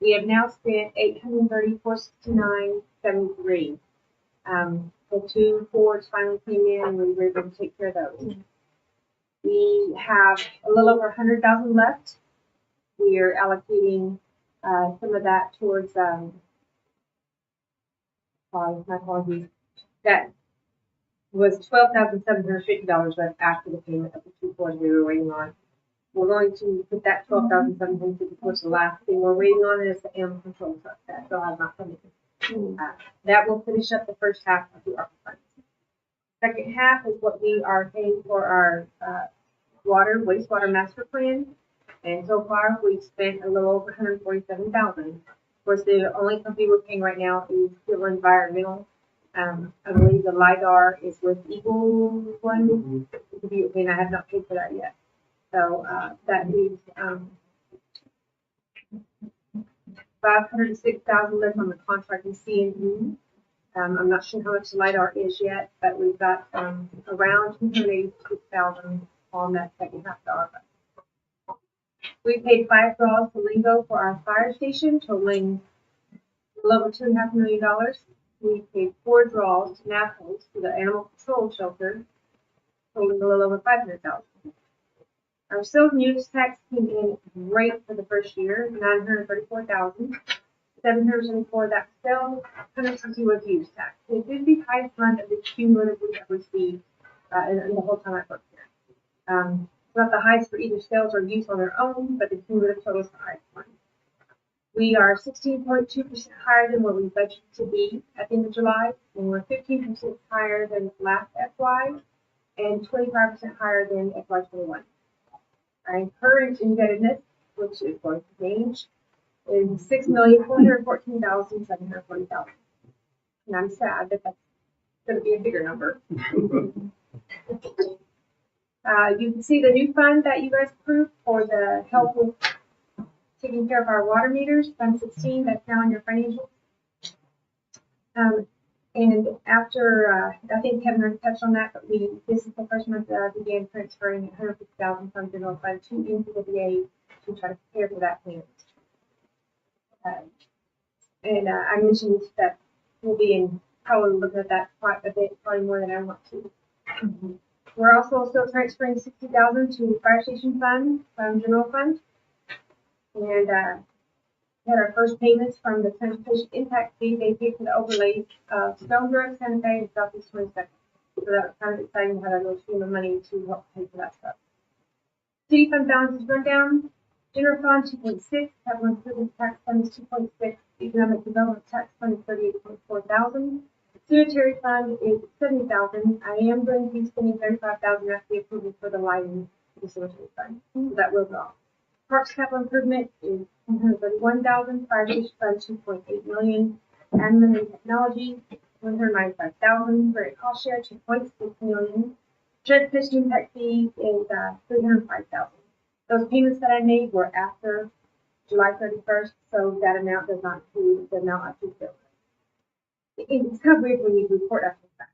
We have now spent 834.6973. The two Fords finally came in, and we were able to take care of those. We have a little over 100,000 left. We are allocating some of that towards my apologies. That was $12,750 left after the payment of the two Fords we were waiting on. We're going to put that $12,750 towards the last thing we're waiting on is the animal control truck that still has not come in. That will finish up the first half of the ARPA funds. Second half is what we are paying for our wastewater master plan. And so far, we've spent a little over 147,000. Of course, the only company we're paying right now is Still Environmental. I believe the LiDAR is with Eagle One. And I have not paid for that yet. So that leaves 506,000 left on the contract with C&E. I'm not sure how much the LiDAR is yet, but we've got around 286,000 on that second half of the ARPA. We paid 5 draws to Lingo for our fire station, totaling a little over $2.5 million. We paid 4 draws to Naples for the animal control shelter, totaling a little over $500,000. Our sales and use tax came in great for the first year, $934,000. $774 that sales, $160 was use tax. It did the highest run of the cumulative we've ever seen in the whole time I've worked here. It's not the highest for either sales or use on their own, but the cumulative total is the highest one. We are 16.2% higher than where we budgeted to be at the end of July, and we're 15% higher than last FY, and 25% higher than FY21. Our current indebtedness, which is going to change, is $6,414,740. And I'm sad that that's going to be a bigger number. You can see the new fund that you guys approved for the help with taking care of our water meters, Fund 16, that's now in your financials. And after, I think Kevin already touched on that, but this is the first month that I began transferring 150,000 from general fund to NPWA to try to prepare for that payment. And I mentioned that we'll be probably looking at that quite a bit, probably more than I want to. We're also still transferring 60,000 to fire station fund from general fund. And we had our first payments from the transportation impact fee. They paid for the overlays of Stonebrook, Santa Fe, and Southeast 22nd. So that was kind of exciting to have a little stream of money to help pay for that stuff. City fund balances run down. General fund 2.6, capital improvement tax fund is 2.6, economic development tax fund is 38.4 thousand. Cemetery fund is 70,000. I am going to be spending 35,000 after the approval for the lighting for the cemetery fund. So that will go off. Parks capital improvement is 131,000. Fire station fund 2.8 million. Admin and technology 195,000. Great cost share 2.6 million. Transportation impact fee is 305,000. Those payments that I made were after July 31st, so that amount does not include the amount I took bill. It's kind of weird when you report after the fact.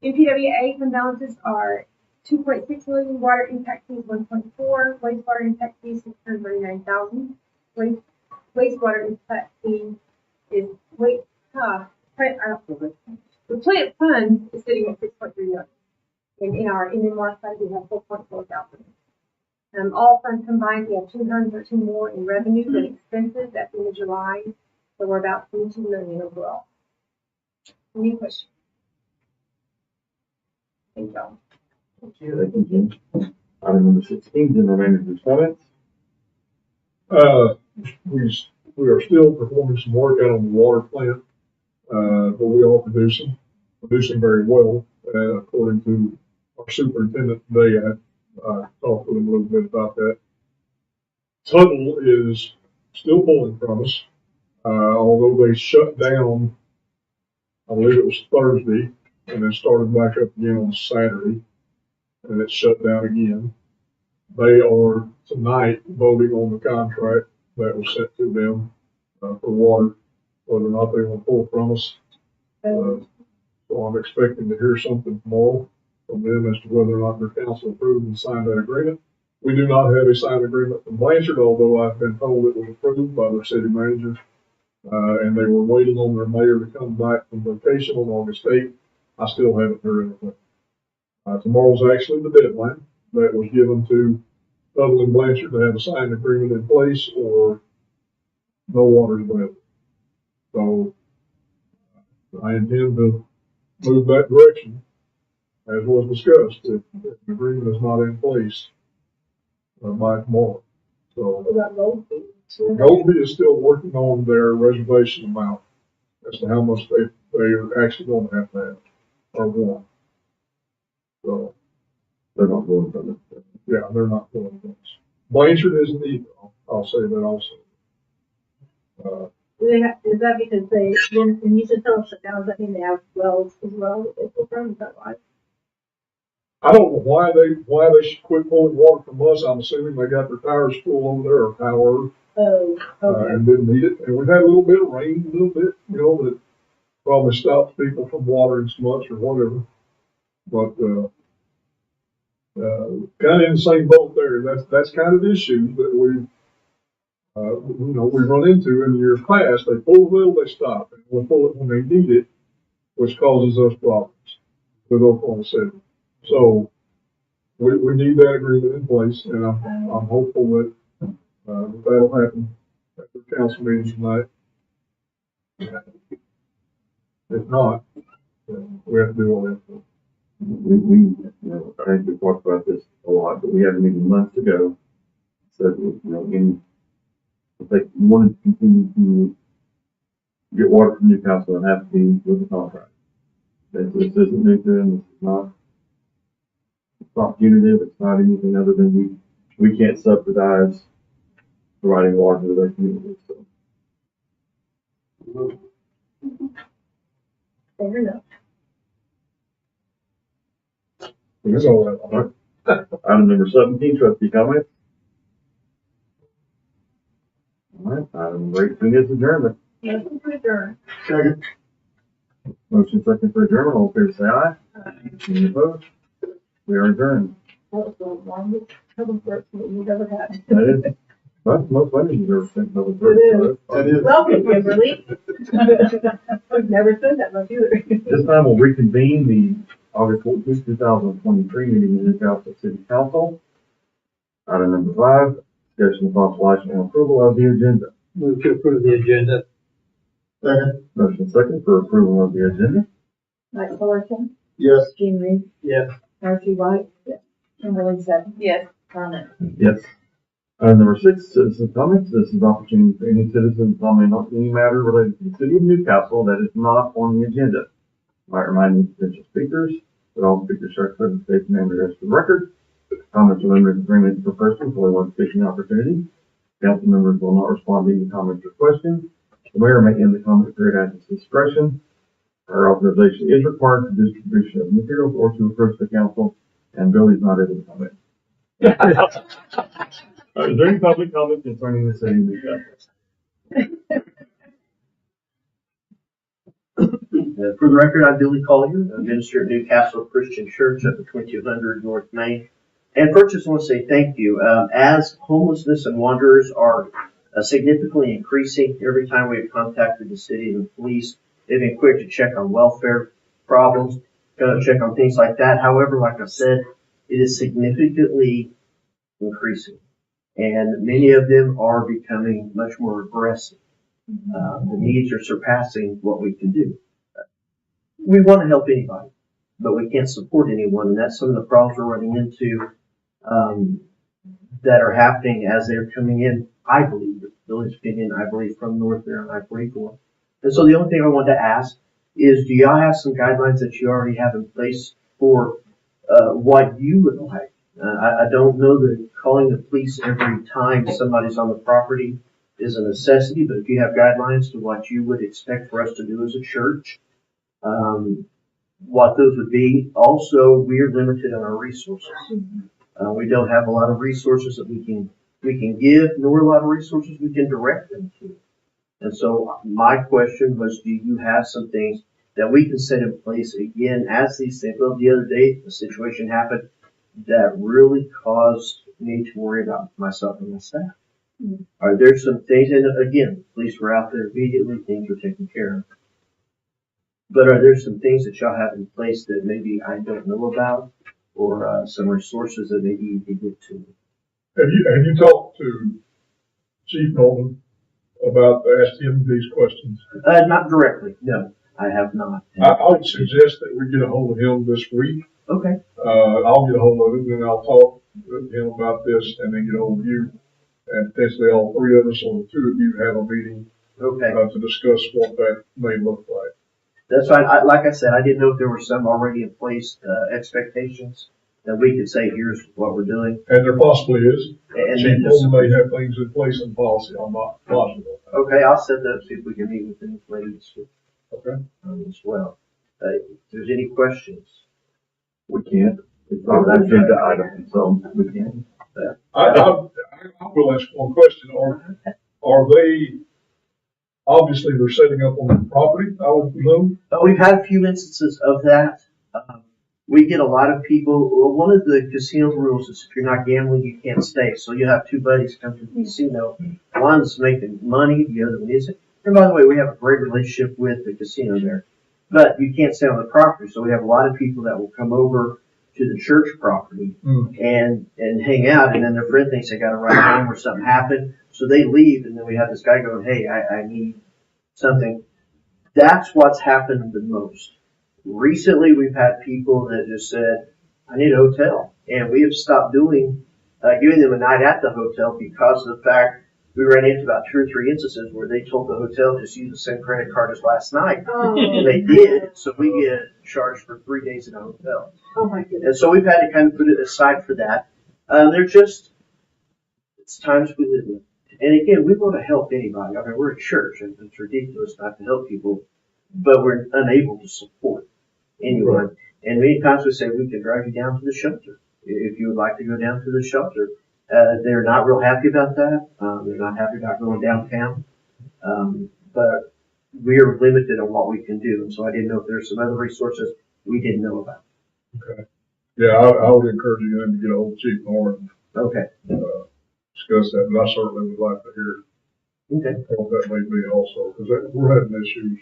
NPWA fund balances are 2.6 million, water impact fees 1.4, wastewater impact fees 639,000. Wastewater impact fee is the plant fund is sitting at 6.3 million. And in our MMR fund, we have 4.4 thousand. All funds combined, we have 213 more in revenue than expenses at the end of July, so we're about 22 million overall. Any questions? Thank y'all. Thank you, Jim. Item number 16, general manager's comments. We are still performing some work out on the water plant, but we are producing very well, according to our superintendent today. I talked with him a little bit about that. Tuttle is still pulling from us, although they shut down, I believe it was Thursday, and then started back up again on Saturday, and it shut down again. They are tonight voting on the contract that was sent to them for water, whether or not they want to pull from us. So I'm expecting to hear something tomorrow from them as to whether or not their council approved and signed that agreement. We do not have a signed agreement from Blanchard, although I've been told it was approved by their city manager. And they were waiting on their mayor to come back from vacation on August 8th. I still haven't heard anything. Tomorrow's actually the deadline that was given to Tuttle and Blanchard to have a signed agreement in place or no water is available. So I intend to move that direction, as was discussed, if the agreement is not in place by tomorrow. So Goldby is still working on their reservation amount as to how much they are actually going to have or want. So They're not going from it. yeah, they're not going to this. Blanchard isn't either. I'll say that also. Is that because when you said Tuttle shut down, does that mean they have wells as well that they pull from? Is that why? I don't know why they should quit pulling water from us. I'm assuming they got their tires full over there, or power, Oh, okay. and didn't need it. And we've had a little bit of rain, a little bit, that probably stops people from watering so much or whatever. But kind of in the same boat there. That's kind of the issue that we run into in years past. They pull the well, they stop, and we pull it when they need it, which causes us problems with Oklahoma City. So we need that agreement in place, and I'm hopeful that that'll happen at the council meeting tonight. If not, we have to do all that. I think we talked about this a lot, but we had a meeting months ago. So, if they wanted to continue to get water from Newcastle, it has to be with the contract. This isn't new to them. It's not punitive. It's not anything other than we can't subsidize providing water to their community. So. Fair enough. That's all that. Item number 17, trustee comments. All right, item number 18 is adjournment. Nothing to adjourn. Second. Motion second for adjournment, all in favor say aye. Any opposed? We are adjourned. That was the longest public works meeting we've ever had. That is, that's the most money you've ever spent public works. It is. so That is. Welcome, Kimberly. We've never said that much either. This time we'll reconvene the August 14th, 2023 meeting in Newcastle City Council. Item number 5, discussion of possible action on approval of the agenda. Move to approve the agenda. Second, Motion second for approval of the agenda. Mike Fullerton, yes. Gene Reed, Yes. Marcy White, Kimberly Sutton, Yes. Donna. Yes. Item number 6, citizen comments. This is opportunity for any citizen to comment on any matter related to the city of Newcastle that is not on the agenda. Might remind any potential speakers that all speakers are expected to state their name and address for the record. Comments are limited to 3 minutes per person, for only one speaking opportunity. Council members will not respond to any comments or questions. The mayor may end the comment period at his discretion. Our authorization is required for distribution of materials or to approach the council, and Bill is not able to comment. Is there any public comment concerning the city of Newcastle? For the record, I'm Billy Collier, a minister at Newcastle Christian Church up at 2200 North Main. And first, just want to say thank you. As homelessness and wanderers are significantly increasing, every time we've contacted the city and the police, they've been quick to check on welfare problems, check on things like that. However, like I said, it is significantly increasing. And many of them are becoming much more aggressive. The needs are surpassing what we can do. We want to help anybody, but we can't support anyone, and that's some of the problems we're running into that are happening as they're coming in. I believe, Billy's opinion, I believe from North there and I-44. And so the only thing I wanted to ask is, do y'all have some guidelines that you already have in place for what you would like? I don't know that calling the police every time somebody's on the property is a necessity, but if you have guidelines to what you would expect for us to do as a church, what those would be. Also, we're limited on our resources. We don't have a lot of resources that we can give, nor a lot of resources we can direct them to. And so my question was, do you have some things that we can set in place again as these things? Well, the other day, a situation happened that really caused me to worry about myself and my staff. Are there some things, and again, police were out there immediately, things were taken care of. But are there some things that y'all have in place that maybe I don't know about, or some resources that maybe you could get to me? Have you talked to Chief Nolan about asking him these questions? Not directly, no, I have not. I would suggest that we get a hold of him this week. Okay. I'll get a hold of him, and I'll talk with him about this, and then get a hold of you, and potentially all 3 of us, or the 2 of you have a meeting to discuss what that may look like. That's fine. Like I said, I didn't know if there were some already in place, expectations that we could say, here's what we're doing. And there possibly is. And Chief Nolan may have things in place in policy. I'm not positive. Okay, I'll set that up, see if we can meet with them later this week. Okay. As well. If there's any questions. We can't. It's not an agenda item, so we can't. I will ask one question. Are they, obviously they're setting up on the property, I would presume? We've had a few instances of that. We get a lot of people, well, one of the casino rules is if you're not gambling, you can't stay. So you have 2 buddies come to the casino. One's making money, the other one isn't. And by the way, we have a great relationship with the casino there. But you can't stay on the property, so we have a lot of people that will come over to the church property and hang out, and then their friend thinks they got to run home or something happened, so they leave, and then we have this guy going, hey, I need something. That's what's happened the most. Recently, we've had people that just said, I need a hotel, and we have stopped giving them a night at the hotel because of the fact we ran into about 2 or 3 instances where they told the hotel just use the same credit card as last night. And they did, so we get charged for 3 days in a hotel. Oh my goodness. And so we've had to kind of put it aside for that. It's times we live in. And again, we want to help anybody. I mean, we're a church, and it's ridiculous not to help people, but we're unable to support anyone. And many times we say we can drive you down to the shelter if you would like to go down to the shelter. They're not real happy about that. They're not happy about going downtown. But we are limited on what we can do, and so I didn't know if there's some other resources we didn't know about. Yeah, I would encourage you then to get a hold of Chief Norman, Okay, discuss that, but I certainly would like to hear okay. what that may be also, because we're having issues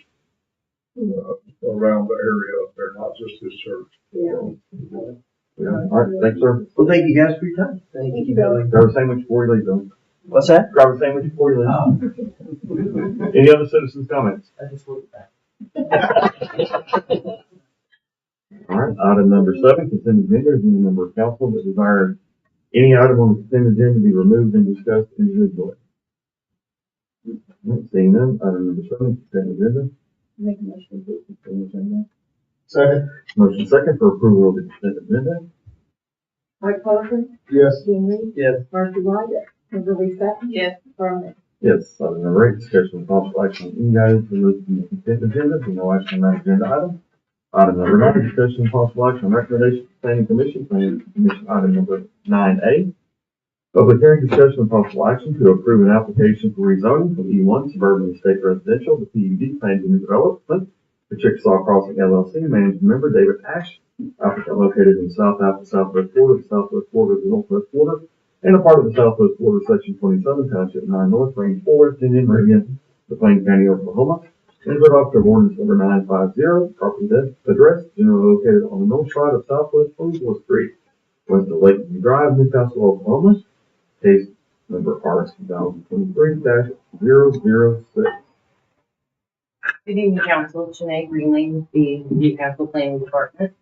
around the area up there, not just this church. Yeah, all right, thanks, sir. Well, thank you guys for your time. Thank you, Bill. Grab a sandwich before you leave, though. What's that? Grab a sandwich before you leave. Any other citizens' comments? I just looked back. All right, item number 7, consent agenda, is any member of council that desires any item on the consent agenda to be removed and discussed individually. All right, seeing none, item number 7, consent agenda. Make a motion to consent agenda. Second. Motion second for approval of the consent agenda. Mike Parson, Yes. Dean Lee, Yes. Marcy White, Kimberly Sutton. Yes. Carl Nell. Yes, item number 8, discussion of possible action on any items removed from the consent agenda, and no action on that agenda item. Item number 9, discussion of possible action on recommendation of planning commission, item number 9A. Public hearing, discussion of possible action to approve an application for rezoning from E1 suburban estate residential to PUD planned unit development for Chickasaw Crossing LLC, managing member David Ash, applicant located in South Alpha, southwest quarter, the southwest quarter, the northwest quarter, and a part of the southwest quarter, section 27, township 9 north, range 4, Indian Meridian, the Plain County, Oklahoma. And for adoption of ordinance number 950, property address generally located on the north side of Southwest 24th Street, west of Lakeview Drive, Newcastle, Oklahoma. Case number R 2023-006. Good evening, Council. Janae Greenlee with the Newcastle Planning Department.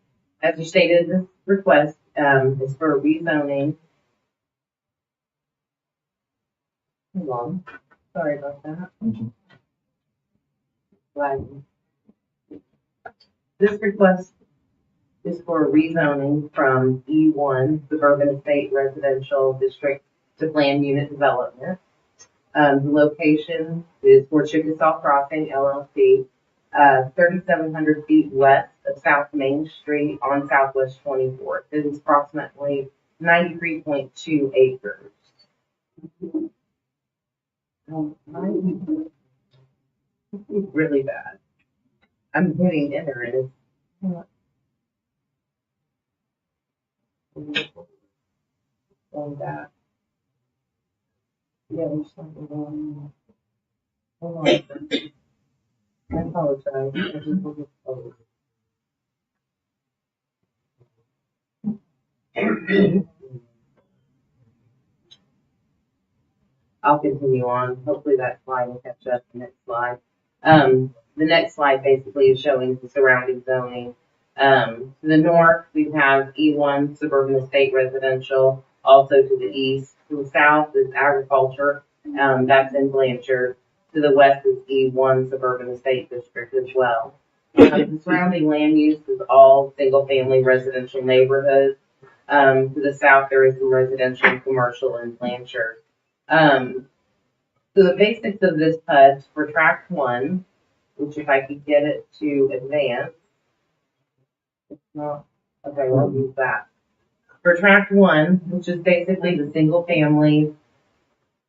As you stated, this request is for rezoning. Hold on. Sorry about that. This request is for rezoning from E1 Suburban Estate Residential District to Planned Unit Development. The location is for Chickasaw Crossing LLC, 3,700 feet west of South Main Street on Southwest 24th. It is approximately 93.2 acres. Really bad. I'm hitting enter and it's going back. Yeah, there's something wrong. Hold on. I apologize. I just looked at the photos. I'll continue on. Hopefully that slide will catch up the next slide. The next slide basically is showing the surrounding zoning. To the north, we have E1 Suburban Estate Residential. Also to the east, to the south is agriculture. That's in Blanchard. To the west is E1 Suburban Estate District as well. The surrounding land use is all single-family residential neighborhoods. To the south, there is some residential and commercial in Blanchard. So the basics of this PUD for tract 1, which if I could get it to advance, it's not, okay, we'll use that. For tract 1, which is basically the single family,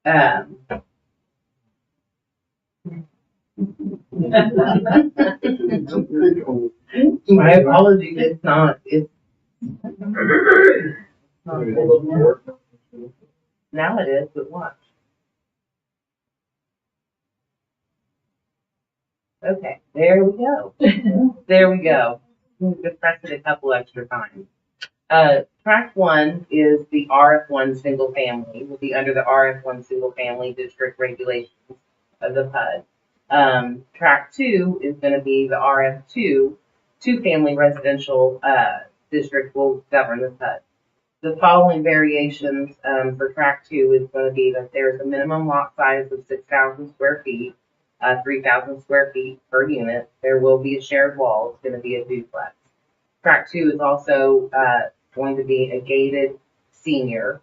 my apologies, it's not, now it is, but watch. Okay, there we go. There we go. Just pressed it a couple extra times. Tract 1 is the RF1 single family, will be under the RF1 single family district regulations of the PUD. Tract 2 is going to be the RF2 two-family residential district will govern the PUD. The following variations for tract 2 is going to be that there's a minimum lot size of 6,000 square feet, 3,000 square feet per unit. There will be a shared wall. It's going to be a duplex. Tract 2 is also going to be a gated senior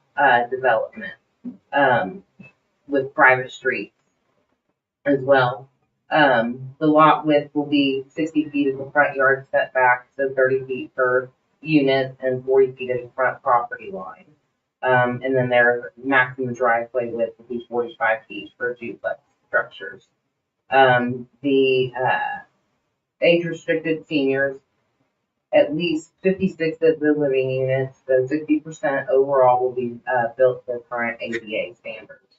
development with private streets as well. The lot width will be 60 feet of the front yard setback, so 30 feet per unit and 40 feet of the front property line. And then their maximum driveway width will be 45 feet for duplex structures. The age-restricted seniors, at least 56 of the living units, so 60% overall will be built to current ADA standards.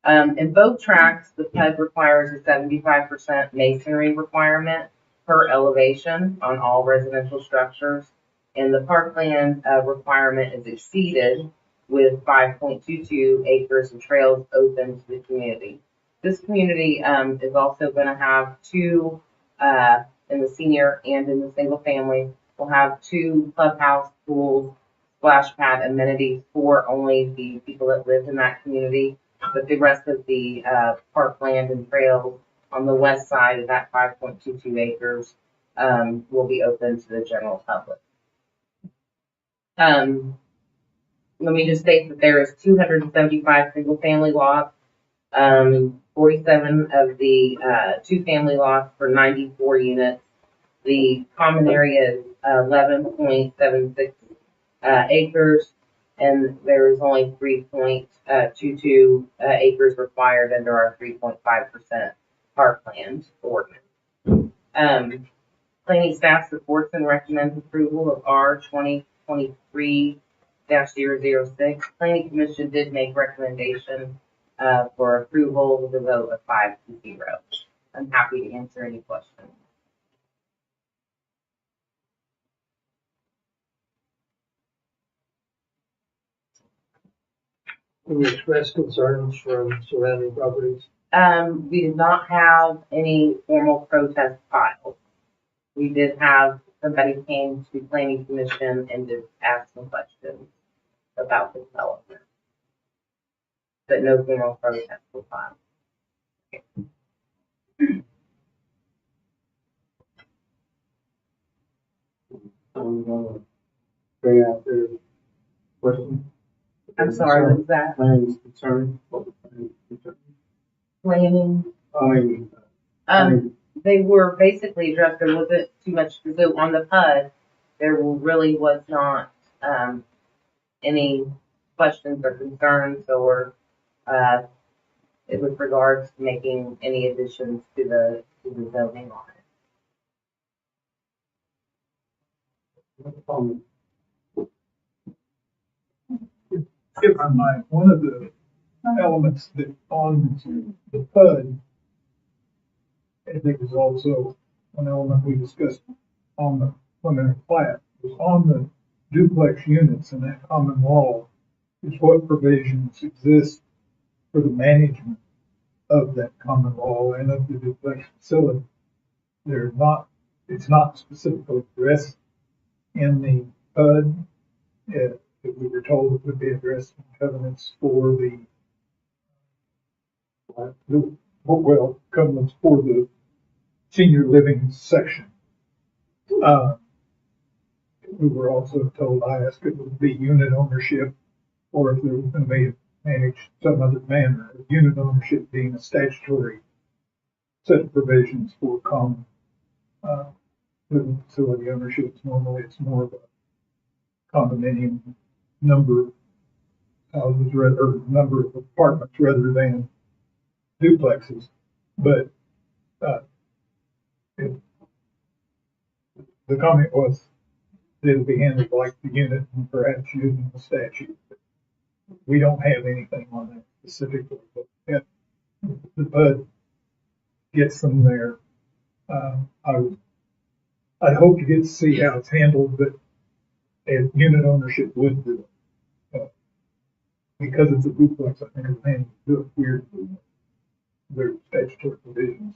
In both tracks, the PUD requires a 75% masonry requirement per elevation on all residential structures, and the parkland requirement is exceeded with 5.22 acres of trails open to the community. This community is also going to have two, in the senior and in the single family, we'll have two clubhouse, pools, splash pad amenities for only the people that live in that community. But the rest of the parkland and trails on the west side of that 5.22 acres will be open to the general public. Let me just state that there is 275 single-family lots, 47 of the two-family lots for 94 units. The common area is 11.76 acres, and there is only 3.22 acres required under our 3.5% parkland ordinance. Planning staff supports and recommends approval of R 2023-006. Planning Commission did make recommendation for approval with a vote of 5-0. I'm happy to answer any questions. We expressed concerns from surrounding properties. We did not have any formal protest filed. We did have somebody came to Planning Commission and just asked some questions about the development, but no formal protest was filed. I'm gonna bring out their question. I'm sorry, what was that? Plans concern, what the plans concern. Planning. They were basically addressed. There wasn't too much, so on the PUD, there really was not any questions or concerns or with regards to making any additions to the zoning on it. If I might, one of the elements that on the PUD, I think is also an element we discussed on the preliminary plat, was on the duplex units in that common wall, is what provisions exist for the management of that common wall and of the duplex facility. They're not, it's not specifically addressed in the PUD. We were told it would be addressed in covenants for covenants for the senior living section. We were also told, I asked if it would be unit ownership or if it was going to be managed some other manner. Unit ownership being a statutory set of provisions for common living facility ownership. Normally it's more of a condominium number of houses or number of apartments rather than duplexes. But the comment was that it'll be handled like the unit and perhaps using the statute. We don't have anything on that specifically, but if the PUD gets them there, I hope to get to see how it's handled, but if unit ownership would do it. Because it's a duplex, I think it's handled a bit weirdly. Their statutory provisions.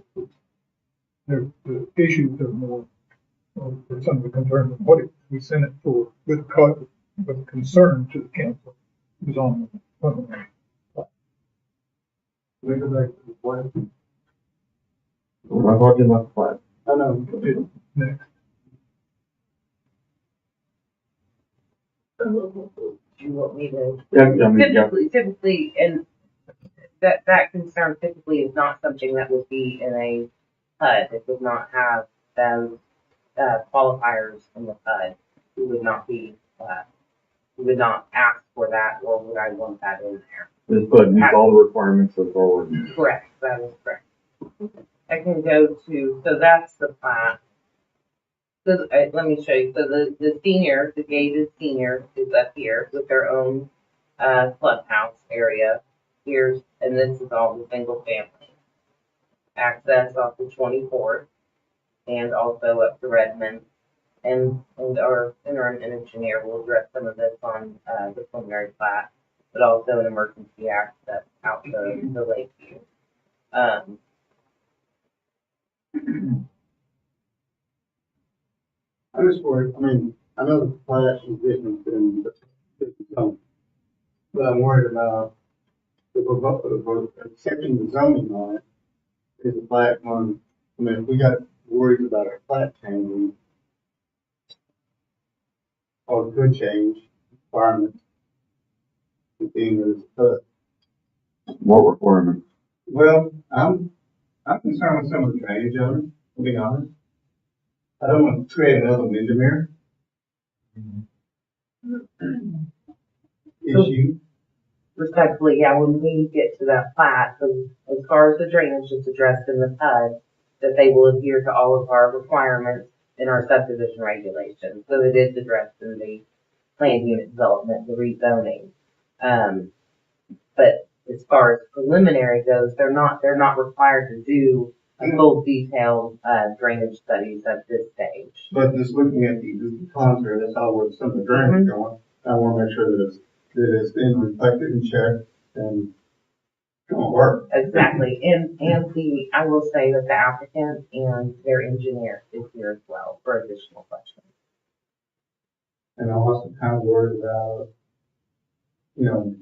The issues are more, or some of the concerns of what we sent it for with concern to the council is on the preliminary. We go back to the plan. We're not talking about the plat. I know, Next. Do you want me to? Yeah. Typically, and that concern typically is not something that would be in a PUD. It would not have those qualifiers in the PUD. We would not ask for that, or would I want that in there? This PUD meets all the requirements of our ordinance. Correct, that is correct. I can go to, so that's the plat. So, let me show you. So the senior, the gated senior is up here with their own, clubhouse area. Here's, and this is all the single family. Access off the 24th and also up to Redmond. And our interim engineer will address some of this on, the preliminary plat, but also an emergency access out the Lakeview. I'm just worried, I mean, I know the plat is different than the zone, but I'm worried about accepting the zoning on it. Is the plat one, I mean, if we got worries about our plat changing, or could change requirements, being as, What requirement? well, I'm concerned with some of the drainage of it, to be honest. I don't want to create another Windermere issue. Respectfully, yeah, when we get to that plat, so as far as the drainage is addressed in the PUD, that they will adhere to all of our requirements in our subdivision regulations. So it is addressed in the planned unit development, the rezoning. But as far as preliminary goes, they're not required to do a full detailed, drainage studies at this stage. But just looking at the contour, that's how where some of the drainage going. I want to make sure that it's been reflected and checked and it won't work. Exactly, and I will say that the applicant and their engineer is here as well for additional questions. And I'm also kind of worried about, you know,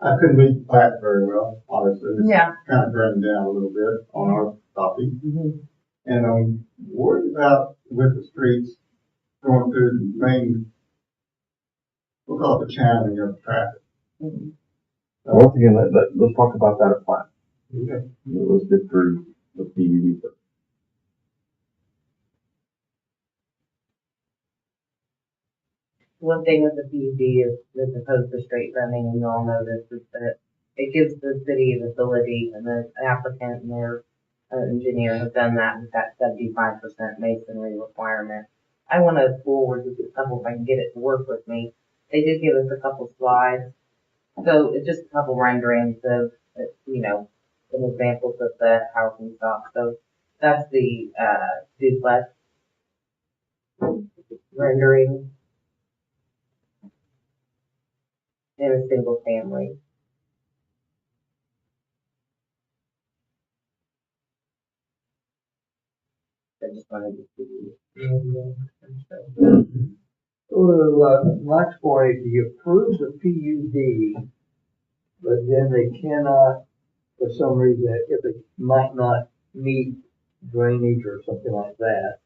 I couldn't read the plat very well, obviously. It's Yeah. kind of running down a little bit on our copy. Mm-hmm. And I'm worried about with the streets going through the main, we'll call it the channeling of traffic. Mm-hmm. Once again, let's talk about that at plat. Okay. Let's get through the PUD first. One thing with the PUD is as opposed to straight running, and you all know this, is that it gives the city the ability, and the applicant and their engineer have done that with that 75% masonry requirement. I want to forward just a couple, if I can get it to work with me. They did give us a couple slides. So it's just a couple renderings of, you know, some examples of the housing stock. So that's the duplex rendering in a single family. I just wanted to see. So, Mike's point, if you approve the PUD, but then they cannot, for some reason, if it might not meet drainage or something like that.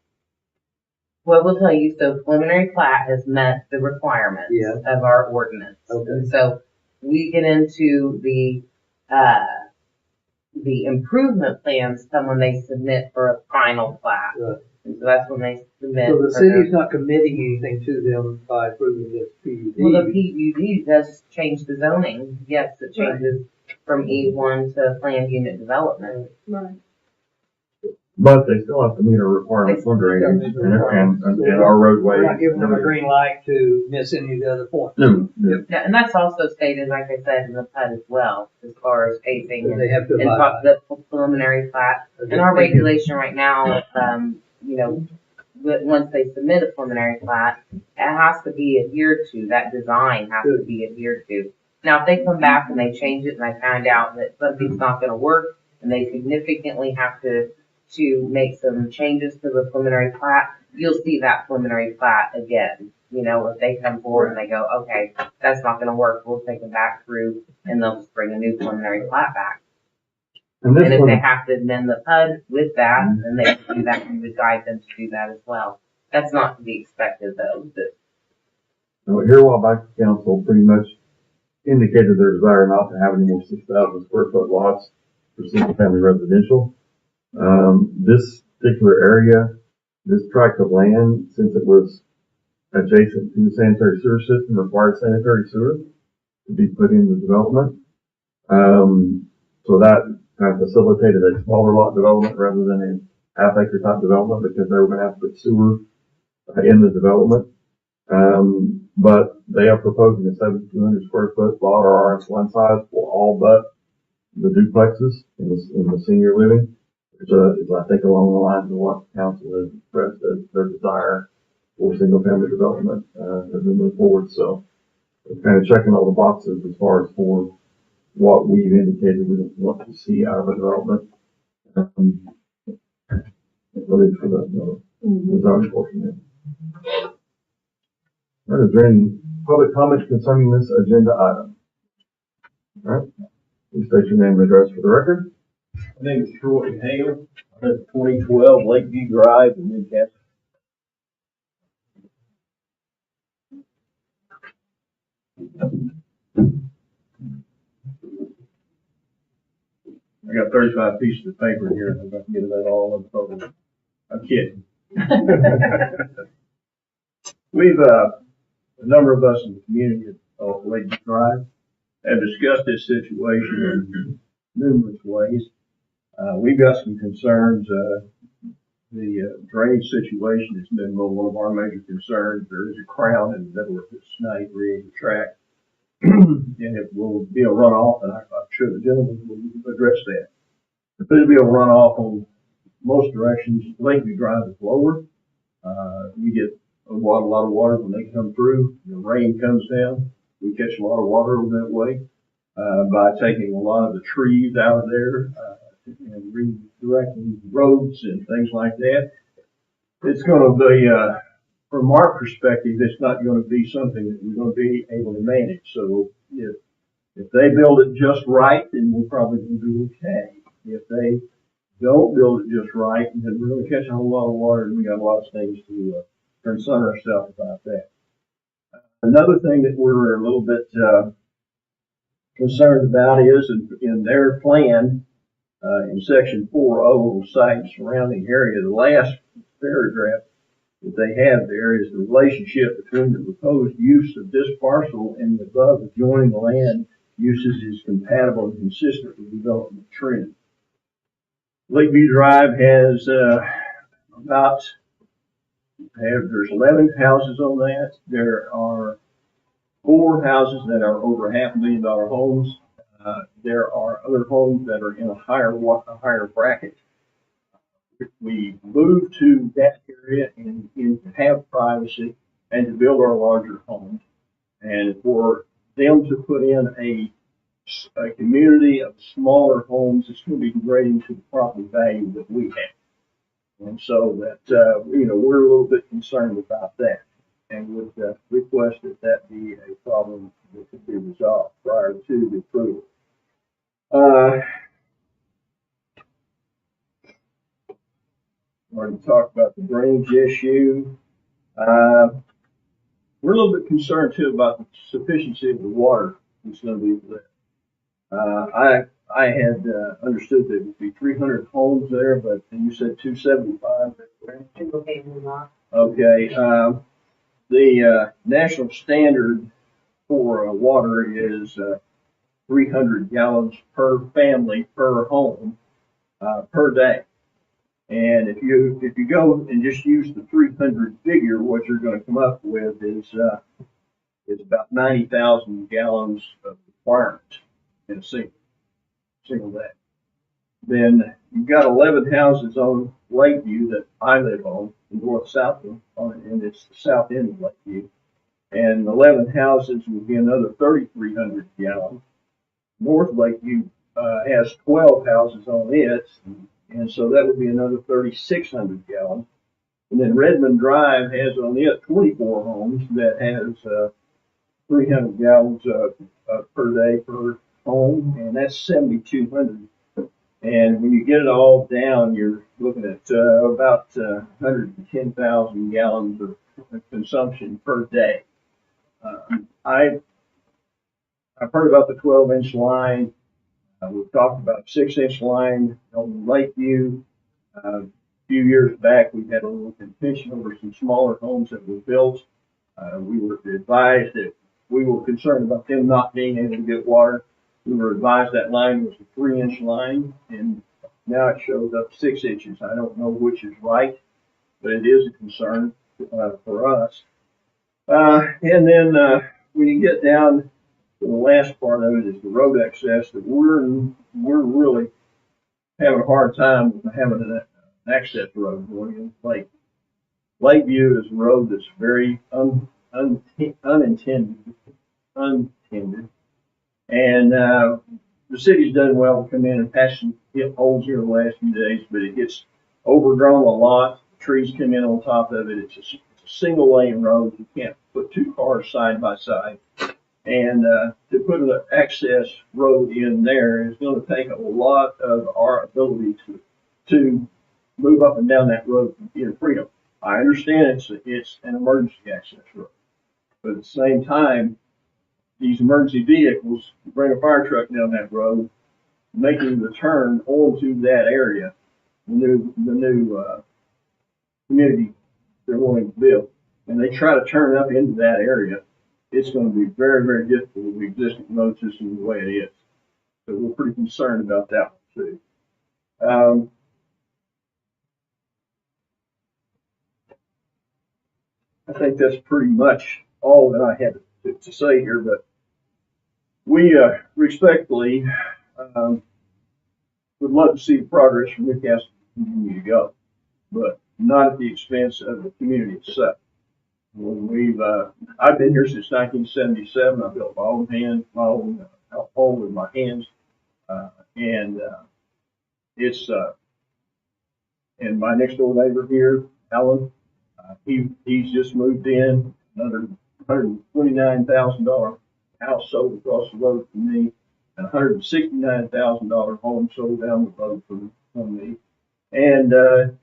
Well, we'll tell you, so preliminary plat has met the requirements Yeah. of our ordinance. Okay. And so we get into the improvement plans come when they submit for a final plat. Right. And so that's when they submit. So the for city's not committing anything to them by approving this PUD. Well, the PUD does change the zoning. Yes, it changes from E1 to planned unit development. Right. But they still have to meet our requirements for drainage and our roadway. We're not giving them a green light to miss any of the other points. No. Yeah, and that's also stated, like I said, in the PUD as well, as far as pacing and They have to and abide the preliminary plat. And our regulation right now, you know, once they submit a preliminary plat, it has to be adhered to, that design has to be adhered to. Now, if they come back and they change it and I find out that something's not gonna work and they significantly have to make some changes to the preliminary plat, you'll see that preliminary plat again. You know, if they come forward and they go, okay, that's not gonna work, we'll take them back through and they'll just bring a new preliminary plat back. And this And if one, they have to amend the PUD with that, then they can do that, and we would guide them to do that as well. That's not to be expected though, here a while back, the council pretty much indicated their desire not to have any more 6,000 square foot lots for single family residential. This particular area, this tract of land, since it was adjacent to the sanitary sewer system, required sanitary sewer to be put in the development. So that kind of facilitated a smaller lot development rather than a half acre type development because they were gonna have to put sewer in the development. But they are proposing a 7,200 square foot lot or RS1 size for all but the duplexes in the senior living, which is, I think, along the lines of what the council has expressed as their desire for single family development, as we move forward. So it's kind of checking all the boxes as far as for what we've indicated we want to see out of a development. Really for the zoning portion. All right, is there any public comments concerning this agenda item? All right, please state your name and address for the record. My name is Troy Hale. I live at 2012 Lakeview Drive in Newcastle. I got 35 pieces of paper here. I'm going to get that all on the phone. I'm kidding. We've, a number of us in the community of Lakeview Drive have discussed this situation in numerous ways. We've got some concerns. The drainage situation has been one of our major concerns. There is a crown in the middle of this 93-acre tract, and it will be a runoff, and I'm sure the gentleman will address that. If it'll be a runoff on most directions, Lakeview Drive is lower. We get a lot of water when they come through. The rain comes down. We catch a lot of water over that way by taking a lot of the trees out of there and redirecting roads and things like that. It's going to be, from our perspective, it's not going to be something that we're going to be able to manage. So if they build it just right, then we're probably going to do okay. If they don't build it just right, then we're going to catch a whole lot of water, and we got a lot of things to concern ourselves about that. Another thing that we're a little bit concerned about is in their plan, in section 4.0, site and surrounding area, the last paragraph that they have there is the relationship between the proposed use of this parcel and the above adjoining land uses is compatible and consistent with development trend. Lakeview Drive has there's 11 houses on that. There are 4 houses that are over $500,000 homes. There are other homes that are in a higher bracket. We moved to that area and to have privacy and to build our larger homes, and for them to put in a community of smaller homes, it's going to be degrading to the property value that we have. And so that, we're a little bit concerned about that and would request that be a problem that could be resolved prior to the approval. Already talked about the drainage issue. We're a little bit concerned too about the sufficiency of the water that's going to be there. I had understood that it would be 300 homes there, but you said 275. Single family lot. Okay. The national standard for water is 300 gallons per family per home per day. And if you go and just use the 300 figure, what you're going to come up with is about 90,000 gallons of requirement in a single day. Then you've got 11 houses on Lakeview that I live on, the north-south and it's the south end of Lakeview. And 11 houses would be another 3,300 gallons. North Lakeview has 12 houses on it, and so that would be another 3,600 gallons. And then Redmond Drive has on it 24 homes that has 300 gallons per day per home, and that's 7,200. And when you get it all down, you're looking at about 110,000 gallons of consumption per day. I've heard about the 12-inch line. We've talked about 6-inch line on Lakeview. A few years back, we had a little contention over some smaller homes that were built. We were advised that we were concerned about them not being able to get water. We were advised that line was a 3-inch line, and now it shows up 6 inches. I don't know which is right, but it is a concern for us. And then when you get down to the last part of it is the road access, that we're really having a hard time having an access road going in Lake. Lakeview is a road that's very unintended, and the city's done well to come in and patch some holes here the last few days, but it gets overgrown a lot. Trees come in on top of it. It's a single lane road. You can't put 2 cars side by side. And to put an access road in there is going to take a lot of our ability to move up and down that road in freedom. I understand it's an emergency access road, but at the same time, these emergency vehicles bring a fire truck down that road, making the turn onto that area, the new community they're wanting to build, and they try to turn up into that area. It's going to be very, very difficult with the existing road system the way it is. So we're pretty concerned about that one too. I think that's pretty much all that I had to say here, but we respectfully would love to see the progress from Newcastle continue to go, but not at the expense of the community itself. I've been here since 1977. I built my own home with my hands, and my next door neighbor here, Alan, he's just moved in, another $129,000 house sold across the road from me, and $169,000 home sold down the road from me. And when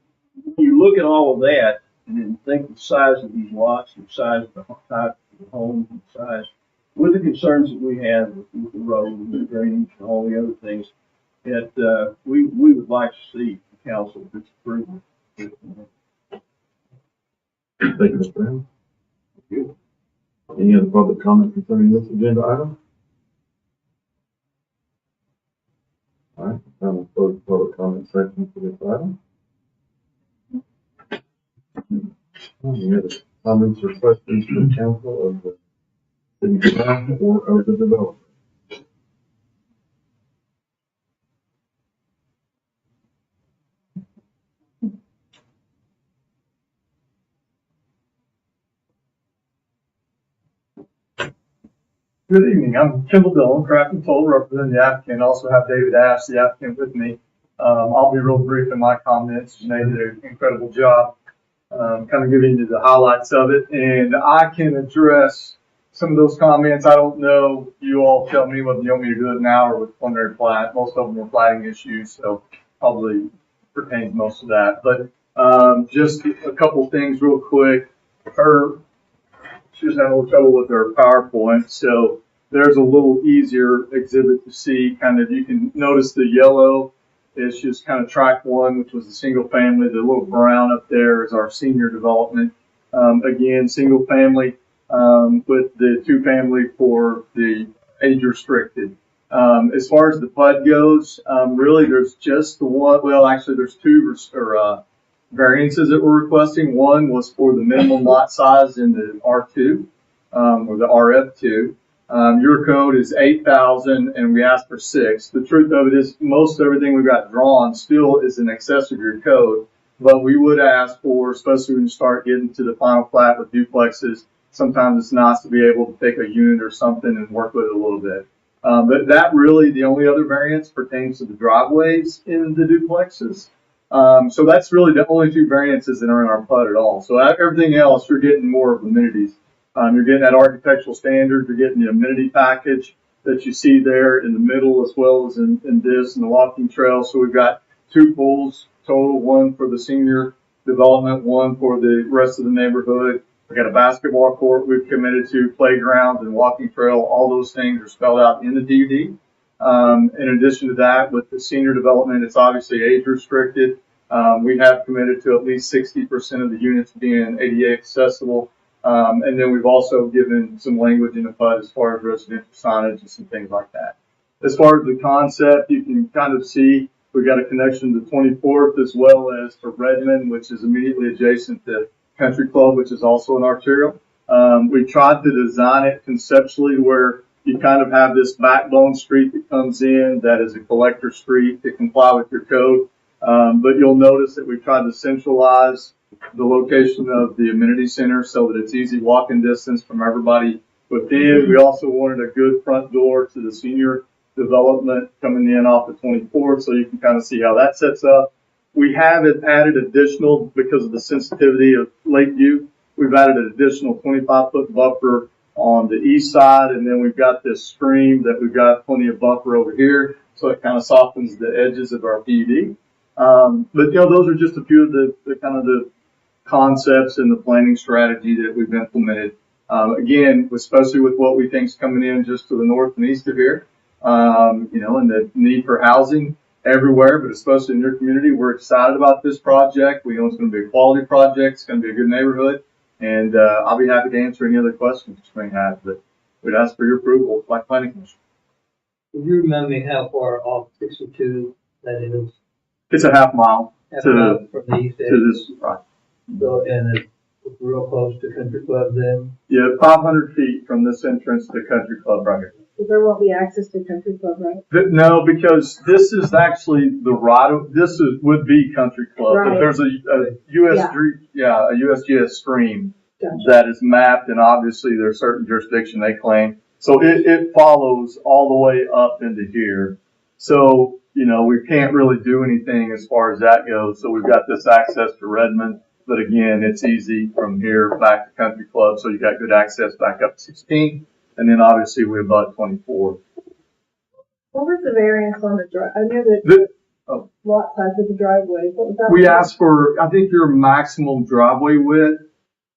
you look at all of that, and then think of the size of these lots, the size of the type of the home, the size, with the concerns that we have with the road, with the drainage, and all the other things, that we would like to see the council disapprove. Thank you, Mr. Brown. Thank you. Any other public comment concerning this agenda item? All right, I will close the public comment section for this item. Any other comments or questions from council of the city staff or of the developer? Good evening. I'm Kimball Dillon, Craft and Toll, representing the applicant. Also have David Ash, the applicant, with me. I'll be real brief in my comments. They did an incredible job, kind of giving you the highlights of it, and I can address some of those comments. I don't know. You all tell me whether you want me to do it now or with preliminary plat. Most of them are platting issues, so probably pertains most of that. But just a couple things real quick. She was having a little trouble with her PowerPoint, so there's a little easier exhibit to see. Kind of, you can notice the yellow is just kind of track 1, which was the single family. The little brown up there is our senior development. Again, single family with the 2 family for the age restricted. As far as the PUD goes, really there's just the one. Well, actually, there's 2 variances that we're requesting. One was for the minimum lot size in the R2, or the RF2. Your code is 8,000 and we asked for 6. The truth of it is most everything we've got drawn still is in excess of your code, but we would ask for, especially when you start getting to the final plat with duplexes, sometimes it's nice to be able to pick a unit or something and work with it a little bit. But that really, the only other variance pertains to the driveways in the duplexes. So that's really the only 2 variances that are in our PUD at all. So everything else, you're getting more of amenities. You're getting that architectural standard. You're getting the amenity package that you see there in the middle, as well as in this and the walking trail. So we've got 2 pools total, 1 for the senior development, 1 for the rest of the neighborhood. We've got a basketball court we've committed to, playgrounds and walking trail. All those things are spelled out in the DD. In addition to that, with the senior development, it's obviously age restricted. We have committed to at least 60% of the units being ADA accessible. And then we've also given some language in the PUD as far as residential signage and some things like that. As far as the concept, you can kind of see we've got a connection to 24th as well as to Redmond, which is immediately adjacent to Country Club, which is also an arterial. We tried to design it conceptually where you kind of have this backbone street that comes in that is a collector street to comply with your code. But you'll notice that we've tried to centralize the location of the amenity center so that it's easy walking distance from everybody within. We also wanted a good front door to the senior development coming in off the 24th, so you can kind of see how that sets up. We have added additional, because of the sensitivity of Lakeview, we've added an additional 25-foot buffer on the east side, and then we've got this stream that we've got plenty of buffer over here, so it kind of softens the edges of our PUD. But those are just a few of the kind of the concepts and the planning strategy that we've implemented. Again, especially with what we think is coming in just to the north and east of here, and the need for housing everywhere, but especially in your community, we're excited about this project. We know it's going to be a quality project. It's going to be a good neighborhood. And I'll be happy to answer any other questions you may have, but we'd ask for your approval like planning commission. Would you remind me how far off 62 that is? It's a half mile From the east edge. to this, right. So, and it's real close to Country Club then? Yeah, 500 feet from this entrance to Country Club right here. So there won't be access to Country Club, right? No, because this is actually the would be Country Club, Right. but there's a USGS stream that is mapped, and obviously there's certain jurisdiction they claim. So it follows all the way up into here. So, we can't really do anything as far as that goes. So we've got this access to Redmond, but again, it's easy from here back to Country Club. So you got good access back up to 16. And then obviously we're about 24. What was the variance on the drive? I know that lot size of the driveway. What was that? We asked for, I think your maximum driveway width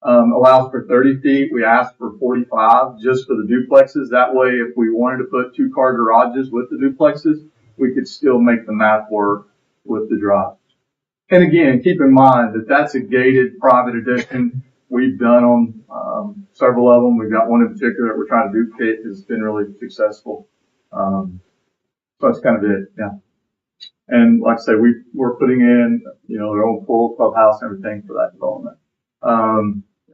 allows for 30 feet. We asked for 45 just for the duplexes. That way, if we wanted to put 2-car garages with the duplexes, we could still make the math work with the drive. And again, keep in mind that that's a gated private addition. We've done on several of them. We've got one in particular that we're trying to duplicate because it's been really successful. So that's kind of it, yeah. And like I say, we're putting in, their own pool, clubhouse, everything for that development.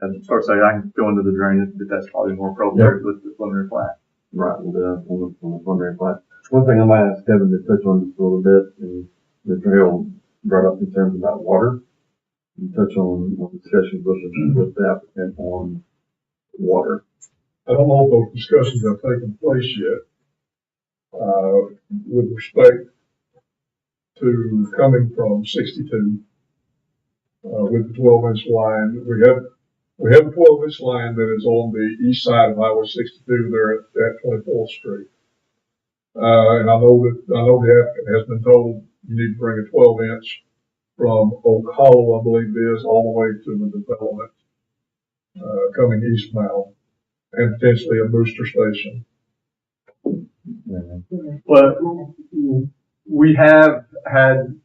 As far as I can go into the drainage, but that's probably more appropriate with the preliminary plat. Right, on the preliminary plat. One thing I might ask Kevin to touch on just a little bit, and the trail brought up concerns about water. You touch on discussions with the applicant on water. I don't know if those discussions have taken place yet. With respect to coming from 62, with the 12-inch line, we have a 12-inch line that is on the east side of Highway 62 there at 24th Street. And I know the applicant has been told you need to bring a 12-inch from Oak Hollow, I believe it is, all the way to the development, coming eastbound, and potentially a booster station. Well, we have had,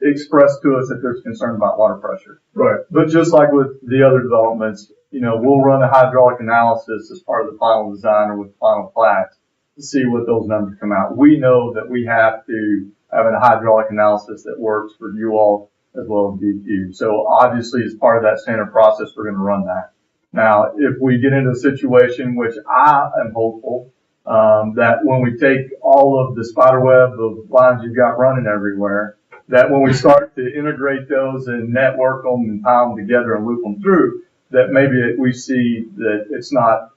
expressed to us that there's concern about water pressure. Right. But just like with the other developments, we'll run a hydraulic analysis as part of the final design or with the final plat to see what those numbers come out. We know that we have to have a hydraulic analysis that works for you all as well as DQ. So obviously as part of that standard process, we're going to run that. Now, if we get into a situation, which I am hopeful, that when we take all of the spider web of lines you've got running everywhere, that when we start to integrate those and network them and tie them together and loop them through, that maybe we see that it's not,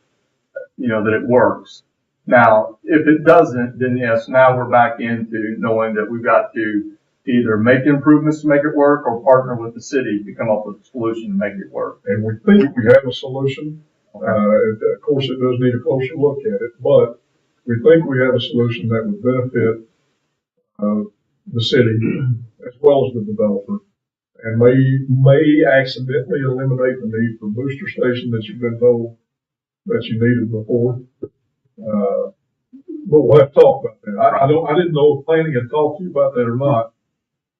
that it works. Now, if it doesn't, then yes, now we're back into knowing that we've got to either make improvements to make it work or partner with the city to come up with a solution to make it work. And we think we have a solution. Of course, it does need a closer look at it, but we think we have a solution that would benefit the city as well as the developer, and may accidentally eliminate the need for booster station that you've been told that you needed before. But we'll have to talk about that. I didn't know if planning had talked to you about that or not.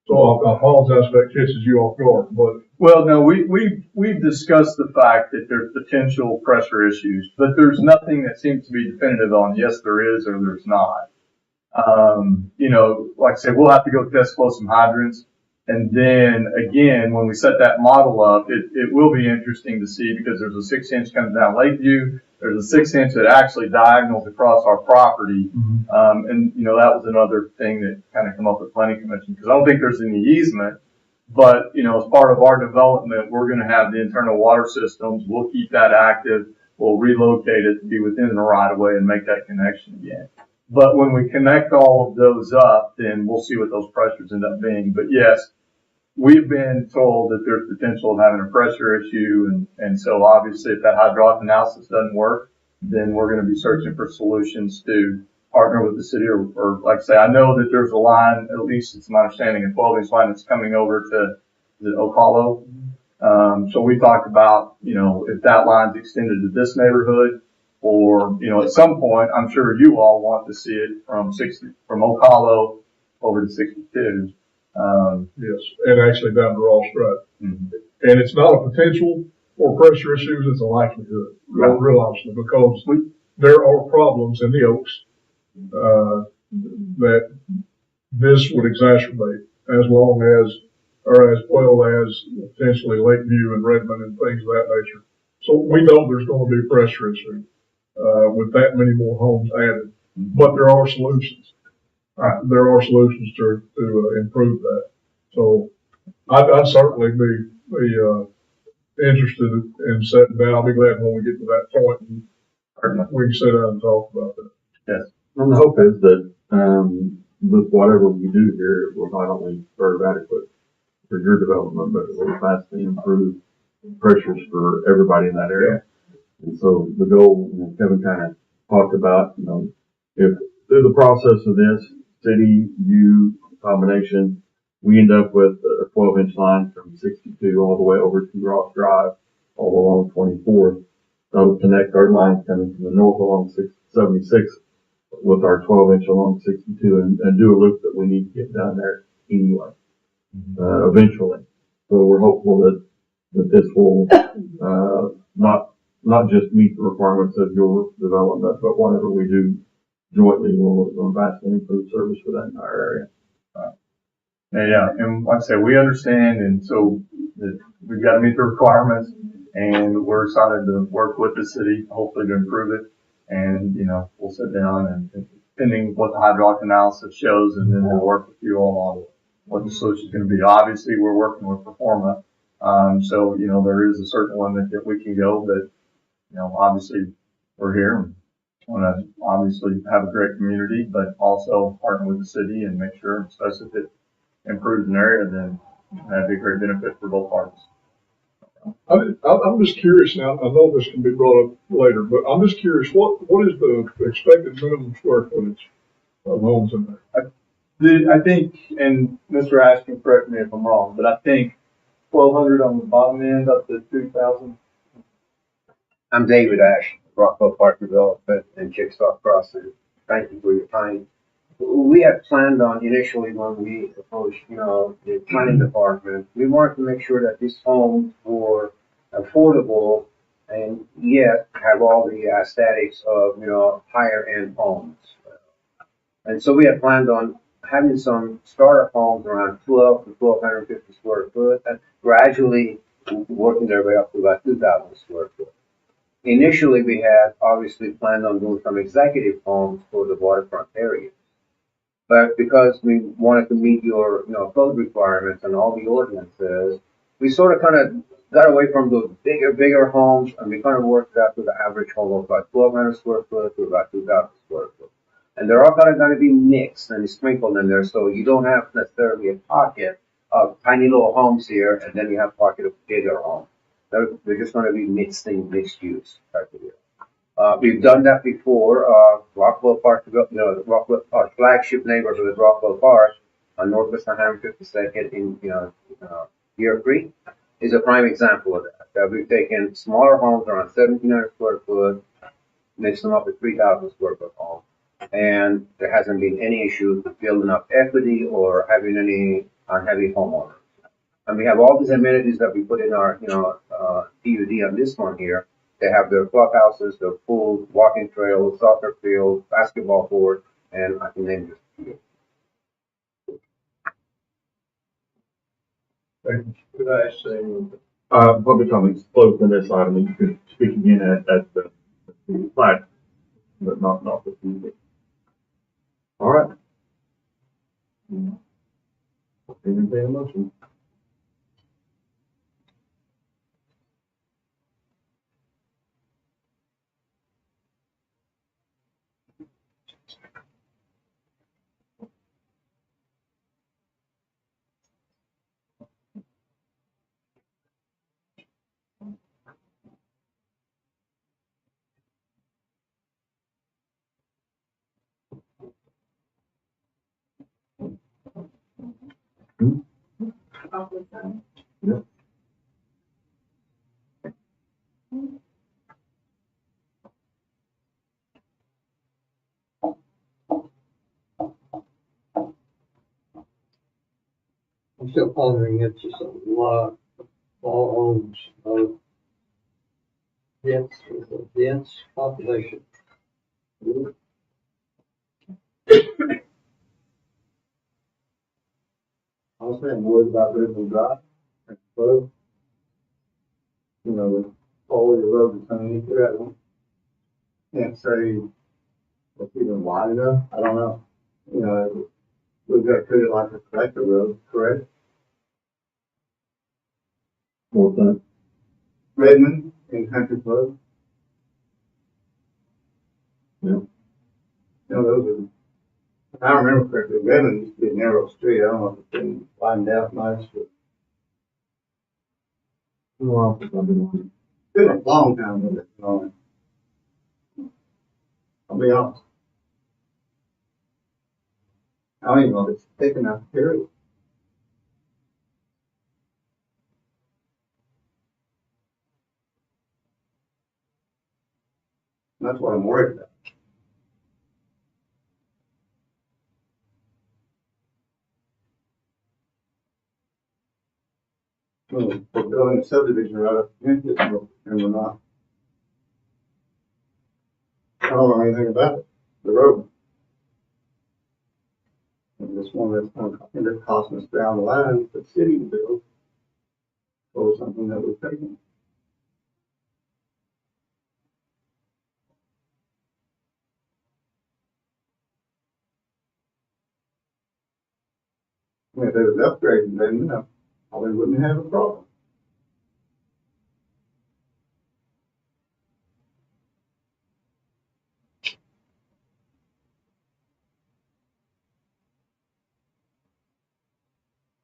So I apologize if that catches you off guard, but. Well, no, we've discussed the fact that there's potential pressure issues, but there's nothing that seems to be definitive on yes, there is or there's not. You know, like I said, we'll have to go test flow some hydrants. And then again, when we set that model up, it will be interesting to see because there's a 6-inch comes down Lakeview. There's a 6-inch that actually diagonals across our property. And you know, that was another thing that kind of come up with planning commission because I don't think there's any easement. But, you know, as part of our development, we're going to have the internal water systems. We'll keep that active. We'll relocate it to be within the right of way and make that connection again. But when we connect all of those up, then we'll see what those pressures end up being. But yes, we've been told that there's potential of having a pressure issue. And so obviously if that hydraulic analysis doesn't work, then we're going to be searching for solutions to partner with the city or like I say, I know that there's a line, at least it's my understanding, a 12-inch line that's coming over to the Ocala. So we talked about, you know, if that line's extended to this neighborhood or, you know, at some point, I'm sure you all want to see it from Ocala over to 62. Yes, and actually down to Ross Drive. And it's not a potential for pressure issues, it's a likelihood, real honestly, because there are problems in the Oaks, that this would exacerbate as long as, or as well as potentially Lakeview and Redmond and things of that nature. So we know there's going to be a pressure issue, with that many more homes added, but there are solutions. There are solutions to improve that. So I'd certainly be interested in sitting down. I'll be glad when we get to that point and we can sit down and talk about that. Yes. And the hope is that, with whatever we do here, it will not only serve adequate for your development, but it will vastly improve pressures for everybody in that area. And so the goal, you know, Kevin kind of talked about, you know, if through the process of this, city, you combination, we end up with a 12-inch line from 62 all the way over to Ross Drive, all along 24th. That'll connect our lines coming from the north along 76 with our 12-inch along 62 and do a loop that we need to get down there anyway, eventually. So we're hopeful that this will, not just meet the requirements of your development, but whatever we do jointly will vastly improve service for that entire area. Yeah, and like I said, we understand, and so we've got to meet the requirements, and we're excited to work with the city, hopefully to improve it. And, you know, we'll sit down and depending what the hydraulic analysis shows, and then we'll work with you all on what the solution is going to be. Obviously, we're working with Performa, so, you know, there is a certain limit that we can go, but, you know, obviously we're here and want to obviously have a great community, but also partner with the city and make sure, especially if it improves an area, then that'd be a great benefit for both parties. I'm just curious now, I know this can be brought up later, but I'm just curious, what is the expected minimum square footage of homes in there? I think, and Mr. Ash can correct me if I'm wrong, but I think 1,200 on the bottom end up to 2,000. I'm David Ash, Rockwell Park Development and Chickasaw Crossing. Thank you for your time. We had planned on initially when we approached, you know, the planning department, we wanted to make sure that these homes were affordable and yet have all the aesthetics of, you know, higher end homes. And so we had planned on having some starter homes around 12 to 1,250 square foot and gradually working their way up to about 2,000 square foot. Initially, we had obviously planned on doing some executive homes for the waterfront area. But because we wanted to meet your, you know, code requirements and all the ordinances, we sort of kind of got away from the bigger homes, and we kind of worked out to the average home of about 1,200 square foot to about 2,000 square foot. And they're all kind of going to be mixed and sprinkled in there, so you don't have necessarily a pocket of tiny little homes here, and then you have a pocket of bigger homes. They're just going to be mixed use type of deal. We've done that before. Rockwell Park, you know, Rockwell, our flagship neighborhood is Rockwell Park on Northwest 152nd in, you know, Deer Creek is a prime example of that. We've taken smaller homes around 1,700 square foot, mixed them up with 3,000 square foot homes, and there hasn't been any issue with building up equity or having any unheavy homeowners. And we have all these amenities that we put in our, you know, PUD on this one here. They have their clubhouses, their pool, walking trails, soccer field, basketball court, and I can name just Could I say, Public comments closed on this item, you could speak again at the flag, but not with you. All right. Entertain a motion. Yeah. I'm still pondering, it's just a lot of all homes of dense population. Honestly, I'm worried about River Drive, and so, you know, with all the roads underneath there, I don't, can't say it's even wide enough, I don't know. You know, we've got to treat it like a collector road, correct? More time. Redmond and Country Club. Yeah. You know, those are, if I remember correctly, Redmond used to be a narrow street, I don't know if it's been widened out much, but Well, I've been on. it's been a long time with it going. I'll be honest. I don't even know if it's thick enough, period. That's what I'm worried about. We're building a subdivision right up against it, and we're not. I don't know anything about it, the road. And this one that's going to end up costing us down the line, the city to build, or something that we're taking. I mean, if there was upgrading, then, you know, probably wouldn't have a problem.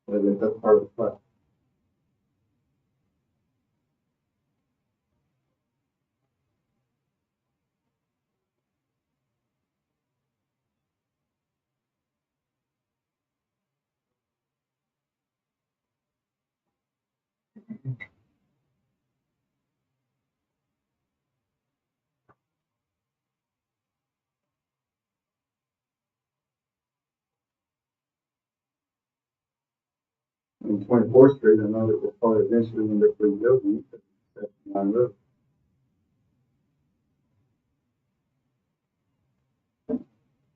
But I think that's part of the plan. In 24th Street, I know that we'll probably eventually end up rebuilding it, that's Line Road.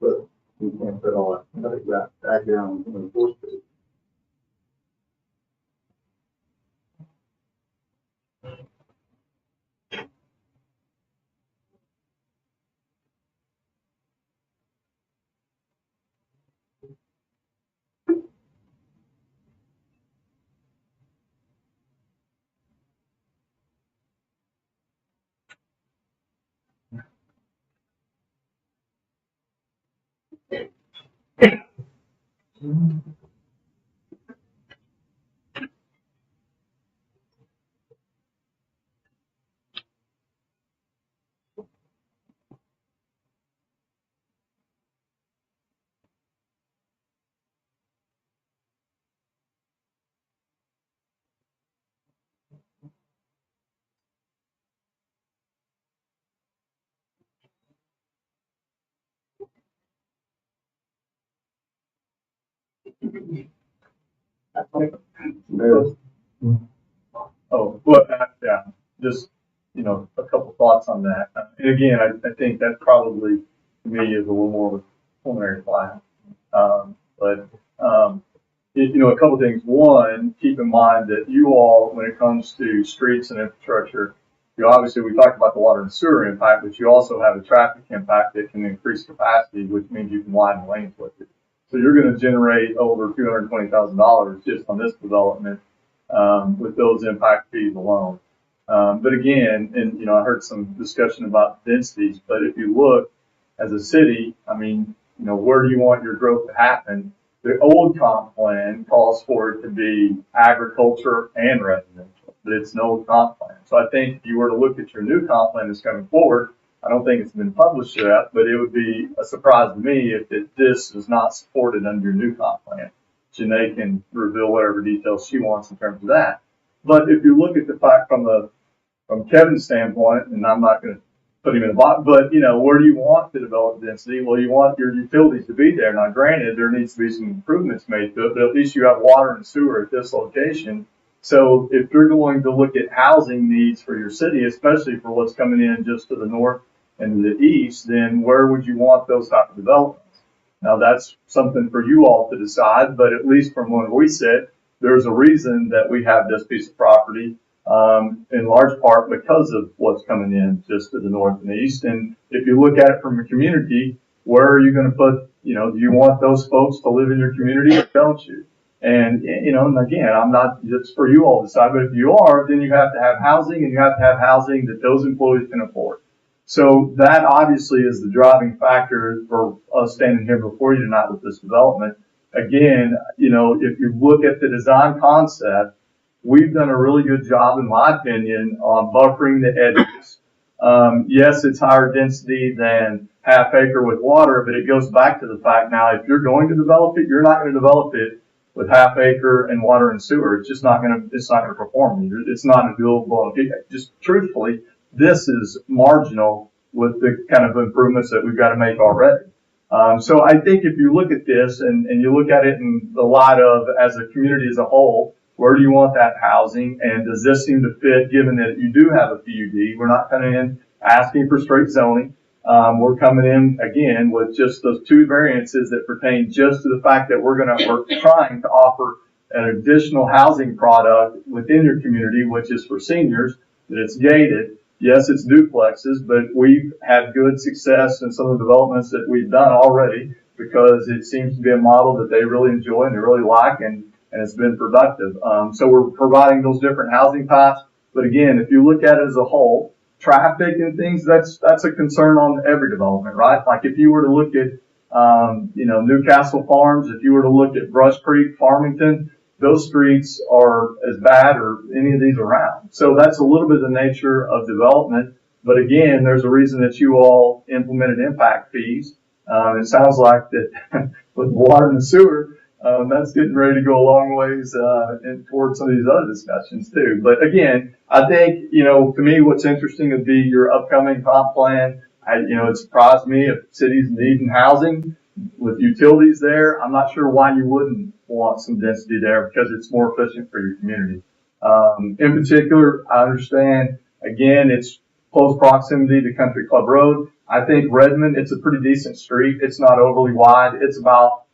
But we can't put all that back down on 24th Street. There's Oh, well, yeah, just, you know, a couple thoughts on that. And again, I think that probably, to me, is a little more of a preliminary plan. A couple things. One, keep in mind that you all, when it comes to streets and infrastructure, obviously we talked about the water and sewer impact, but you also have a traffic impact that can increase capacity, which means you can widen lanes with it. So you're going to generate over $220,000 just on this development with those impact fees alone. But again, and I heard some discussion about densities, but if you look as a city, where do you want your growth to happen? The old comp plan calls for it to be agriculture and residential, but it's an old comp plan. So I think if you were to look at your new comp plan that's coming forward, I don't think it's been published yet, but it would be a surprise to me if this is not supported under your new comp plan. Janae can reveal whatever details she wants in terms of that. But if you look at the fact from Kevin's standpoint, and I'm not going to put him in a box, but where do you want to develop density? Well, you want your utilities to be there. Now, granted, there needs to be some improvements made to it, but at least you have water and sewer at this location. So if you're going to look at housing needs for your city, especially for what's coming in just to the north and to the east, then where would you want those type of developments? Now, that's something for you all to decide, but at least from where we sit, there's a reason that we have this piece of property, in large part because of what's coming in just to the north and east. And if you look at it from a community, where are you going to put, do you want those folks to live in your community or don't you? And again, I'm not just for you all to decide, but if you are, then you have to have housing, and you have to have housing that those employees can afford. So that obviously is the driving factor for us standing here before you tonight with this development. Again, if you look at the design concept, we've done a really good job, in my opinion, on buffering the edges. Yes, it's higher density than half acre with water, but it goes back to the fact now, if you're going to develop it, you're not going to develop it with half acre and water and sewer. It's just not going to perform. It's not a doable. Just truthfully, this is marginal with the kind of improvements that we've got to make already. So I think if you look at this and you look at it in the light of, as a community as a whole, where do you want that housing? And does this seem to fit, given that you do have a PUD? We're not coming in asking for straight zoning. We're coming in, again, with just those two variances that pertain just to the fact that we're trying to offer an additional housing product within your community, which is for seniors, that it's gated. Yes, it's duplexes, but we've had good success in some of the developments that we've done already because it seems to be a model that they really enjoy and they really like, and it's been productive. So we're providing those different housing types. But again, if you look at it as a whole, traffic and things, that's a concern on every development, right? Like if you were to look at, Newcastle Farms, if you were to look at Brush Creek, Farmington, those streets are as bad or any of these around. So that's a little bit of the nature of development. But again, there's a reason that you all implemented impact fees. It sounds like that with water and sewer, that's getting ready to go a long ways towards some of these other discussions too. But again, I think, to me, what's interesting would be your upcoming comp plan. It surprised me if cities needing housing with utilities there. I'm not sure why you wouldn't want some density there because it's more efficient for your community. In particular, I understand, again, it's close proximity to Country Club Road. I think Redmond, it's a pretty decent street. It's not overly wide. It's about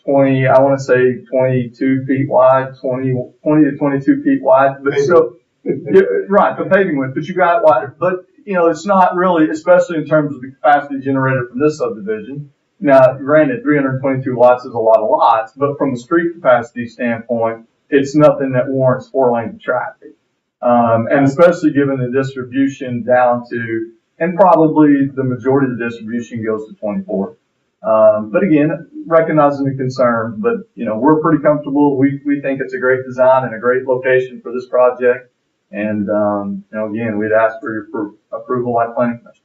22 feet wide, 20 to 22 feet wide. But so, right, the paving width, but you got it wider. But, it's not really, especially in terms of the capacity generated from this subdivision. Now, granted, 322 lots is a lot of lots, but from a street capacity standpoint, it's nothing that warrants 4 lanes of traffic. And especially given the distribution down to, and probably the majority of the distribution goes to 24. But again, recognizing the concern, but we're pretty comfortable. We think it's a great design and a great location for this project. And, again, we'd ask for your approval like planning commission.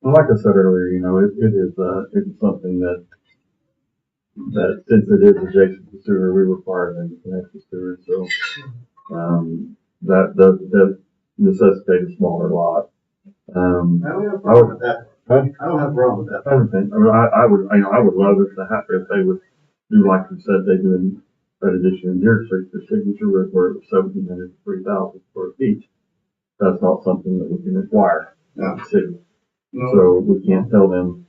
Well, like I said earlier, it is something that since it is adjacent to sewer, we require them to connect to sewer. So, that necessitates a smaller lot. I don't have a problem with that. I don't have a problem with that. I would love if they would do like you said they do in that addition in your street, their signature where it was 1,700 to 3,000 square feet. That's not something that we can require in the city. No. So we can't tell them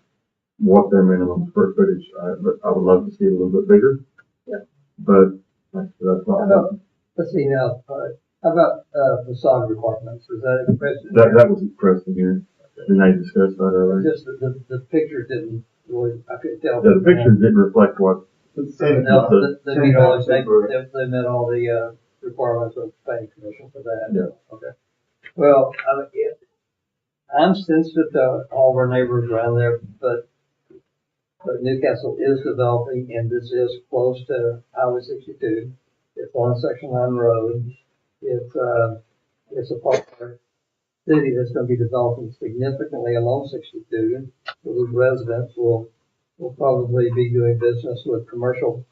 what their minimum square footage, but I would love to see it a little bit bigger. Yeah. But like I said, that's How not, about, let's see now, how about, facade requirements, is that expressed? that was expressed in here. Didn't I discuss that earlier? Just the picture didn't really, I couldn't tell. Yeah, the pictures didn't reflect what. No, they met all, they met all the, requirements of the planning commission for that. Yeah. Okay. Well, I mean, I'm sensitive to all of our neighbors around there, but Newcastle is developing, and this is close to Highway 62. It's on Section 9 road. It's a part of our city that's gonna be developing significantly along 62. So these residents will probably be doing business with commercial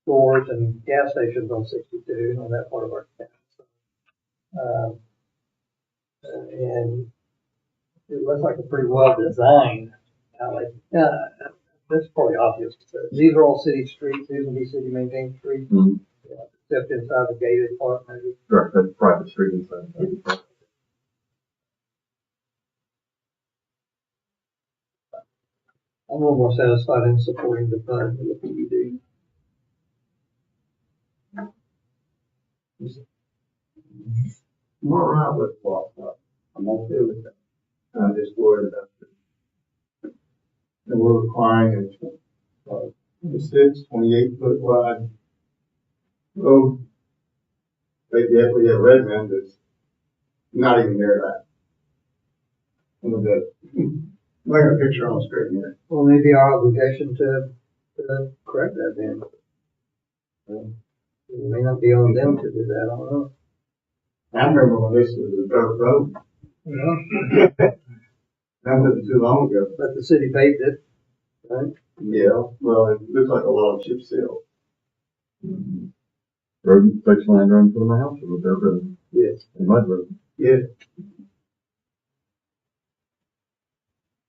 stores and gas stations on 62 on that part of our town. And it looks like a pretty well designed alley. That's probably obvious. These are all city streets. These will be city maintained streets, except inside the gated part maybe. Right, that's private street inside. I'm a little more satisfied in supporting the plan than the PUD. I'm all right with what, I'm okay with that. I'm just worried about it. And we're requiring a 26, 28-foot wide road. But yet we have Redmond that's not even near that. A little bit. Like a picture on the screen here. Well, maybe our obligation to correct that then. It may not be on them to do that, I don't know. I remember when this was a dirt road. That wasn't too long ago. But the city paved it, right? Yeah, well, it looks like a lot of chip seal. Road, section line running from my house, it was dirt road. Yes. And mud road. Yeah.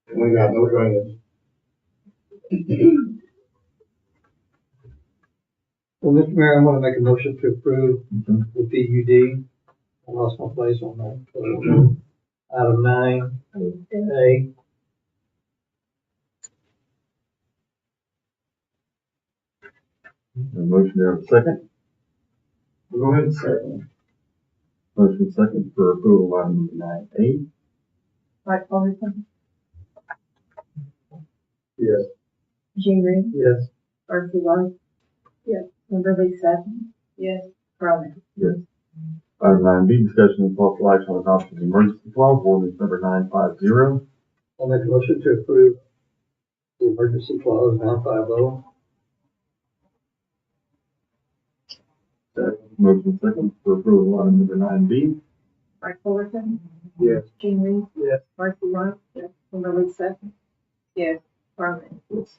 And we got no drainage. Well, Mr. Mayor, I'm gonna make a motion to approve the PUD. I lost my place on that. Item 9A. A motion there, a second. Go ahead and second. Motion second for approval of item 9A. Mike Fullerton, Yes. Jean Reed, Yes. Archie White. Yes. Kimberly Sutton. Yes. Carl Nell. Yes. Item 9B, discussion and possible action on adoption of the emergency clause, ordinance number 950. I'll make a motion to approve the emergency clause 950. Motion second for approval of item number 9B. Mike Fullerton. Yes. Jean Reed. Yes. Archie White. Yes. Kimberly Sutton. Yes. Carl Nell. Yes.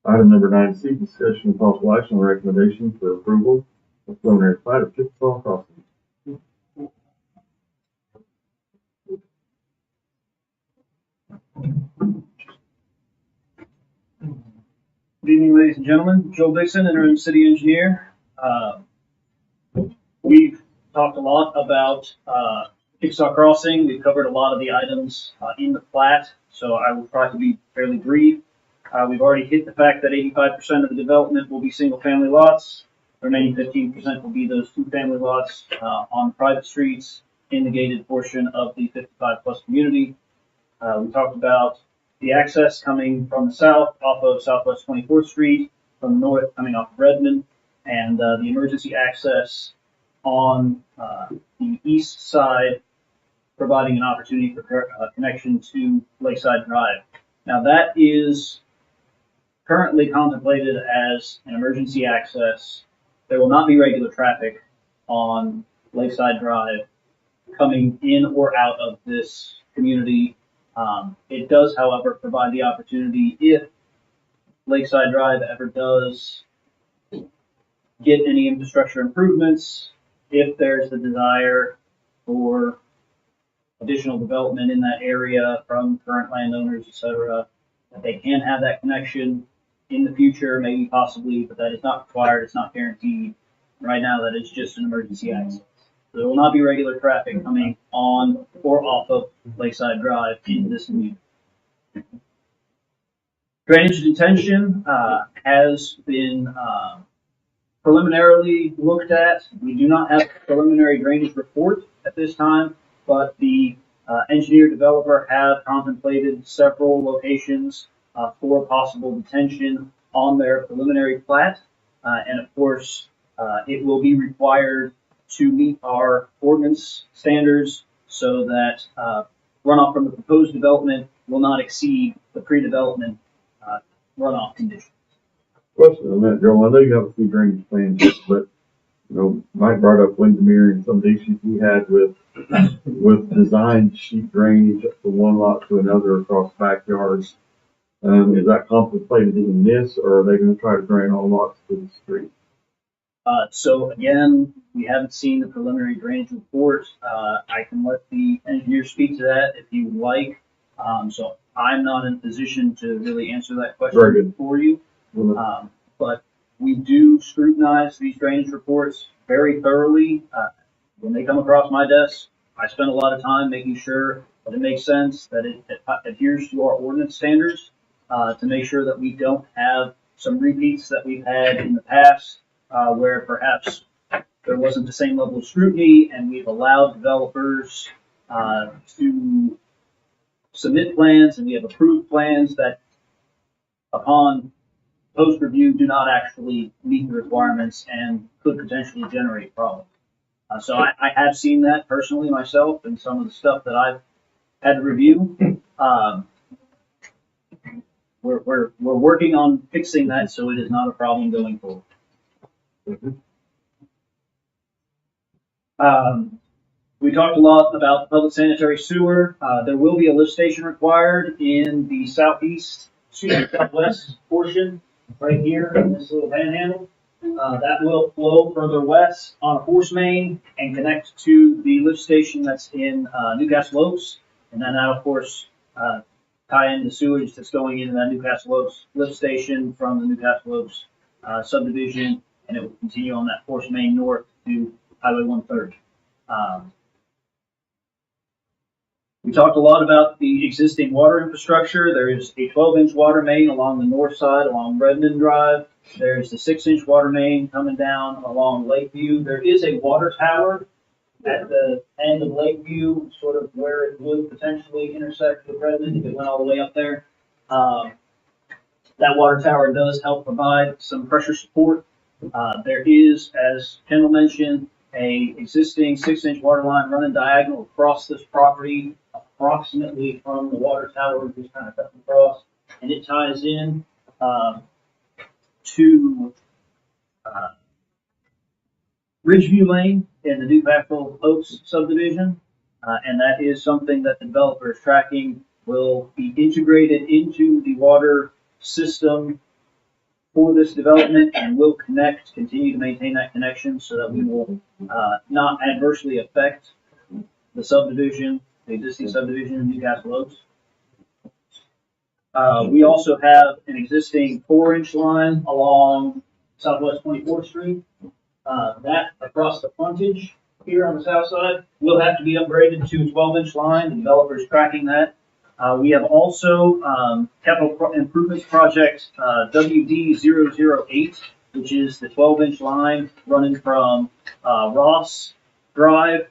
Item number 9C, discussion and possible action on recommendation for approval of preliminary plat of Chickasaw Crossing. Good evening, ladies and gentlemen. Joel Dixon, interim city engineer. We've talked a lot about Chickasaw Crossing. We've covered a lot of the items in the plat, so I will try to be fairly brief. We've already hit the fact that 85% of the development will be single-family lots. The remaining 15% will be those two-family lots on private streets in the gated portion of the 55-plus community. We talked about the access coming from the south off of Southwest 24th Street, from the north coming off of Redmond, and the emergency access on the east side, providing an opportunity for connection to Lakeside Drive. Now that is currently contemplated as an emergency access. There will not be regular traffic on Lakeside Drive coming in or out of this community. It does, however, provide the opportunity if Lakeside Drive ever does get any infrastructure improvements, if there's the desire for additional development in that area from current landowners, et cetera, that they can have that connection in the future, maybe possibly, but that is not required, it's not guaranteed. Right now, that is just an emergency access. So there will not be regular traffic coming on or off of Lakeside Drive into this community. Drainage detention, has been, preliminarily looked at. We do not have a preliminary drainage report at this time, but the engineer developer have contemplated several locations for possible detention on their preliminary plat. And of course, it will be required to meet our ordinance standards so that runoff from the proposed development will not exceed the pre-development runoff conditions. Question on that, Joe. I know you have a few drainage plans, but, you know, Mike brought up Windermere and some of the issues we had with design sheet drainage from one lot to another across backyards. Is that contemplated in this, or are they gonna try to drain all lots to the street? So again, we haven't seen the preliminary drainage report. I can let the engineer speak to that if you would like. So I'm not in a position to really answer that Very question good. for you. But we do scrutinize these drainage reports very thoroughly. When they come across my desk, I spend a lot of time making sure that it makes sense, that it adheres to our ordinance standards, to make sure that we don't have some repeats that we've had in the past, where perhaps there wasn't the same level of scrutiny and we've allowed developers to submit plans and we have approved plans that upon post-review do not actually meet the requirements and could potentially generate problems. So I have seen that personally myself and some of the stuff that I've had to review. We're working on fixing that so it is not a problem going forward. We talked a lot about public sanitary sewer. There will be a lift station required in the southwest portion, right here in this little panhandle. That will flow further west on a force main and connect to the lift station that's in Newcastle Oaks. And then that, of course, tie into sewage that's going into that Newcastle Oaks lift station from the Newcastle Oaks subdivision, and it will continue on that force main north to Highway 130. We talked a lot about the existing water infrastructure. There is a 12-inch water main along the north side along Redmond Drive. There's the 6-inch water main coming down along Lakeview. There is a water tower at the end of Lakeview, sort of where it would potentially intersect with Redmond if it went all the way up there. That water tower does help provide some pressure support. There is, as Kendall mentioned, a existing 6-inch water line running diagonal across this property, approximately from the water tower, just kind of cut across, and it ties in to Ridgeview Lane in the Newcastle Oaks subdivision, and that is something that the developer is tracking will be integrated into the water system for this development and will continue to maintain that connection so that we will not adversely affect the subdivision, the existing subdivision in Newcastle Oaks. We also have an existing 4-inch line along Southwest 24th Street. That across the frontage here on the south side will have to be upgraded to a 12-inch line. The developer is tracking that. We have also capital improvements project WD008, which is the 12-inch line running from Ross Drive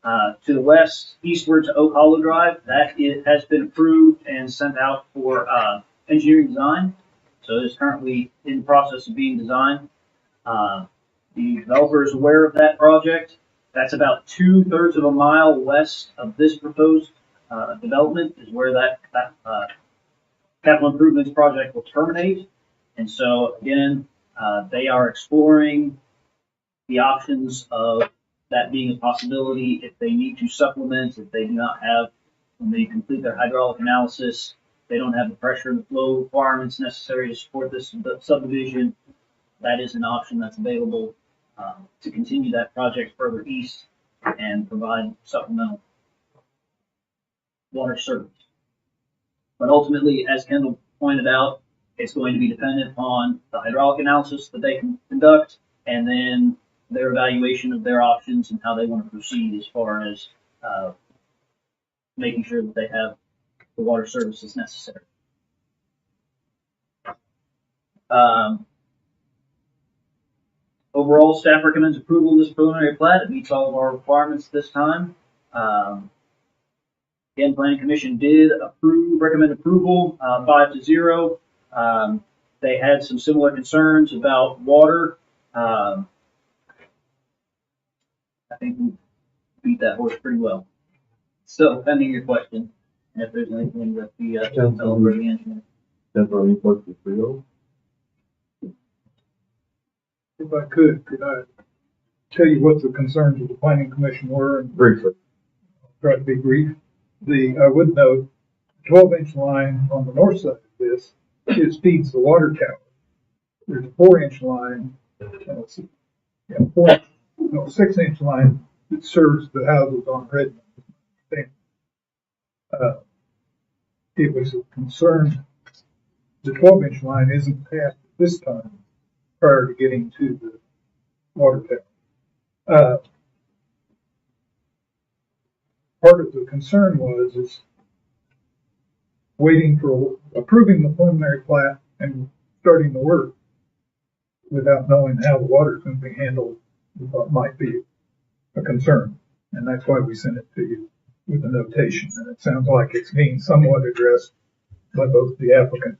to the west, eastward to Oak Hollow Drive. That has been approved and sent out for engineering design. So it is currently in the process of being designed. The developer is aware of that project. That's about 2/3 of a mile west of this proposed development is where that capital improvements project will terminate. And so again, they are exploring the options of that being a possibility if they need to supplement, if they do not have, when they complete their hydraulic analysis, they don't have the pressure and the flow requirements necessary to support this subdivision. That is an option that's available to continue that project further east and provide supplemental water service. But ultimately, as Kendall pointed out, it's going to be dependent on the hydraulic analysis that they can conduct and then their evaluation of their options and how they want to proceed as far as making sure that they have the water services necessary. Overall, staff recommends approval of this preliminary plat. It meets all of our requirements this time. Again, planning commission did recommend approval, 5-0. They had some similar concerns about water. I think we beat that horse pretty well. So, pending your question, and if there's anything that the engineer. That's our questions for you. If I could I tell you what the concerns of the planning commission were? And Briefly. try to be brief. I would note, 12-inch line on the north side of this feeds the water tower. There's a 4-inch line, 6-inch line that serves the houses on Redmond. It was a concern, the 12-inch line isn't passed at this time prior to getting to the water tower. Part of the concern is waiting for approving the preliminary plat and starting the work without knowing how the water is going to be handled. We thought might be a concern, and that's why we sent it to you with a notation. And it sounds like it's being somewhat addressed by both the applicant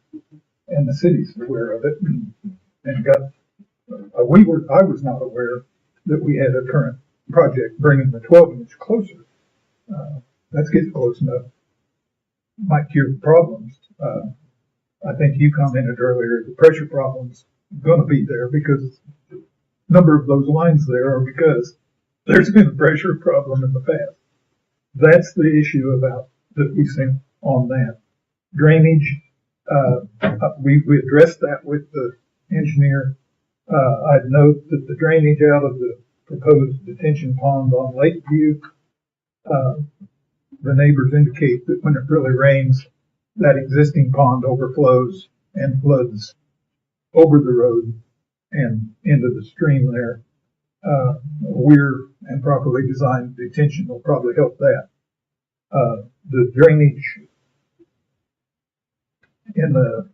and the city's aware of it, and I was not aware that we had a current project bringing the 12-inch closer. Let's get close enough. Might cure the problems. I think you commented earlier, the pressure problem's gonna be there because a number of those lines there are because there's been a pressure problem in the past. That's the issue about that we sent on that. Drainage, we addressed that with the engineer. I'd note that the drainage out of the proposed detention pond on Lakeview, the neighbors indicate that when it really rains, that existing pond overflows and floods over the road and into the stream there. Weir and properly designed detention will probably help that. The drainage in the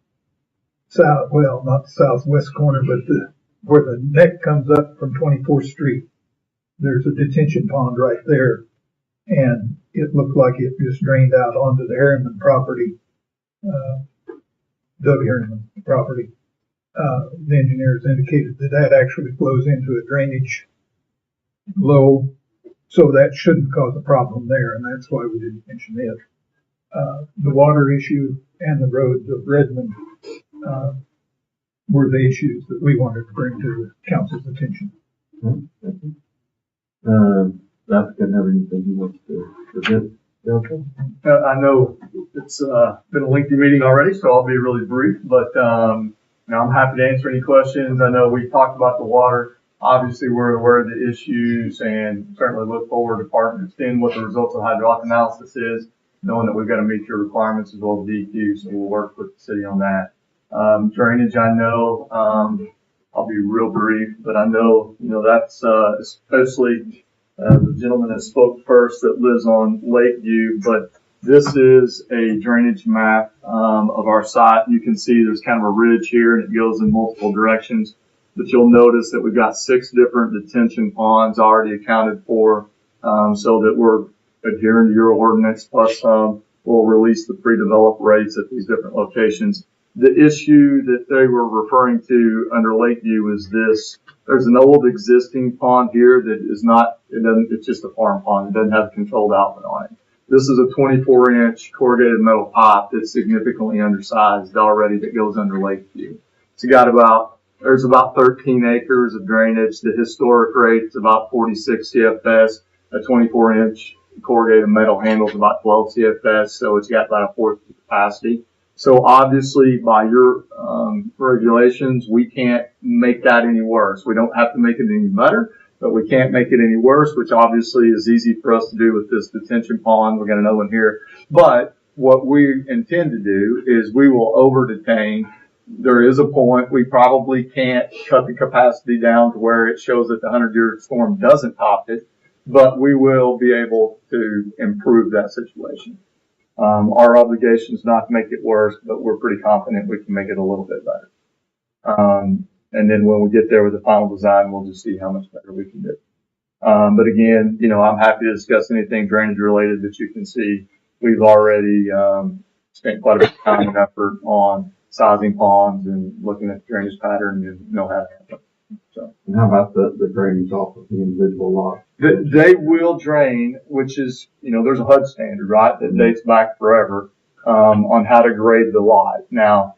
south, well, not the southwest corner, but where the neck comes up from 24th Street, there's a detention pond right there. And it looked like it just drained out onto the Harriman property, Doug Harriman property. The engineers indicated that actually flows into a drainage low, so that shouldn't cause a problem there, and that's why we didn't mention it. The water issue and the roads of Redmond were the issues that we wanted to bring to the council's attention. The applicant have anything he wants to present? I know it's been a lengthy meeting already, so I'll be really brief, but I'm happy to answer any questions. I know we talked about the water. Obviously, we're aware of the issues and certainly look forward to seeing what the results of hydraulic analysis is, knowing that we've got to meet your requirements as well as DEQ, so we'll work with the city on that. Drainage, I know, I'll be real brief, but I know, that's especially the gentleman that spoke first that lives on Lakeview, but this is a drainage map of our site. You can see there's kind of a ridge here and it goes in multiple directions, but you'll notice that we've got 6 different detention ponds already accounted for, so that we're adhering to your ordinance, plus we'll release the pre-developed rates at these different locations. The issue that they were referring to under Lakeview is this. There's an old existing pond here that is not, it's just a farm pond. It doesn't have a controlled outlet on it. This is a 24-inch corrugated metal pipe that's significantly undersized already that goes under Lakeview. There's about 13 acres of drainage. The historic rate is about 46 CFS. A 24-inch corrugated metal handles about 12 CFS, so it's got about a fourth capacity. So obviously, by your regulations, we can't make that any worse. We don't have to make it any better, but we can't make it any worse, which obviously is easy for us to do with this detention pond. We're going to know in here. But what we intend to do is we will over-detain. There is a point we probably can't cut the capacity down to where it shows that the 100-year storm doesn't top it, but we will be able to improve that situation. Our obligation is not to make it worse, but we're pretty confident we can make it a little bit better. And then when we get there with the final design, we'll just see how much better we can do. But again, I'm happy to discuss anything drainage related that you can see. We've already, spent quite a bit of time and effort on sizing ponds and looking at drainage pattern and know how to handle it. So. And how about the drainage off of the individual lot? They will drain, which is, there's a HUD standard, right, that dates back forever, on how to grade the lot. Now,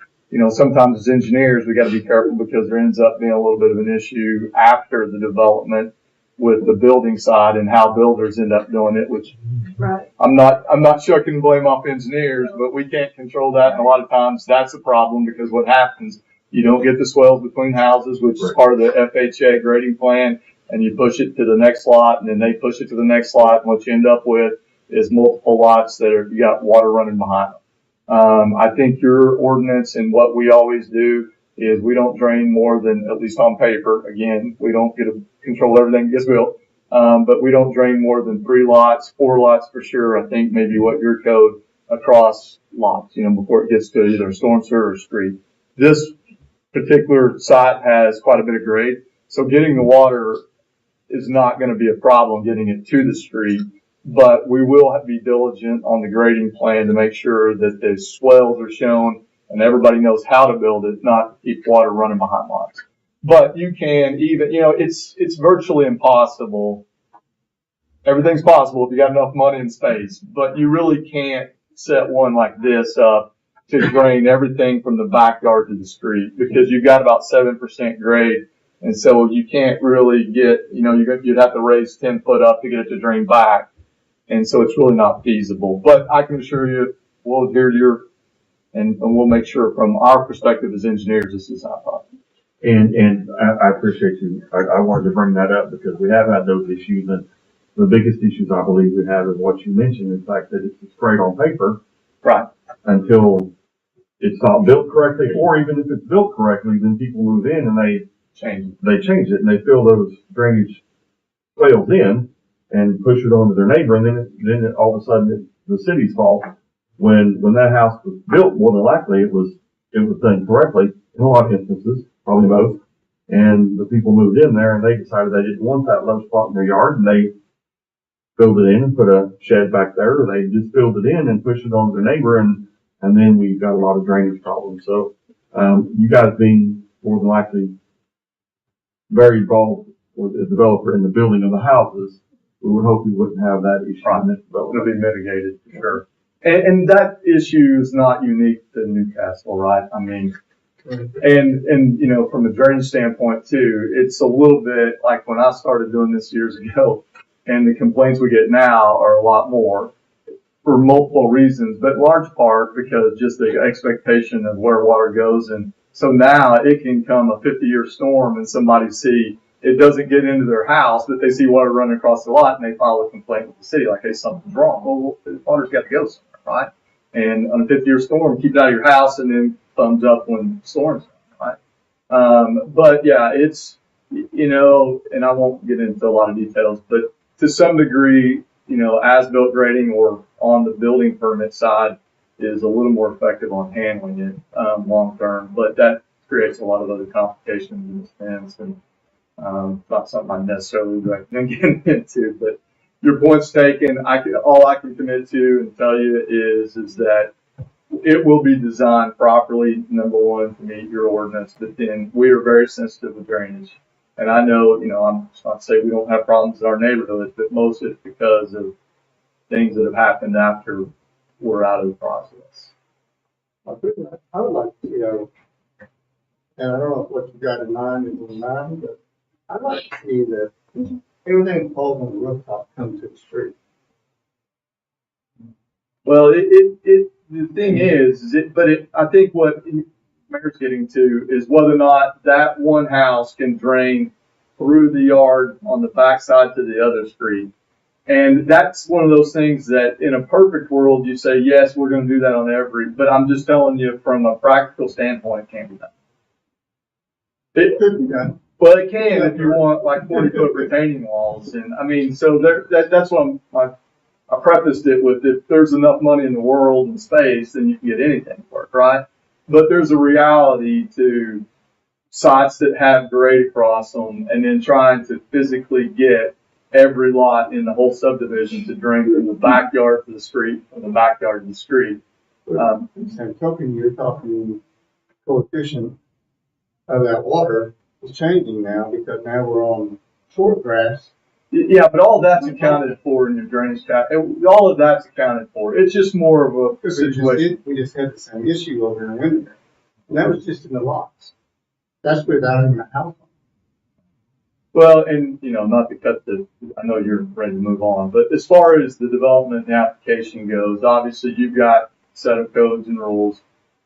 sometimes as engineers, we gotta be careful because there ends up being a little bit of an issue after the development with the building side and how builders end up doing it, which Right. I'm not shucking blame off engineers, but we can't control that. And a lot of times that's a problem because what happens, you don't get the swells between houses, which is part of the FHA grading plan, and you push it to the next lot and then they push it to the next lot. And what you end up with is multiple lots that you got water running behind them. I think your ordinance and what we always do is we don't drain more than, at least on paper, again, we don't get to control everything that gets built. But we don't drain more than 3 lots, 4 lots for sure. I think maybe what your code across lots, before it gets to either storm sewer or street. This particular site has quite a bit of grade. So getting the water is not going to be a problem getting it to the street, but we will have to be diligent on the grading plan to make sure that the swells are shown and everybody knows how to build it, not to keep water running behind lots. But you can even, it's virtually impossible. Everything's possible if you got enough money and space, but you really can't set one like this up to drain everything from the backyard to the street because you've got about 7% grade. And so you can't really get, you'd have to raise 10 foot up to get it to drain back. And so it's really not feasible, but I can assure you we'll adhere to your, and we'll make sure from our perspective as engineers, this is not possible. And I appreciate you. I wanted to bring that up because we have had those issues, and the biggest issues I believe we have is what you mentioned, the fact that it's great on paper. Right. Until it's not built correctly, or even if it's built correctly, then people move in and they change it and they fill those drainage swales in and push it onto their neighbor, and then all of a sudden it's the city's fault. When that house was built, more than likely it was done correctly in a lot of instances, probably most. And the people moved in there and they decided they didn't want that low spot in their yard, and they filled it in and put a shed back there, or they just filled it in and pushed it onto their neighbor, and then we've got a lot of drainage problems. So, you guys being more than likely very involved with the developer in the building of the houses, we would hope we wouldn't have that issue. It'll be mitigated for sure. And that issue is not unique to Newcastle, right? I mean, and from a drainage standpoint too, it's a little bit like when I started doing this years ago, and the complaints we get now are a lot more for multiple reasons, but in large part because just the expectation of where water goes. And so now it can come a 50-year storm and somebody see it doesn't get into their house, but they see water running across the lot and they file a complaint with the city, like, hey, something's wrong. Well, the water's got to go somewhere, right? And on a 50-year storm, keep it out of your house and then thumbs up when storms come, right? But yeah, it's, and I won't get into a lot of details, but to some degree, as-built grading or on the building permit side is a little more effective on handling it, long term, but that creates a lot of other complications and expense, and not something I necessarily recommend getting into, but your point's taken. All I can commit to and tell you is that it will be designed properly, number one, to meet your ordinance, but then we are very sensitive with drainage. And I know, I'm not saying we don't have problems in our neighborhoods, but most of it's because of things that have happened after we're out of the process. I would like to, and I don't know what you got in mind, but I'd like to see that everything that falls on the rooftop comes to the street. Well, the thing is, I think what Mayor's getting to is whether or not that one house can drain through the yard on the backside to the other street. And that's one of those things that in a perfect world, you say, yes, we're going to do that on every, but I'm just telling you from a practical standpoint, it can't be done. It could be done. Well, it can if you want like 40-foot retaining walls. And I mean, so that's what I prefaced it with, if there's enough money in the world and space, then you can get anything to work, right? But there's a reality to sites that have grade across them, and then trying to physically get every lot in the whole subdivision to drain from the backyard to the street, from the backyard to the street. Same token, you're talking coefficient of that water is changing now because now we're on short grass. Yeah, but all that's accounted for in your drainage all of that's accounted for. It's just more of a situation. We just had the same issue over in Winter, and that was just in the lots. That's without even a house. Well, and, not to cut I know you're ready to move on, but as far as the development and the application goes, obviously you've got a set of codes and rules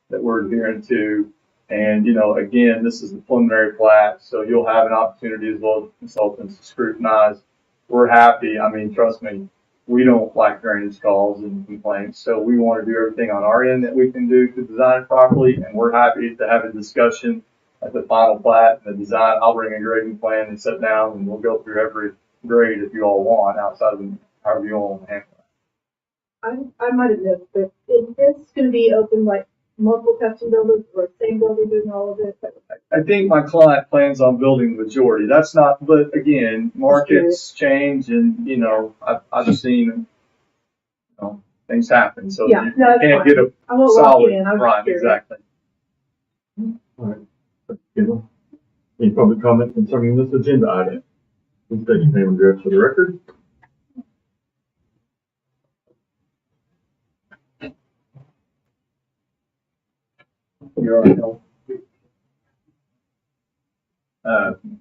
that we're adhering to. And, again, this is the preliminary plat, so you'll have an opportunity as well as consultants to scrutinize. We're happy. I mean, trust me, we don't like drainage calls and complaints, so we want to do everything on our end that we can do to design it properly, and we're happy to have a discussion at the final plat and the design. I'll bring a grading plan and sit down, and we'll go through every grade if you all want, outside of however you all want to handle it. I might have missed, but is this gonna be open like multiple custom builders or same builder doing all of it? I think my client plans on building the majority. That's not, but again, markets change, and I've seen things happen, so Yeah, you no, that's can't fine. get a I won't walk solid in, I was right, just curious. exactly. All right. Any public comment concerning this agenda item? Please state your name and address for the record.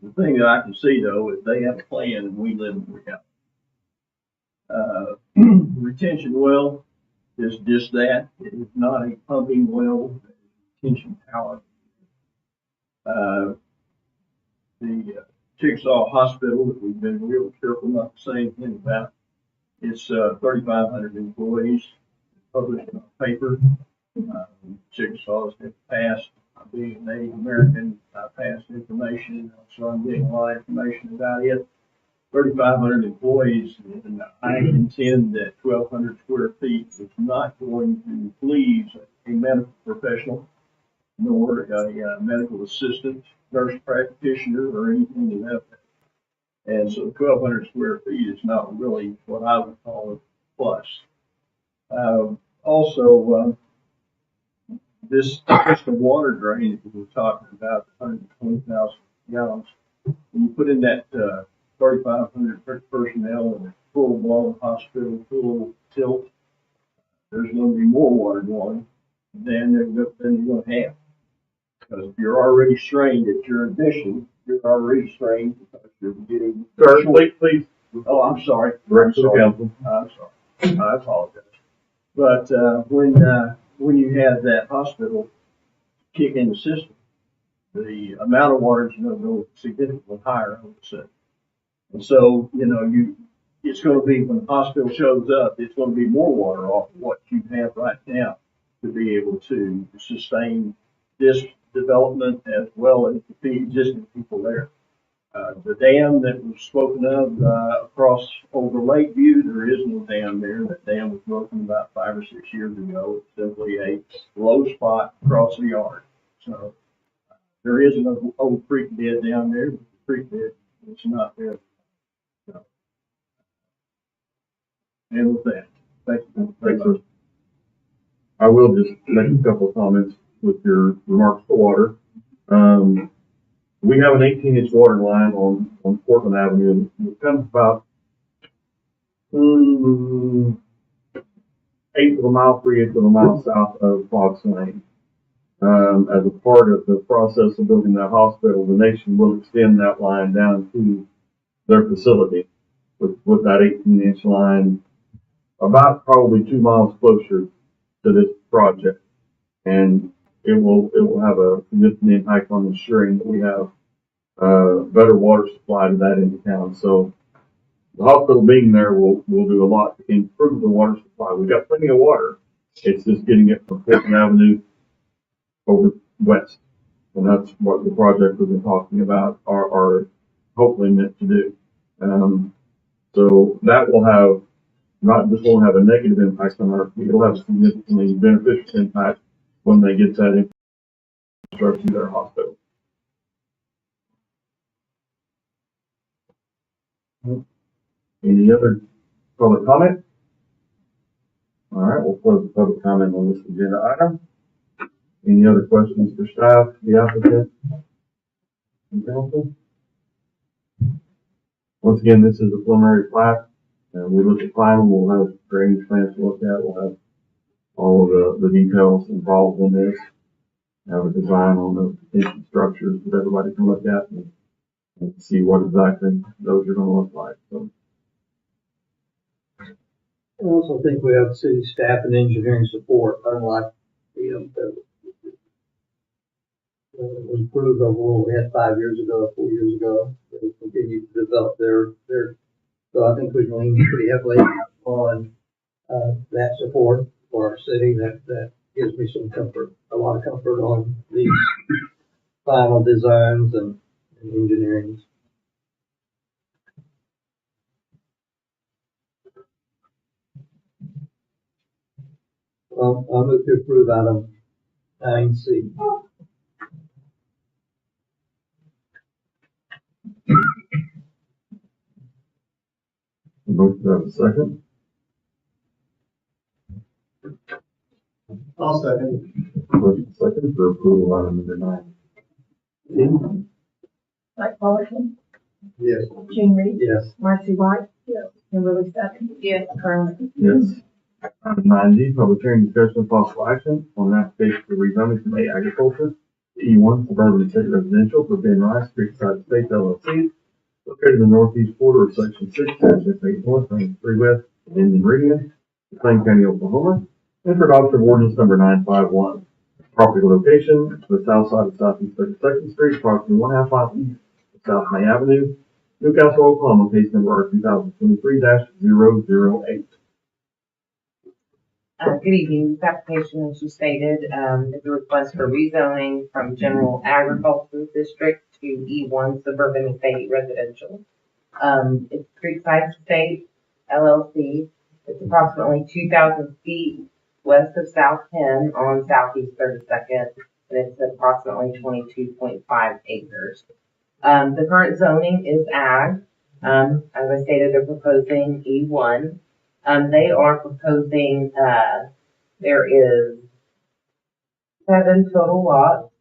The thing that I can see though is they have a plan and we live in reality. Retention well is just that. It is not a pumping well, retention tower. The Chickasaw Hospital that we've been real careful not to say anything about. It's 3,500 employees published in a paper. Chickasaw has passed, being a Native American, I passed information, so I'm getting a lot of information about it. 3,500 employees, and I contend that 1,200 square feet is not going to please a medical professional, nor a medical assistant, nurse practitioner, or anything to that effect. And so 1,200 square feet is not really what I would call a plus. Also, this system water drain that we're talking about, 120,000 gallons, when you put in that 3,500 personnel in a full-blown hospital, full tilt, there's going to be more water going than you're going to have. Because if you're already strained at your admission, you're already strained because you're getting. Sir, please. Oh, I'm sorry. Direct to the council. I'm sorry. I apologize. But when you have that hospital kick in the system, the amount of water is going to go significantly higher all of a sudden. And so, it's going to be, when the hospital shows up, it's going to be more water off of what you have right now to be able to sustain this development as well as the existing people there. The dam that was spoken of across over Lakeview, there is no dam there. That dam was broken about 5 or 6 years ago. It's simply a low spot across the yard. So there is an old creek bed down there, but the creek bed is not there. So, and with that, thank you very much. I will just make a couple of comments with your remarks for water. We have an 18-inch water line on Portland Avenue. It comes about 1/8 of a mile, 3/8 of a mile south of Fox Lane. As a part of the process of building that hospital, the nation will extend that line down to their facility with that 18-inch line about probably 2 miles closer to this project. And it will have a significant impact on ensuring that we have better water supply to that end of town. So the hospital being there will do a lot to improve the water supply. We've got plenty of water. It's just getting it from Portland Avenue over west. And that's what the project we've been talking about are hopefully meant to do. So that will have, not just won't have a negative impact on our, it'll have a significantly beneficial impact when they get that infrastructure to their hospital. Any other public comment? All right, we'll close the public comment on this agenda item. Any other questions for staff, the applicant? and council? Once again, this is a preliminary plat. We look at final, we'll have drainage plans to look at, we'll have all of the details involved in this. Have a design on the potential structures that everybody can look at and see what exactly those are gonna look like, so. I also think we have city staff and engineering support, unlike, it was approved over what we had 5 years ago, 4 years ago. They continue to develop their, so I think we lean pretty heavily on, that support for our city. That gives me some comfort, a lot of comfort on these final designs and engineering. I'll move to approve item 9C. Motion to have a second. I'll second. Motion second for approval item number 9. Mike Fullerton, Yes. Gene Reed, Yes. Marcy White. Yes. Kimberly Sutton. Yes. Carmen. Yes. Item 9D, public hearing discussion of possible action on an application for rezoning from A agriculture to E1 suburban estate residential for Ben Rice, Creekside Estates LLC, located in the northeast quarter of section 6, township 8 north, range 3 west, of Indian Meridian, McLean County, Oklahoma, and for adoption of ordinance number 951. Property location, the south side of Southeast 32nd Street, approximately 1/2 mile east of South May Avenue, Newcastle, Oklahoma, case number 2023-008. Good evening. This application, as you stated, is a request for rezoning from general agricultural district to E1 suburban estate residential. It's Creekside Estate LLC. It's approximately 2,000 feet west of South Penn on Southeast 32nd, and it's approximately 22.5 acres. The current zoning is ag. As I stated, they're proposing E1. They are proposing, there is 7 total lots,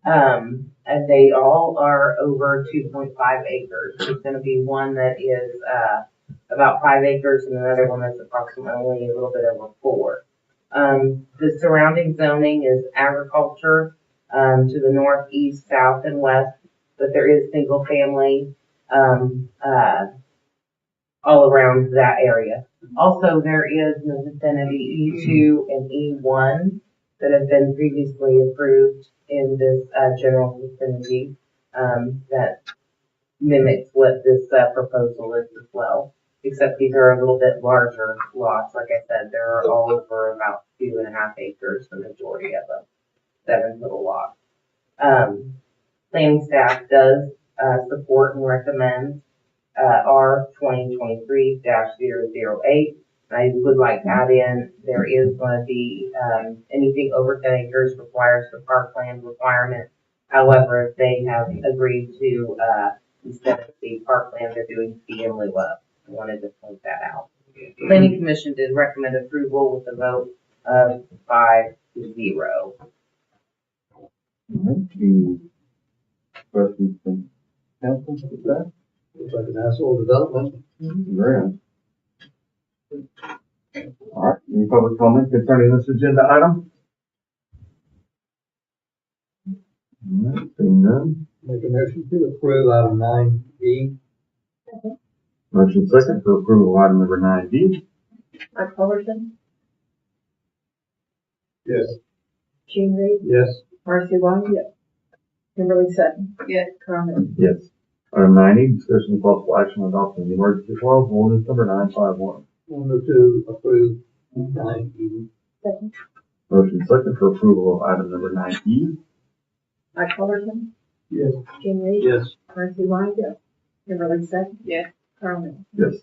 and they all are over 2.5 acres. There's gonna be one that is, about 5 acres and another one that's approximately a little bit over 4. The surrounding zoning is agriculture, to the north, east, south, and west, but there is single family, all around that area. Also, there is in the vicinity E2 and E1 that have been previously approved in this general vicinity that mimics what this proposal is as well, except these are a little bit larger lots. Like I said, they're all over about 2.5 acres, the majority of them, 7 total lots. Planning staff does support and recommend R 2023-008. I would like to add in, there is going to be, anything over 10 acres requires the park plan requirement. However, they have agreed to, instead of the park plan, they're doing fee in lieu of. I wanted to point that out. Planning Commission did recommend approval with a vote of 5-0. Any questions from council with that? Looks like an asshole development. Very good. All right, any public comment concerning this agenda item? All right, seeing none. Make a motion to approve item 9B. Motion second for approval of item number 9D. Mike Fullerton, Yes. Gene Reed, Yes. Marcy White. Yes. Kimberly Sutton. Yes. Carmen. Yes. Item 9E, discussion of possible action on adopting the emergency clause of ordinance number 951. I'll move to approve 9E. Second. Motion second for approval of item number 9E. Mike Fullerton, Yes. Gene Reed. Yes. Marcy White. Yes. Kimberly Sutton. Yes. Carmen. Yes.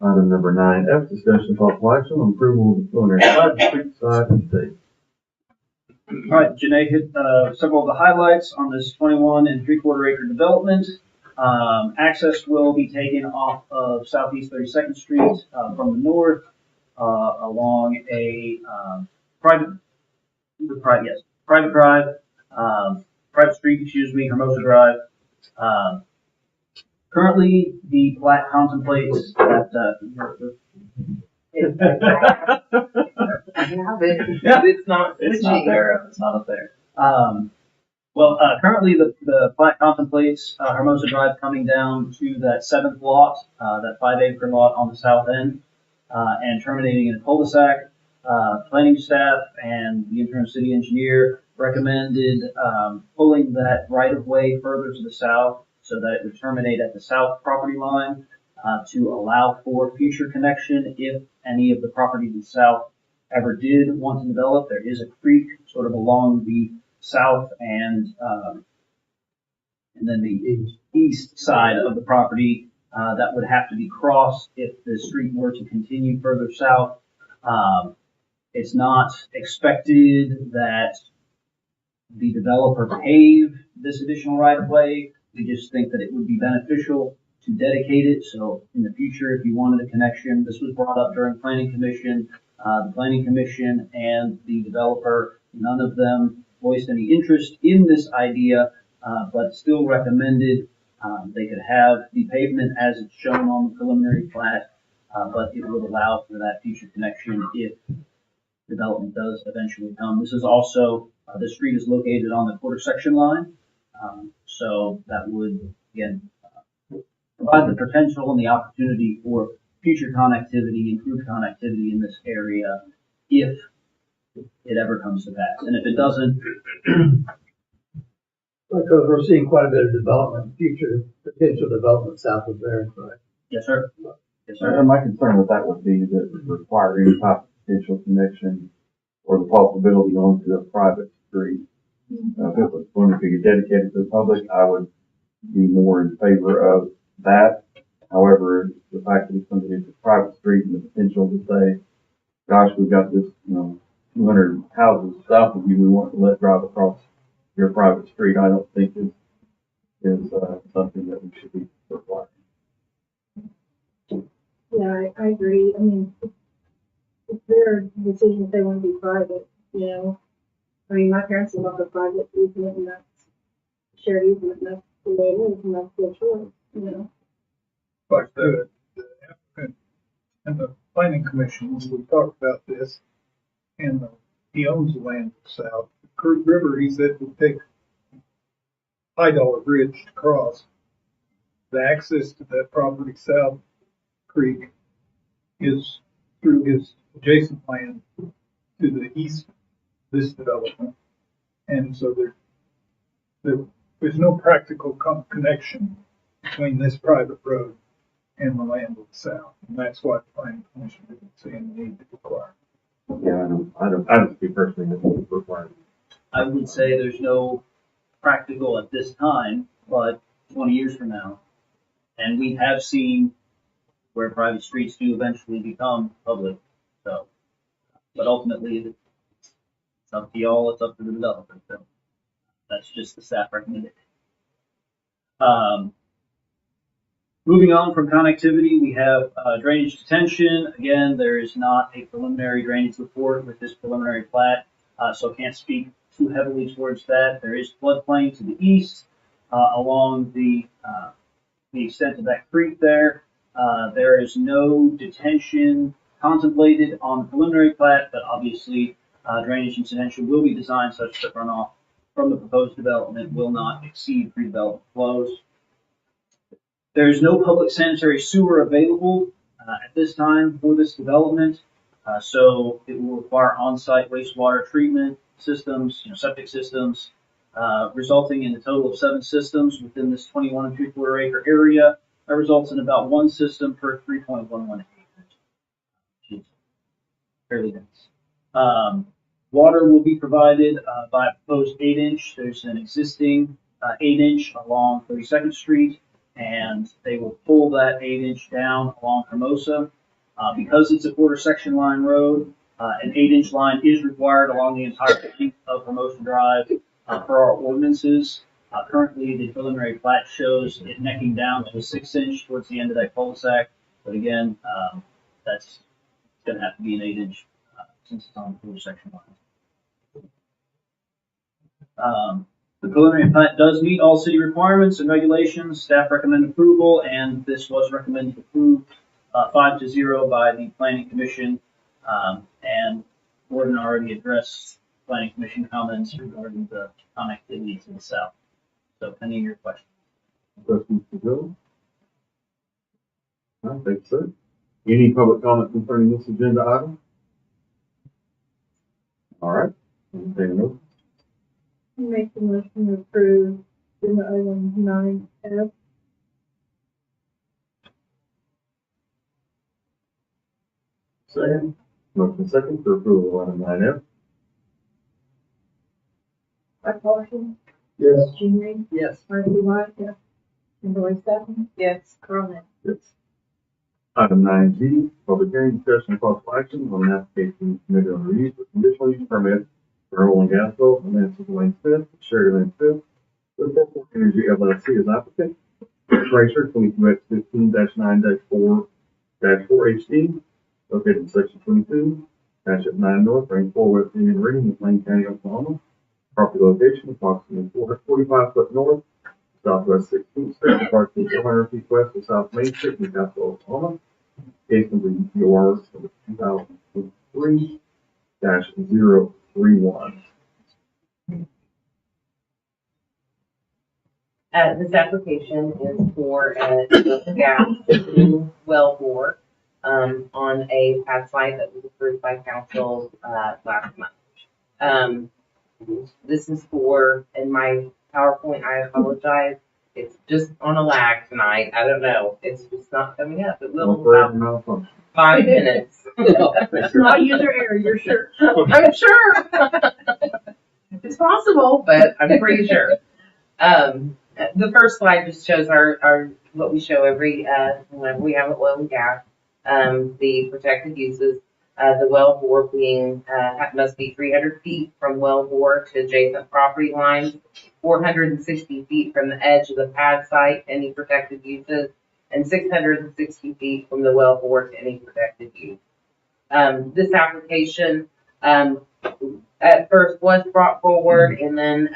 Item number 9F, discussion of possible action on approval of the preliminary plat of Creekside Estate. All right, Janae hit several of the highlights on this 21 3/4 acre development. Access will be taken off of Southeast 32nd Street from the north along a private drive, private street, excuse me, Hermosa Drive. Currently, the plat contemplates that, I have it, but it's not switching. It's not up there. Currently the plat contemplates Hermosa Drive coming down to that 7th lot, that 5-acre lot on the south end, and terminating in a cul-de-sac. Planning staff and the interim city engineer recommended pulling that right-of-way further to the south so that it would terminate at the south property line to allow for future connection if any of the property to the south ever did want to develop. There is a creek sort of along the south and then the east side of the property that would have to be crossed if the street were to continue further south. It's not expected that the developer pave this additional right of way. We just think that it would be beneficial to dedicate it. So in the future, if you wanted a connection, this was brought up during planning commission. The planning commission and the developer, none of them voiced any interest in this idea, but still recommended they could have the pavement as it's shown on the preliminary plat, but it would allow for that future connection if development does eventually come. This is also, the street is located on the quarter section line, so that would, again, provide the potential and the opportunity for future connectivity, improved connectivity in this area if it ever comes to pass. And if it doesn't, Because we're seeing quite a bit of development, future potential development south of there, right? yes, sir. Yes, sir. And my concern with that would be that require any type of potential connection or the possibility onto a private street. If it was going to be dedicated to the public, I would be more in favor of that. However, the fact that it's going to be a private street and the potential to say, gosh, we've got this, 200 houses south of you, we want to let drive across your private street, I don't think is something that we should be requiring. Yeah, I agree. I mean, it's their decision if they want to be private, I mean, my parents love the private easement, and that's shared easement, and that's the way it is, and that's their choice, But the applicant and the planning commissions, we talked about this, and he owns the land south. Creek River, he said, would take High Dollar Bridge to cross. The access to that property south creek is through his adjacent land to the east of this development. And so there's no practical connection between this private road and the land of the south. And that's why the planning commission didn't see any need to require. Yeah, I don't see personally that it's required. I would say there's no practical at this time, but 20 years from now, and we have seen where private streets do eventually become public. So, but ultimately, it's up to y'all. It's up to the developer. So that's just the staff recommendation. Moving on from connectivity, we have drainage detention. Again, there is not a preliminary drainage report with this preliminary plat, so can't speak too heavily towards that. There is floodplain to the east along the extent of that creek there. There is no detention contemplated on the preliminary plat, but obviously drainage and detention will be designed such that runoff from the proposed development will not exceed pre-development flows. There is no public sanitary sewer available at this time for this development, so it will require on-site wastewater treatment systems, septic systems, resulting in a total of 7 systems within this 21 3/4 acre area. That results in about 1 system per 3.11 acres, which is fairly dense. Water will be provided by a proposed 8-inch. There's an existing 8-inch along 32nd Street, and they will pull that 8-inch down along Hermosa. Because it's a quarter section line road, an 8-inch line is required along the entire length of Hermosa Drive per our ordinances. Currently, the preliminary plat shows it necking down to a 6-inch towards the end of that cul-de-sac, but again, that's gonna have to be an 8-inch, since it's on the full section line. The preliminary plat does meet all city requirements and regulations. Staff recommend approval, and this was recommended approved 5-0 by the planning commission. And Gordon already addressed planning commission comments regarding the connectivity to the south. So any of your questions? Questions for Joe? I think so. Any public comment concerning this agenda item? All right. Anything else? Make the motion to approve agenda item 9F. Second. Motion second for approval of item 9F. Mike Paulson, Yes. Jean Reed, Yes. Marcy White, yes. Kimberly Stephen, Yes. Carl Nell. Yes. Item 9G, public hearing, discussion, and possible action on an application submitted on review for conditional use permit for oil and gas well, Nancy Lane Smith, Sherry Lane Smith, with Purple Energy LLC as applicant. Tracer 22-15-9-4-4HD, located in section 22, Township 9 North, range 4, West Indian Meridian, Lane County, Oklahoma. Property location approximately 445 foot north, southwest 16th Street, approximately 400 feet west of South Main Street, Newcastle, Oklahoma. Case number UR 2023-031. This application is for a gas well bore, on a pad site that was approved by council, last month. This is for, in my PowerPoint, I apologize, it's just on a lag tonight, I don't know, it's just not coming up, it will in about 5 minutes. It's not user error, you're sure. I'm sure. It's possible, but I'm pretty sure. The first slide just shows our what we show every, whenever we have oil and gas, the protected uses. The well bore being, must be 300 feet from well bore to adjacent property lines, 460 feet from the edge of the pad site, any protected uses, and 660 feet from the well bore to any protected use. This application, at first was brought forward and then,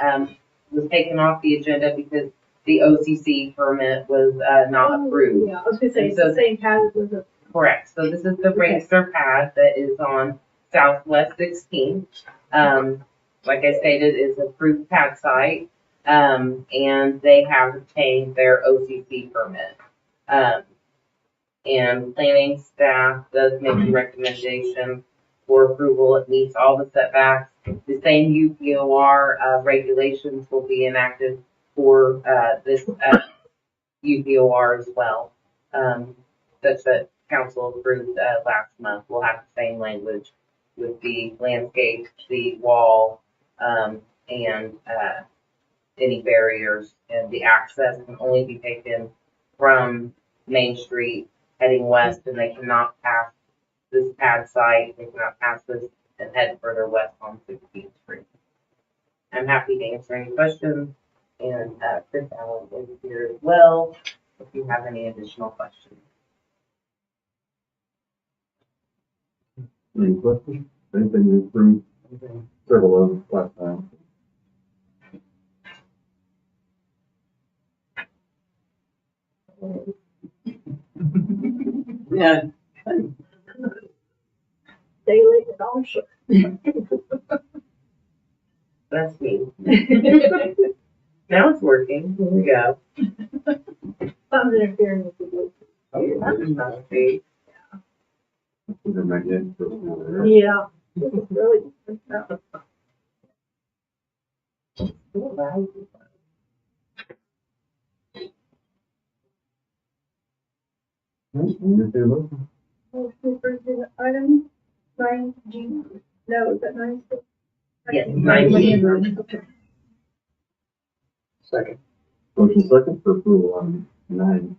was taken off the agenda because the OCC permit was, not approved. Yeah, I was gonna say, it's the same pad as the. Correct. So this is the Racer pad that is on Southwest 16th. Like I stated, is approved pad site, and they have obtained their OCC permit. And planning staff does make a recommendation for approval. It meets all the setbacks. The same UPOR regulations will be enacted for this UPOR as well. Such that council approved last month. We'll have the same language with the landscape, the wall, and any barriers, and the access can only be taken from Main Street heading west, and they cannot pass this pad site, they cannot pass this and head further west on 16th Street. I'm happy to answer any questions, and Chris Allen is here as well if you have any additional questions. Any questions? Anything we approved? Several of them last time. Yeah. Stay late and all sure. That's me. Now it's working. Here we go. Something's interfering with the voice. That's not great. Yeah. It's really. Item 9G. No, is that 9? Yes, 9G. Okay. Second. Motion second for approval on 9.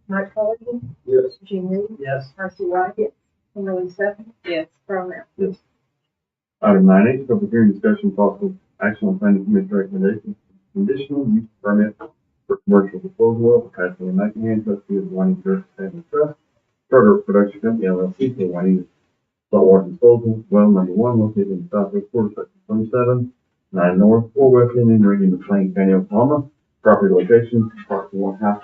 Mike Paulson, Yes. Jean Reed, Yes. Marcy White, yes. Kimberly Stephen, Yes. Carl Nell. Yes. Item 9H, public hearing discussion possible action on planning commission recommendation conditional use permit for commercial disposal of Patrick McMahon, trustee of Winding River Family Trust, Charter Production Company LLC for Winding Saltwater Disposal, well number one, located in southwest quarter, section 27, 9 north, 4 west, Indian Ring in McLean County, Oklahoma. Property location, approximately 1/2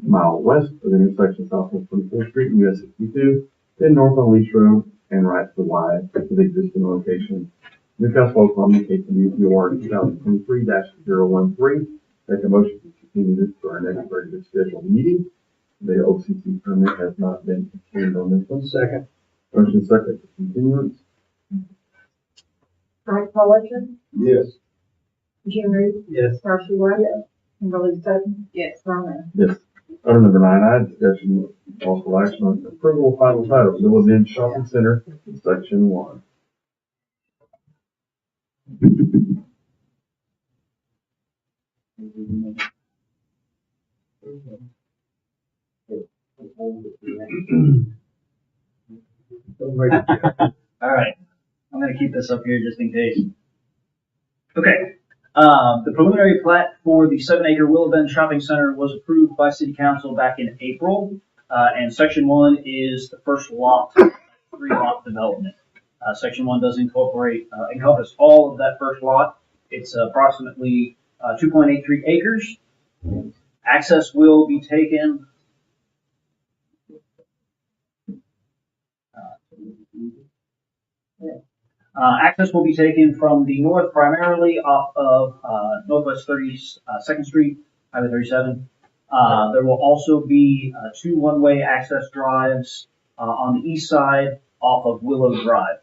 mile west of the intersection of Southwest 24th Street and US 62, then north on Leach Road and right to the Y to the existing location. Newcastle, Oklahoma, case NPWA 2023-013. Make a motion to continue this to our next regular scheduled meeting. The OCC permit has not been obtained on this one. Second. Motion second for continuance. Mike Fullerton, Yes. Jim Reed, Yes. Marcy White, Kimberly Sutton, Yes. Ron Aaron. Yes. Item number 9I, discussion of possible action on approval of final title, Village Inn Shopping Center, section 1. All right, I'm gonna keep this up here just in case. Okay, the preliminary plat for the 7-acre Willow Bend Shopping Center was approved by City Council back in April. And Section 1 is the first lot, 3-lot development. Section 1 does encompass all of that first lot. It's approximately 2.83 acres. Access will be taken from the north, primarily off of Northwest 32nd Street, Highway 37. There will also be 2 one-way access drives on the east side off of Willow Drive.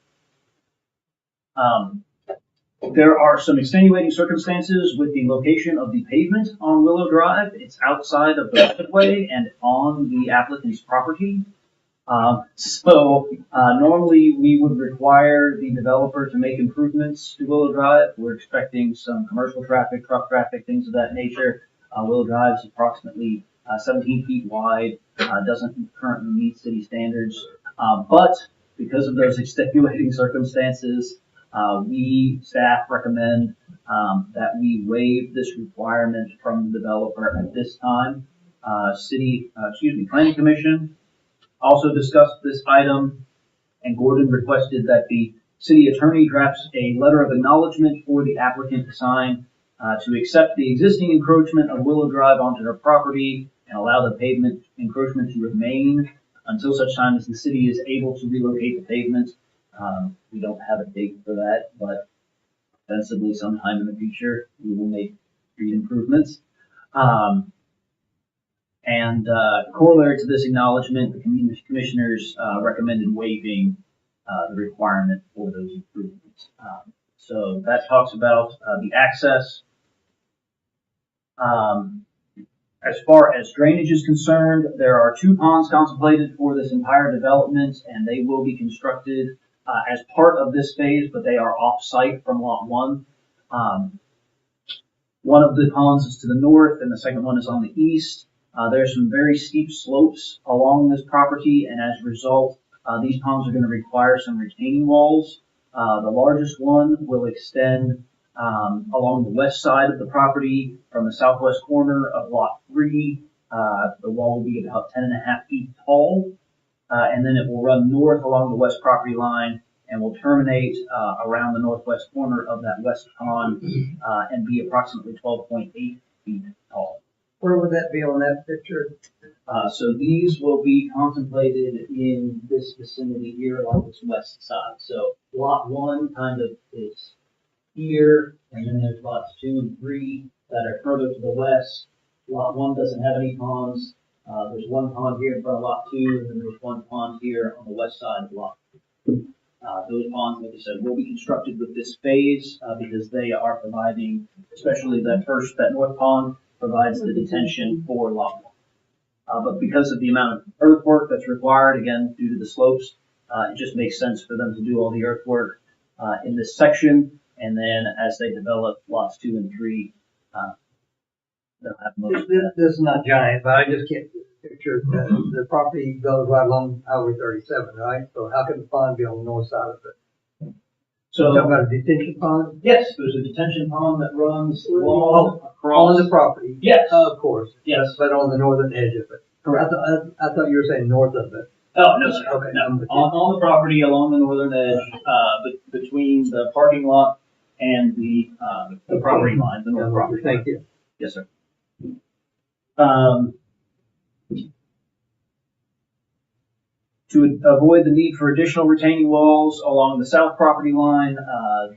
There are some extenuating circumstances with the location of the pavement on Willow Drive. It's outside of the right-of-way and on the applicant's property. Normally we would require the developer to make improvements to Willow Drive. We're expecting some commercial traffic, truck traffic, things of that nature. Willow Drive is approximately 17 feet wide, doesn't currently meet city standards. But because of those extenuating circumstances, we, staff, recommend that we waive this requirement from the developer at this time. Planning Commission also discussed this item, and Gordon requested that the city attorney drafts a letter of acknowledgement for the applicant to sign to accept the existing encroachment of Willow Drive onto her property and allow the pavement encroachment to remain until such time as the city is able to relocate the pavement. We don't have a date for that, but ostensibly sometime in the future we will make street improvements. Corollary to this acknowledgement, the commissioners recommended waiving the requirement for those improvements. So that talks about the access. As far as drainage is concerned, there are 2 ponds contemplated for this entire development, and they will be constructed as part of this phase, but they are off-site from Lot 1. One of the ponds is to the north, and the second one is on the east. There's some very steep slopes along this property, and as a result, these ponds are going to require some retaining walls. The largest one will extend along the west side of the property from the southwest corner of Lot 3. The wall will be about 10.5 feet tall, and then it will run north along the west property line and will terminate around the northwest corner of that west pond and be approximately 12.8 feet tall. Where would that be on that picture? So these will be contemplated in this vicinity here along this west side. So Lot 1 kind of is here, and then there's lots 2 and 3 that are further to the west. Lot 1 doesn't have any ponds. There's 1 pond here in front of Lot 2, and then there's 1 pond here on the west side of Lot 2. Those ponds, like I said, will be constructed with this phase because they are providing, especially that north pond, provides the detention for Lot 1. But because of the amount of earthwork that's required, again, due to the slopes, it just makes sense for them to do all the earthwork in this section. And then as they develop lots 2 and 3, they'll have most of that. This is not giant, but I just can't picture the property goes right along Highway 37, right? So how can the pond be on the north side of it? So, Talking about a detention pond? yes, there's a detention pond that runs Oh, along on across. the property? Yes. Of course. Yes. But on the northern edge of it. I thought you were saying north of it. Oh, no, sir. Okay. No, on the property along the northern edge, between the parking lot and the property line, the north property. Thank you. Yes, sir. Um, To avoid the need for additional retaining walls along the south property line,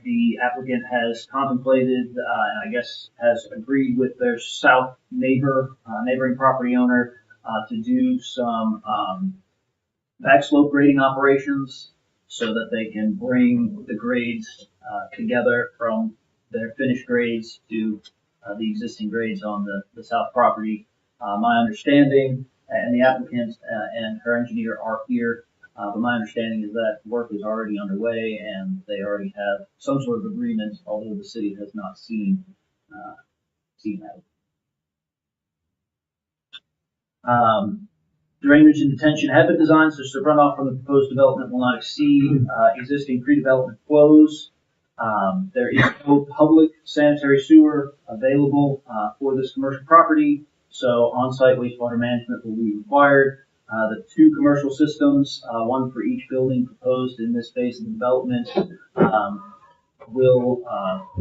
the applicant has contemplated, and I guess has agreed with their south neighboring property owner, to do some, back slope grading operations so that they can bring the grades, together from their finished grades to, the existing grades on the south property. My understanding, and the applicant and her engineer are here. But my understanding is that work is already underway and they already have some sort of agreement, although the city has not seen that. Drainage and detention have been designed such that runoff from the proposed development will not exceed existing pre-development flows. There is no public sanitary sewer available for this commercial property. So on-site wastewater management will be required. The two commercial systems, one for each building proposed in this phase of the development, will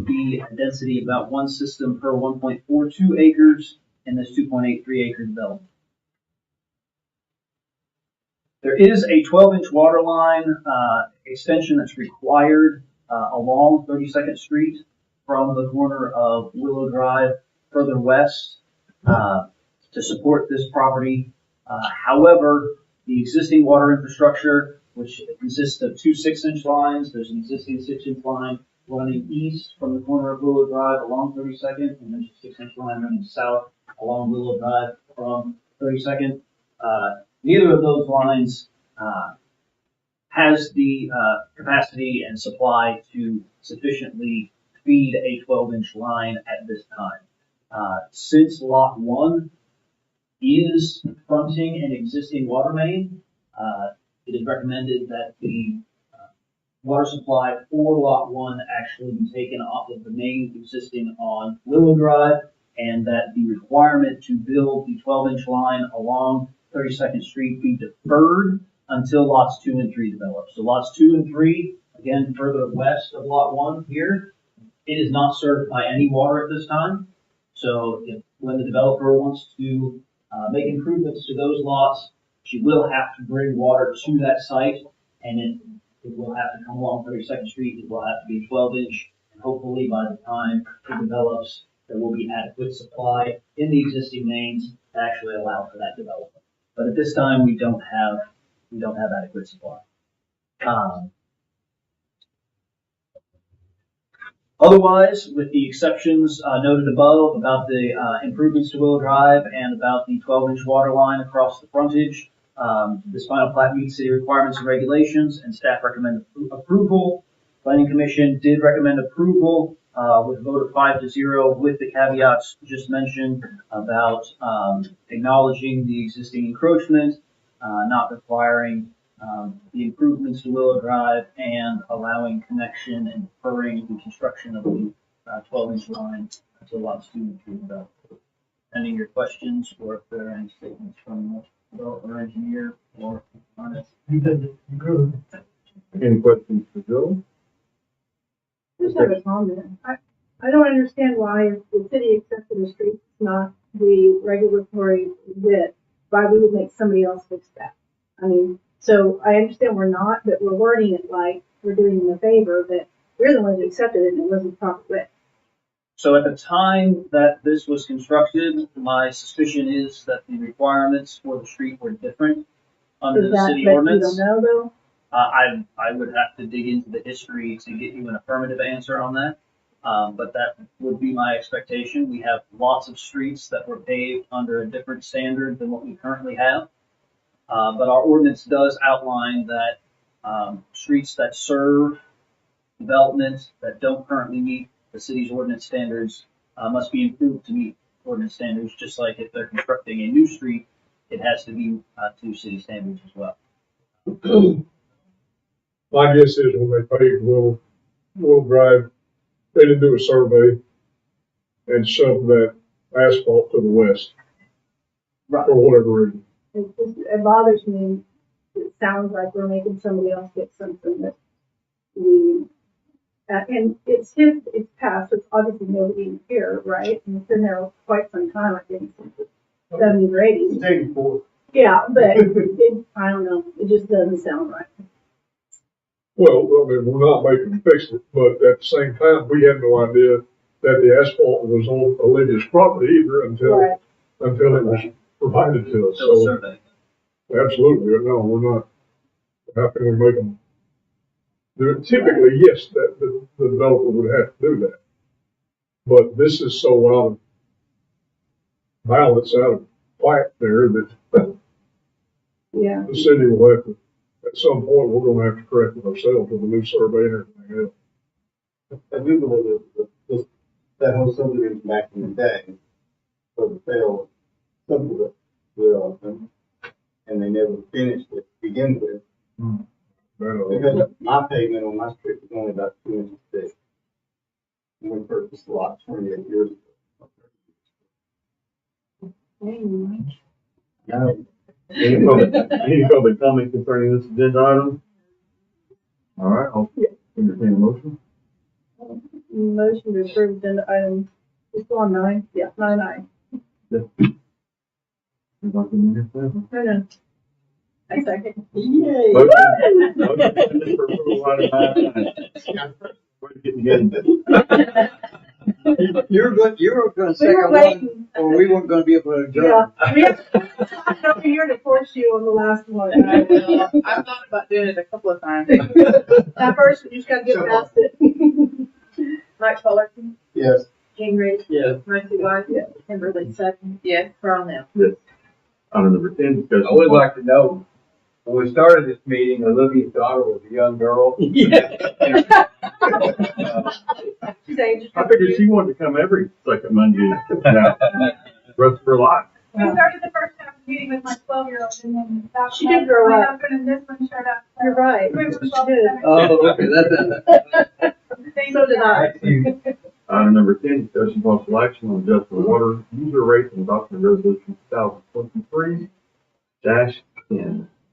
be a density of about one system per 1.42 acres in this 2.83 acre development. There is a 12-inch water line extension that's required along 32nd Street from the corner of Willow Drive further west to support this property. However, the existing water infrastructure, which consists of two 6-inch lines, there's an existing 6-inch line running east from the corner of Willow Drive along 32nd, and there's a 6-inch line running south along Willow Drive from 32nd. Neither of those lines has the capacity and supply to sufficiently feed a 12-inch line at this time. Since Lot 1 is fronting an existing water main, it is recommended that the water supply for Lot 1 actually be taken off of the main existing on Willow Drive, and that the requirement to build the 12-inch line along 32nd Street be deferred until lots 2 and 3 develop. So lots 2 and 3, again, further west of Lot 1 here, it is not served by any water at this time. So when the developer wants to make improvements to those lots, she will have to bring water to that site, and it will have to come along 32nd Street. It will have to be 12-inch, and hopefully by the time it develops, there will be adequate supply in the existing mains to actually allow for that development. But at this time, we don't have adequate supply. Otherwise, with the exceptions noted above about the improvements to Willow Drive and about the 12-inch water line across the frontage, this final plat meets city requirements and regulations, and staff recommend approval. Planning Commission did recommend approval with a vote of 5-0, with the caveats just mentioned about acknowledging the existing encroachment, not requiring the improvements to Willow Drive, and allowing connection and deferring the construction of the 12-inch line to lots 2 and 3 developed. Any of your questions, or if there are any statements from the developer engineer or honest? You did it. Good. Any questions for Joe? I just have a comment. I don't understand why if the city accepted a street, it's not the regulatory width, why we would make somebody else fix that. I mean, so I understand we're not, but we're wording it like we're doing them a favor, but we're the ones that accepted it and it wasn't proper width. So at the time that this was constructed, my suspicion is that the requirements for the street were different under the city ordinance. You don't know though? I would have to dig into the history to get you an affirmative answer on that. But that would be my expectation. We have lots of streets that were paved under a different standard than what we currently have. But our ordinance does outline that streets that serve development that don't currently meet the city's ordinance standards must be improved to meet ordinance standards, just like if they're constructing a new street, it has to be to city standards as well. My guess is when they pave Willow will drive, they didn't do a survey and shove that asphalt to the west for whatever reason. It bothers me. It sounds like we're making somebody else get something that we, and it's past, it's obviously nobody here, right? And it's been there quite some time, I think, since the 70s or 80s. It's 84. Yeah, but I don't know, it just doesn't sound right. Well, I mean, we're not making them fix it, but at the same time, we had no idea that the asphalt was on Olivia's property either until it was provided to us. Still So, survey. absolutely, no, we're not, how can we make them? Typically, yes, that the developer would have to do that. But this is so out of balance, out of whack there that Yeah. the city will have to, at some point, we're gonna have to correct it ourselves with a new survey and everything else. I do believe that that whole subdivision back in the day, for the failed subdivision, and they never finished it to begin with. Because my pavement on my street was only about 2 inches thick. When we purchased the lot 28 years ago. Any public comment concerning this agenda item? All right, I'll entertain a motion. Motion to approve agenda item, it's on 9, yeah, 9I. No. I second. Yay! Motion for approval item 9. Way to get together. You were gonna We second were one, waiting. or we weren't gonna be able to adjourn. Yeah, we have over here to force you on the last one. I will. I've thought about doing it a couple of times. At first, you just gotta get past it. Mike Fullerton, Yes. Gene Reed, Yeah. Marcy White, Kimberly Sutton, yes, Carl Nell. Yes. Item number 10, discussion. I would like to know, when we started this meeting, Olivia's daughter was a young girl. I figured she wanted to come every second Monday now, rest of her life. We started the first half of the meeting with my 12-year-old, and then that She did grow my up. husband and this one showed up. So You're right. we were She both did. there. Oh, okay, that's So did I. Item number 10, discussion possible action on adjusting water user rates and adopting resolution 2023-10.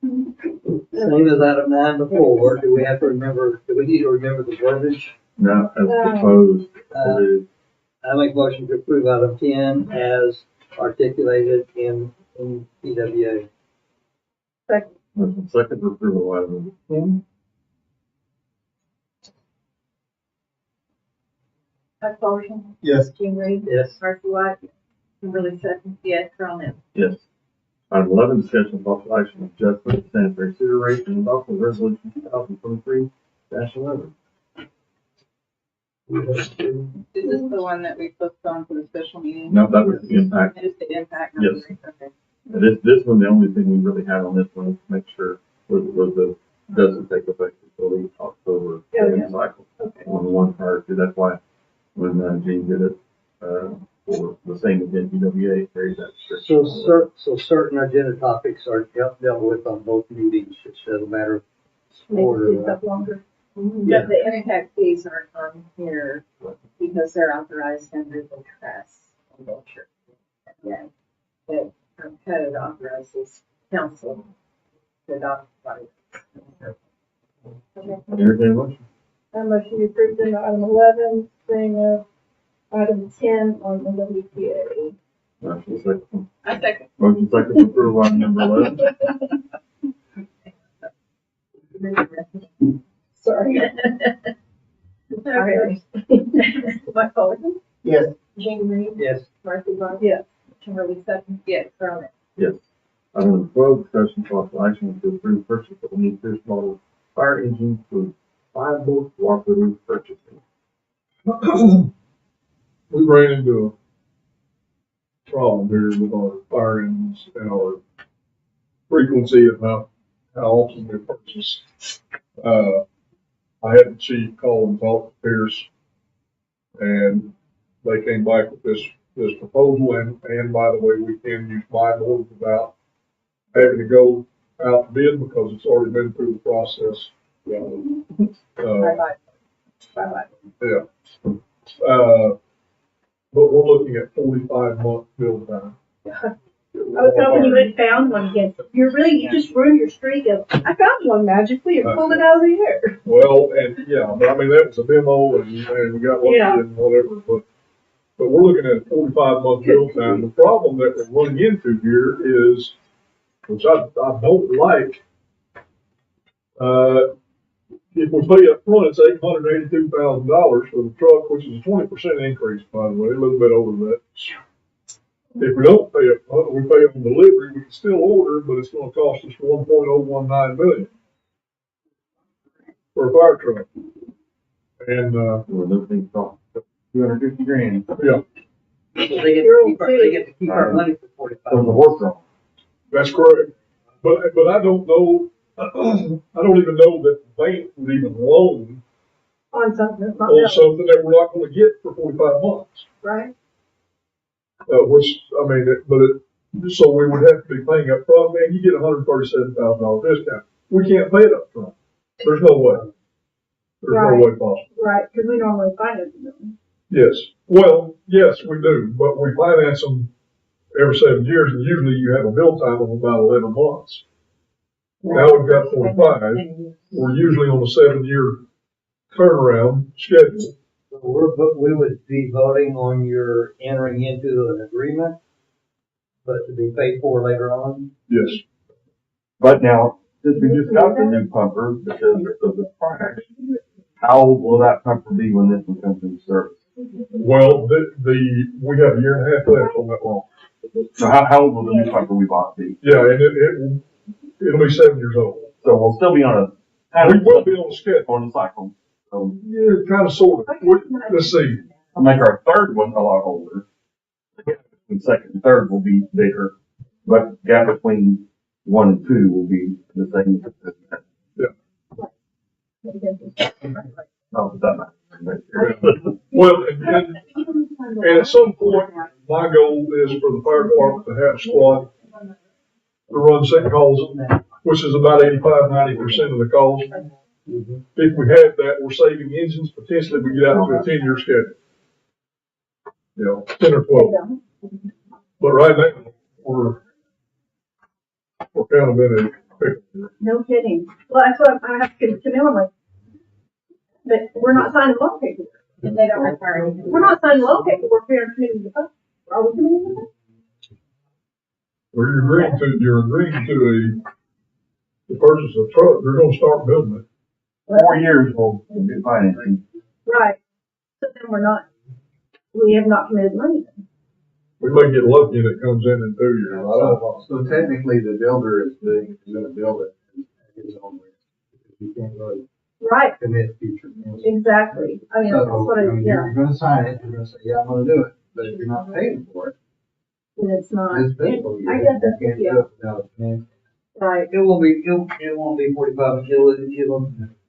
Same as item 9 before, do we have to remember, do we need to remember the verbiage? Now, as proposed, I make motion to approve item 10 as articulated in NPWA. Second. motion second for approval of item number 10. Mike Fullerton, Yes. Gene Reed, Yes. Marcy White, Kimberly Sutton, yes, Carl Nell. Yes. Item 11, discussion possible action on adjustment of sanitary sewer rates and adopting resolution 2023-11. Is this the one that we postponed for the special meeting? No, that was the impact. Just the impact. Yes. Okay. This one, the only thing we really had on this one is to make sure was the, doesn't take effect until the October cycle. Okay. On the one prior to, that's why when Gene did it, for the same as NPWA, carries that restriction. So certain agenda topics are dealt with on both meetings, it's just a matter of Makes order. it up longer. But the impact fees aren't on here because they're authorized under the trust and culture. Yeah, the code authorizes council to adopt by. Entertained motion. I motion to approve agenda item 11, thing of item 10 on the WPA. Motion second. I second. Motion second for approval item number 11. Sorry. Okay. Mike Fullerton, Yes. Gene Reed, Yes. Marcy White, Yes. Kimberly Sutton, yes, Carl Nell. Yes. Item number 12, discussion possible action to approve purchase of a new Pierce model fire engine for 5-volt cooperative purchasing. We ran into a problem here with our fire engines and our frequency of how often we purchase. I had the chief call and talk to Pierce, and they came back with this proposal, and by the way, we can use my board without having to go out to bid because it's already been through the process. Bye-bye. Yeah. But we're looking at 45-month build time. I was hoping you would have found one again. You just ruined your streak of, I found one magically and pulled it out of the air. Well, and yeah, but I mean, that was a demo and we got lucky and whatever, but we're looking at a 45-month build time. The problem that we're running into here is, which I don't like, if we pay up front, it's $882,000 for the truck, which is a 20% increase, by the way, a little bit over that. If we don't pay up front, we pay on delivery, we can still order, but it's gonna cost us $1.019 million for a fire truck. And, Well, those things cost $250,000. yeah, They get to keep our money for 45. From the horse run. that's correct. But I don't know, I don't even know that the bank would even loan On something that's not on built, something that we're not gonna get for 45 months. right? Which, I mean, so we would have to be paying up front, man, you get $137,000 discount. We can't pay it up front. There's no way. There's no way possible. Right, because we normally finance them. Yes, well, yes, we do, but we finance them every 7 years, and usually you have a build time of about 11 months. Now we've got 45, we're usually on a 7-year turnaround schedule. We would be voting on your entering into an agreement, but to be paid for later on. Yes. But now, since we just got the new pumper, because of the price, how old will that pumper be when this one comes into service? Well, we have a year and a half left on that loan. So how old will the new pumper we bought be? Yeah, and it'll be 7 years old. So we'll still be on We will be on the schedule. on the cycle. So Yeah, kind of, sort of. Let's see. I'll make our third one a lot older. And second and third will be bigger, but gap between 1 and 2 will be the same. Oh, that matters. Well, and at some point, my goal is for the fire department to have a squad to run sick calls, which is about 85–90% of the calls. If we have that, we're saving engines, potentially we get out to a 10-year schedule. 10 or 12. But right now, we're kind of in a pickle. No kidding. Well, that's what I have to Camille, I'm like, but we're not signing loan paperwork. And they don't require anything. We're not signing loan paperwork, we are committing to that. Are we committing to that? Well, you're agreeing to the purchase of a truck, they're gonna start building it. 4 years will be financing. Right. So then we have not committed money then. We may get lucky and it comes in 2 years, I don't know. So technically, the builder is gonna build it at his own risk. You can't really Right, commit future. things. exactly. I mean, that's what You're gonna sign it, you're gonna say, yeah, I'm gonna do it, but if you're not paying for it, And it's not. it's payable. I get that, You can't do yeah. it without a plan. Right. It won't be 45 until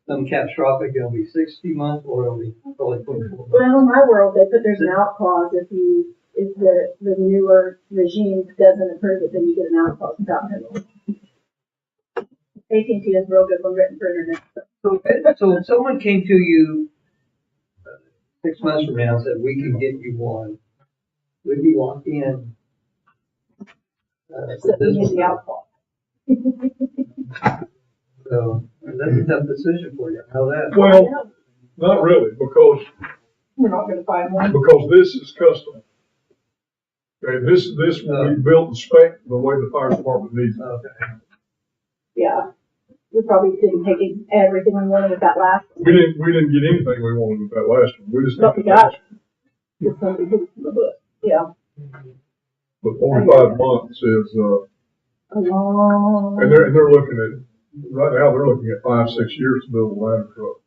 some catastrophic, it'll be 60 months or it'll be probably 24. Well, in my world, they put there's an out clause if the newer regime doesn't approve it, then you get an out clause without penalty. AT&T has real good one written for internet. So if someone came to you 6 months from now and said, we can get you one, would you lock in? So we use the out clause. So that's a tough decision for you. How that? Well, not really, because We're not gonna find one. this is custom. Okay, this will be built and spec the way the fire department needs it. Okay. Yeah. We probably didn't take everything we wanted with that last one. We didn't get anything we wanted with that last one, we just. But we got just something hit the book. Yeah. But 45 months is, A long. and they're looking at, right now, they're looking at 5–6 years to build a ladder truck.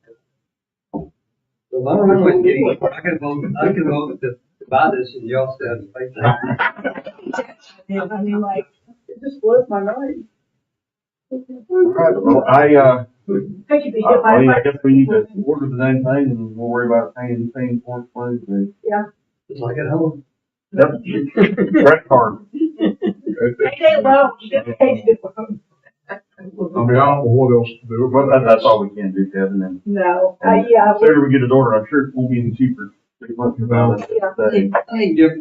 So my room wasn't getting, I can vote to buy this and y'all still have to pay for it. I mean, like, it just blows my mind. Alright, well, I guess we need to order the same thing and we'll worry about paying for it for it. Yeah. Just like at home. Yep. Credit card. Payday loan, you get the payday loan. I mean, I don't know what else to do, But that's all we can do, Kevin, and No, yeah, the sooner we get it ordered, I'm sure it will be cheaper. Yeah. I think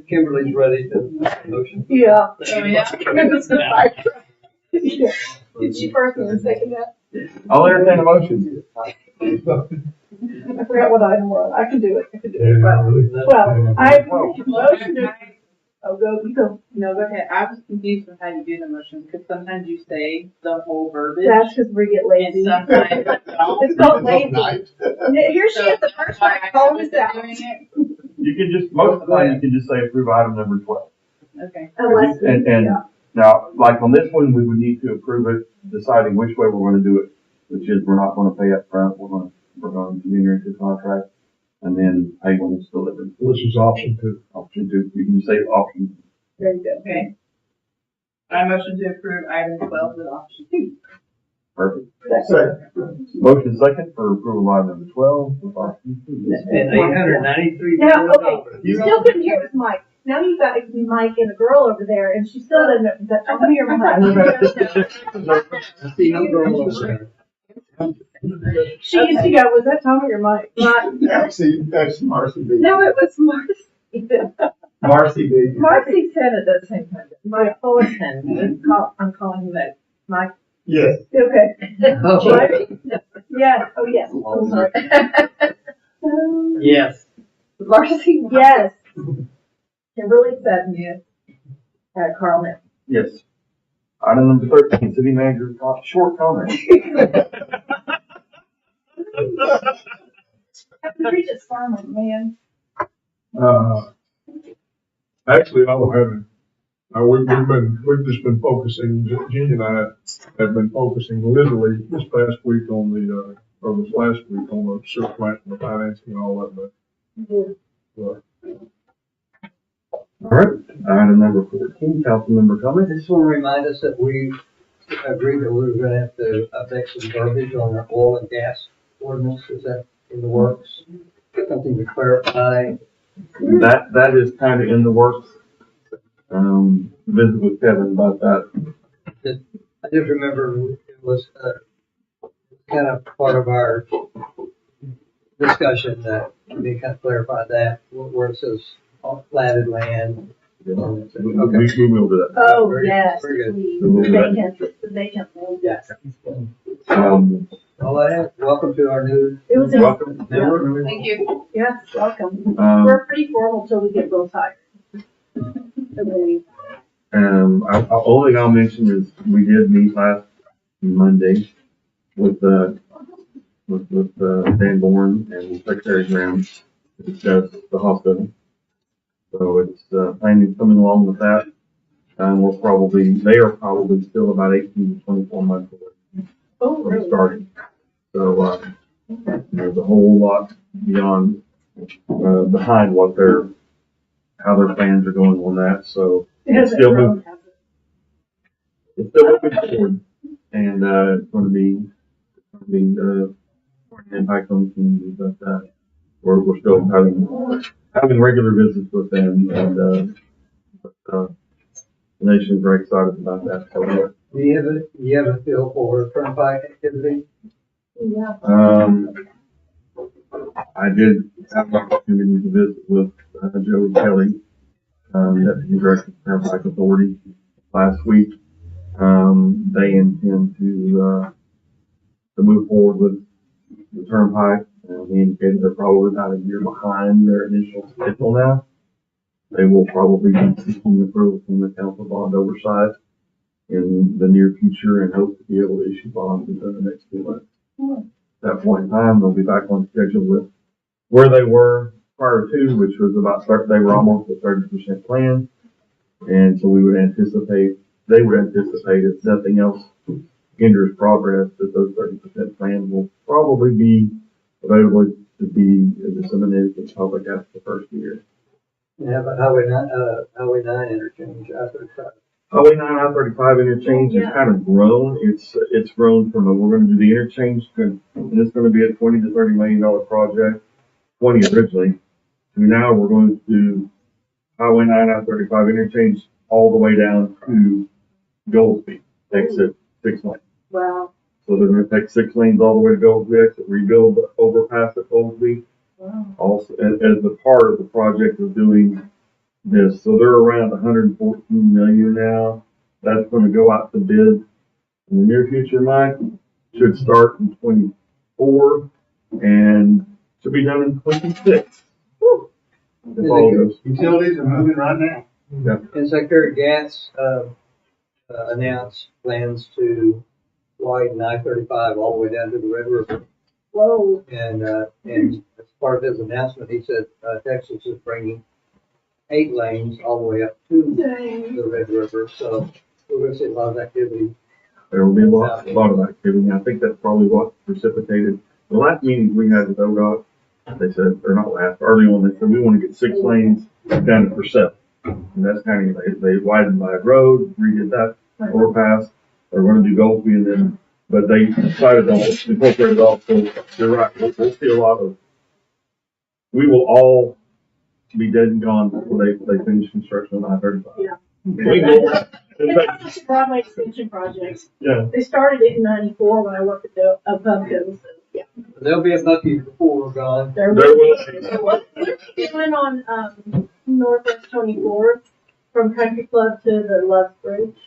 Kimberly's ready to motion. Yeah. Oh, yeah. Yeah. Did she first and second that? I'll entertain a motion. I forgot what item was. I can do it. Well, I make a motion to, oh, you go. No, go ahead. I was confused with how you do the motion, because sometimes you say the whole verbiage. That's because we get lazy. And sometimes don't. It's called lazy. Here she is, the first one, calling us out. You can just, most of the time, you can just say approve item number 12. Okay. Unless, And yeah. now, like on this one, we would need to approve it, deciding which way we're gonna do it, which is we're not gonna pay up front. We're gonna enter into contract and then pay when it's delivered. This is option 2. Option 2, you can say option. There you go. Okay. I motion to approve item 12 with option 2. Perfect. Second. Motion second for approval of item number 12 with option 2. And $893. Now, okay, you still couldn't hear his mic. Now you've got a mic and a girl over there, and she still doesn't, tell me your mic. I see no girl over there. She used to go, was that Tom or your mic? Not, Actually, that's Marcy B. No, it was Marcy. Marcy B. Marcy said it at the same time. my Fullerton, I'm calling him that. Mike. Yes. okay. Oh. Yes, oh, yes. I'm sorry. Yes. Marcy. Yes. Kimberly Sutton, yes. Carl Ness. Yes. Item number 13, city manager, short comment. Have to reach a farmer, man. Actually, I don't have any. We've just been focusing, Jeannie and I have been focusing literally this past week on or this last week on the sewer plant and the financing and all that, but. All right, item number 14, council member I comments. just want to remind us that we agreed that we were gonna have to update some verbiage on our oil and gas ordinance. Is that in the works? Something to clarify. That is kind of in the works. Visit with Kevin about that. I just remember it was kind of part of our discussion that we kind of clarified that where it says platted land. We Okay. will do that. Oh, Very- yes, very good. please. We will do that. The vacant land. Yes. Yes. All I have, welcome to our new It was, Welcome. member. Thank you. yes, welcome. Um, We're pretty formal till we get both hired. And then we- Only thing I'll mention is we did meet last Monday with Dan Bourne and Secretary Graham to discuss the hospital. So it's, planning coming along with that. They are probably still about 18 to 24 months away Oh, from really? starting. So, there's a whole lot beyond, behind how their plans are going on that, so. It hasn't Still grown, moving. has it? It's still moving forward, and, it's gonna be, an impact on the community, but, we're still having regular visits with them, and, the nation's very excited about that. So, Do you have a feel for turnpike activity? Yeah. I did have an opportunity to visit with, Joe Kelly, Deputy Director of Turnpike Authority last week. They intend to move forward with the turnpike. He indicated they're probably about a year behind their initial schedule now. They will probably be seeking approval from the council bond oversight in the near future and hope to be able to issue bonds within the next 2 months. At that point in time, they'll be back on schedule with where they were prior to, which was they were almost at 30% plan. And so they would anticipate if nothing else hinders progress, that those 30% plans will probably be available to be disseminated to the public after the first year. Yeah, but Highway 9 interchange, I-35. Highway 9 I-35 interchange has kind of grown. It's grown from we're going to do the interchange, and it's going to be a $20 to $30 million project, 20 originally, to now we're going to do Highway 9 I-35 interchange all the way down to Goldsby, exit 6 lane. Wow. So they're gonna take 6 lanes all the way to Goldsby exit, rebuild the overpass at Goldsby. Wow. Also, as a part of the project of doing this, so they're around 114 million now. That's gonna go out to bid in the near future, Mike. Should start in 24 and should be done in 26. If all goes. Utilities are moving right now. Yeah. And Secretary Gatz, announced plans to widen I-35 all the way down to the Red River. Whoa. And as part of his announcement, he said, Texas is bringing 8 lanes all the way up to the Red River, so we're gonna see a lot of activity. There will be a lot of activity. I think that's probably what precipitated the last meeting we had with ODOT. They said, or not last, early on, they said, we want to get 6 lanes down to 7. And that's kind of, they widened by road, redid that overpass. They're going to do Goldsby and then, but they decided to incorporate it all. So you're right. We'll see a lot of, we will all be dead and gone before they finish construction on I-35. Yeah. It's It's Broadway extension projects. Yeah. They started it in '94 when I worked at the Pumpkins. Yeah. There'll be a bucky before we're gone. There will. So what are they doing on Northwest 24th from Country Club to the Loves Bridge?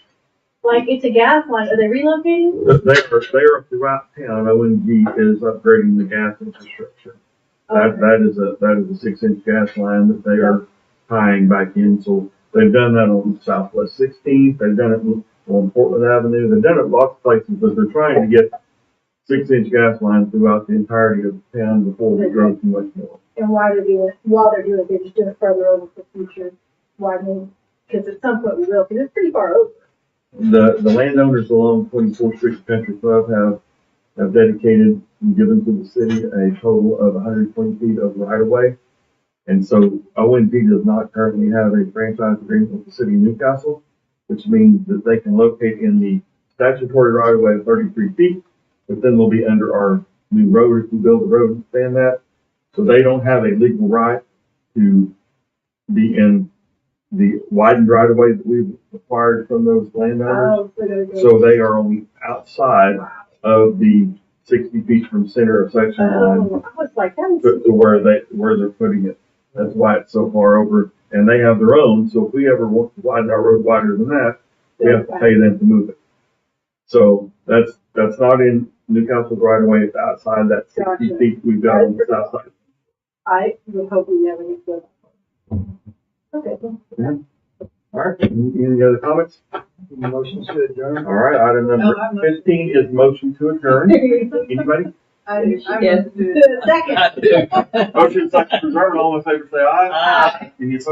Like it's a gas line. Are they relocating? They are throughout town. ONG is upgrading the gas infrastructure. That is a 6-inch gas line that they are tying back in. So they've done that on Southwest 16th. They've done it on Portland Avenue. They've done it lots of places, but they're trying to get 6-inch gas lines throughout the entirety of the town before we grow too much more. And while they're doing it, they're just doing it further over for future widening. Because at some point we will, because it's pretty far over. The landowners along 24th Street Country Club have dedicated and given to the city a total of 120 feet of right of way. And so ONG does not currently have a franchise agreement with the city of Newcastle, which means that they can locate in the statutory right of way of 33 feet, but then they'll be under our new road if we build the road and span that. So they don't have a legal right to be in the widened right of way that we've acquired from those landowners. So they are on the outside of the 60 feet from center of section line I was like, that is. to where they're putting it. That's why it's so far over. And they have their own, so if we ever want to widen our road wider than that, we have to pay them to move it. So that's not in Newcastle's right of way, it's outside that 60 feet we've got on the south side. I would hope we never get to that. Okay. Yeah. All right, any other comments? Motions to adjourn. All right, item number 15 is motion to adjourn. Anybody? Second. Motion second to adjourn, all in favor say aye. Aye. Any opposed?